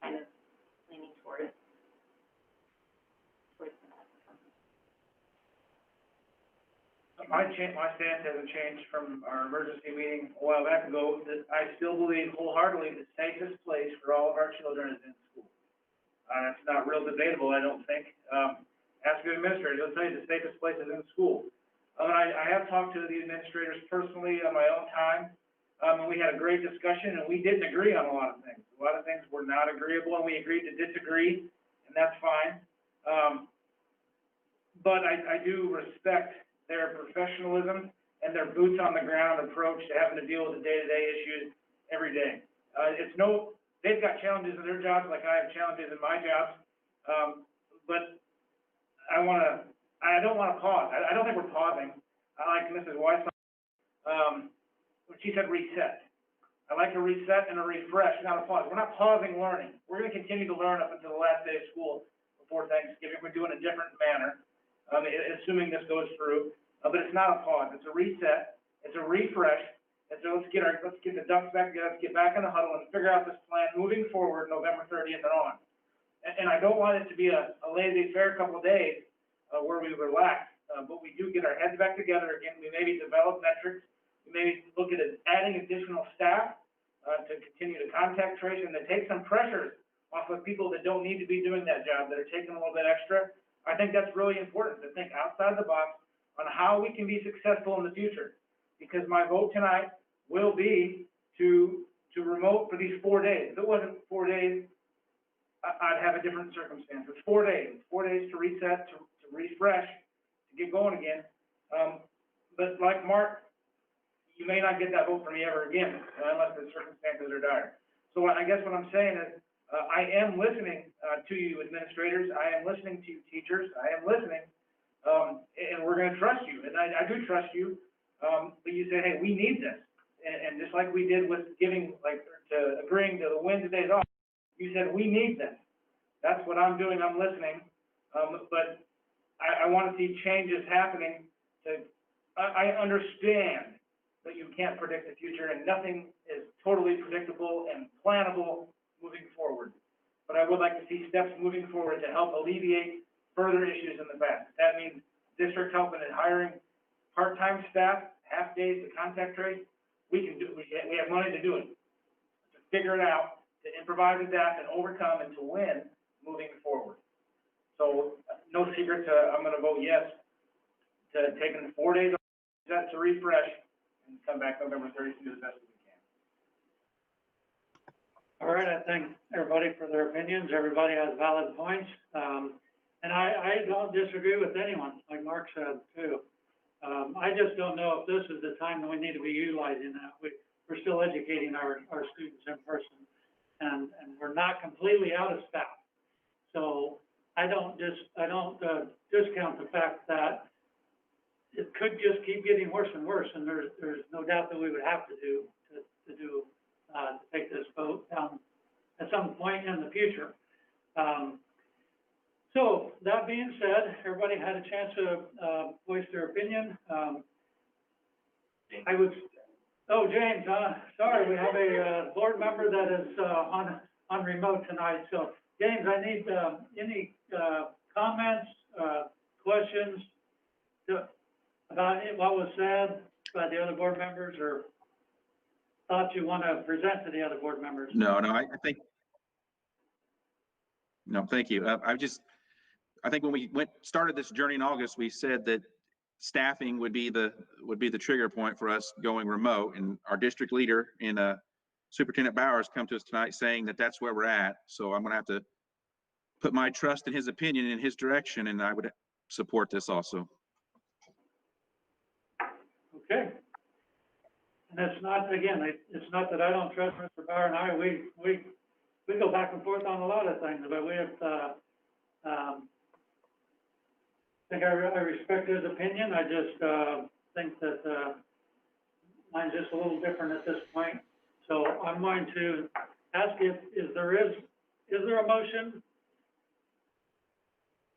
kind of leaning towards that. My stance hasn't changed from our emergency meeting a while back ago, that I still believe wholeheartedly the safest place for all of our children is in school. It's not real debatable, I don't think. Ask your administrator, they'll tell you the safest place is in school. I have talked to the administrators personally on my own time, and we had a great discussion, and we didn't agree on a lot of things. A lot of things were not agreeable, and we agreed to disagree, and that's fine. But I do respect their professionalism and their boots on the ground approach to having to deal with the day-to-day issues every day. They've got challenges in their jobs like I have challenges in my jobs, but I don't want to pause. I don't think we're pausing. I like Mrs. Weiss, when she said reset. I like a reset and a refresh, not a pause. We're not pausing learning. We're going to continue to learn up until the last day of school before Thanksgiving. We're doing a different manner, assuming this goes through. But it's not a pause. It's a reset. It's a refresh. And so let's get the ducks back together. Let's get back in the huddle and figure out this plan moving forward November 30th and on. And I don't want it to be a laissez-faire couple of days where we relax, but we do get our heads back together again. We maybe develop metrics. We maybe look at adding additional staff to continue to contact trace and to take some pressures off of people that don't need to be doing that job, that are taking a little bit extra. I think that's really important to think outside the box on how we can be successful in the future. Because my vote tonight will be to remote for these 4 days. If it wasn't 4 days, I'd have a different circumstance. It's 4 days. 4 days to reset, to refresh, to get going again. But like Mark, you may not get that vote from me ever again unless the circumstances are dire. So I guess what I'm saying is I am listening to you administrators. I am listening to you teachers. I am listening. And we're going to trust you, and I do trust you, but you say, hey, we need this, and just like we did with agreeing to the Wednesdays off, you said, we need this. That's what I'm doing, I'm listening, but I want to see changes happening. I understand that you can't predict the future, and nothing is totally predictable and plannable moving forward, but I would like to see steps moving forward to help alleviate further issues in the past. That means district helping in hiring part-time staff, half days to contact trace, we can do, we have money to do it. To figure it out, to improvise, adapt, and overcome, and to win moving forward. So, no secret to, I'm gonna vote yes to taking 4 days to refresh and come back November 30th and do the best we can. All right, I thank everybody for their opinions. Everybody has valid points. And I don't disagree with anyone, like Mark said too. I just don't know if this is the time that we need to be utilizing that. We're still educating our students in person, and we're not completely out of staff. So I don't discount the fact that it could just keep getting worse and worse, and there's no doubt that we would have to take this vote down at some point in the future. So that being said, everybody had a chance to voice their opinion. James, sorry, we have a board member that is on remote tonight. So James, I need any comments, questions about what was said by the other board members, or thoughts you want to present to the other board members? No, I think, no, thank you. I think when we started this journey in August, we said that staffing would be the trigger point for us going remote, and our district leader in Superintendent Bowers come to us tonight saying that that's where we're at. So I'm going to have to put my trust in his opinion, in his direction, and I would support this also. Okay. And it's not, again, it's not that I don't trust Mr. Bauer and I. We go back and forth on a lot of things, but we have I think I respect his opinion. I just think that mine's just a little different at this point. So I'm going to ask if there is there a motion?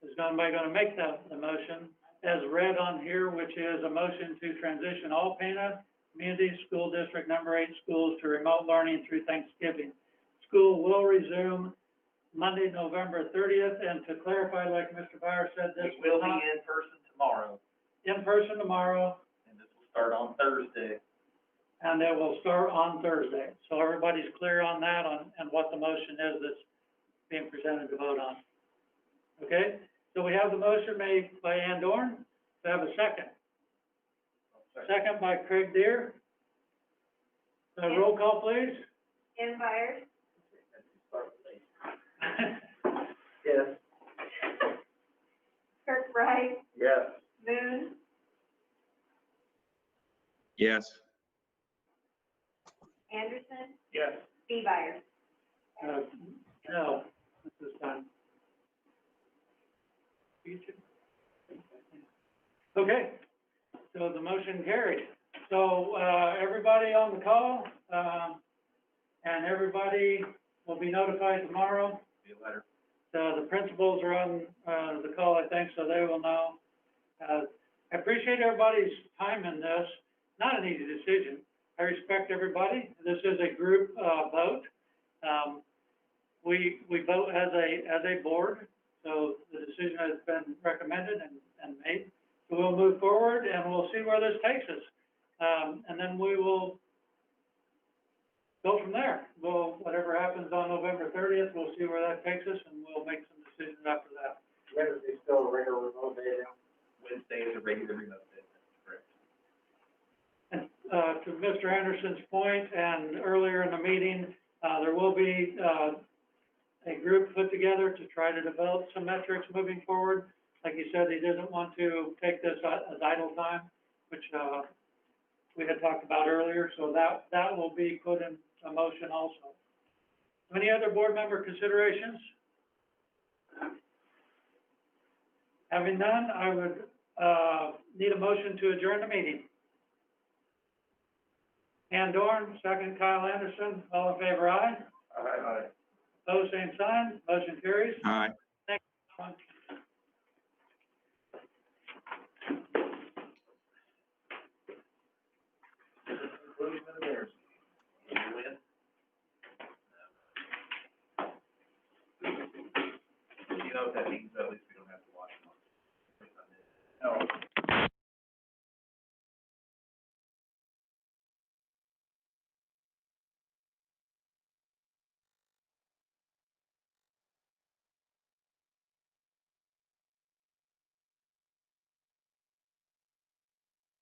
Is somebody going to make the motion as read on here, which is a motion to transition all Pana Community School District number 8 schools to remote learning through Thanksgiving. School will resume Monday, November 30th, and to clarify, like Mr. Bauer said, this will be in person tomorrow, in person tomorrow, and this will start on Thursday. and it will start on Thursday. So everybody's clear on that, and what the motion is that's being presented to vote on. Okay, so we have the motion made by Ann Dorn. Do I have a second? Second by Craig Deere. Roll call, please. Ann Byers, Yes. Kirk Wright, Yes. Moon, Yes. Anderson, Yes. B. Byers. No, at this time. Okay, so the motion carried. So, everybody on the call, and everybody will be notified tomorrow. Be a letter. The principals are on, the call, I think, so they will know. I appreciate everybody's time in this. Not an easy decision. I respect everybody. This is a group, vote. We vote as a board, so the decision has been recommended and made. So we'll move forward and we'll see where this takes us. And then we will go from there. Whatever happens on November 30th, we'll see where that takes us, and we'll make some decisions after that. Wednesday's still a regular remote day now. Wednesday is a regular remote day, that's correct. And, to Mr. Anderson's point, and earlier in the meeting, there will be, a group put together to try to develop some metrics moving forward. Like you said, he doesn't want to take this as idle time, which, we had talked about earlier, so that will be put in a motion also. Any other board member considerations? Having none, I would need a motion to adjourn the meeting. Ann Dorn, second Kyle Anderson, all in favor, aye. Aye. Opposed, same sign, motion carries. Aye. Thank you. Including the mayor's. You win. You know what that means, at least we don't have to watch them. No.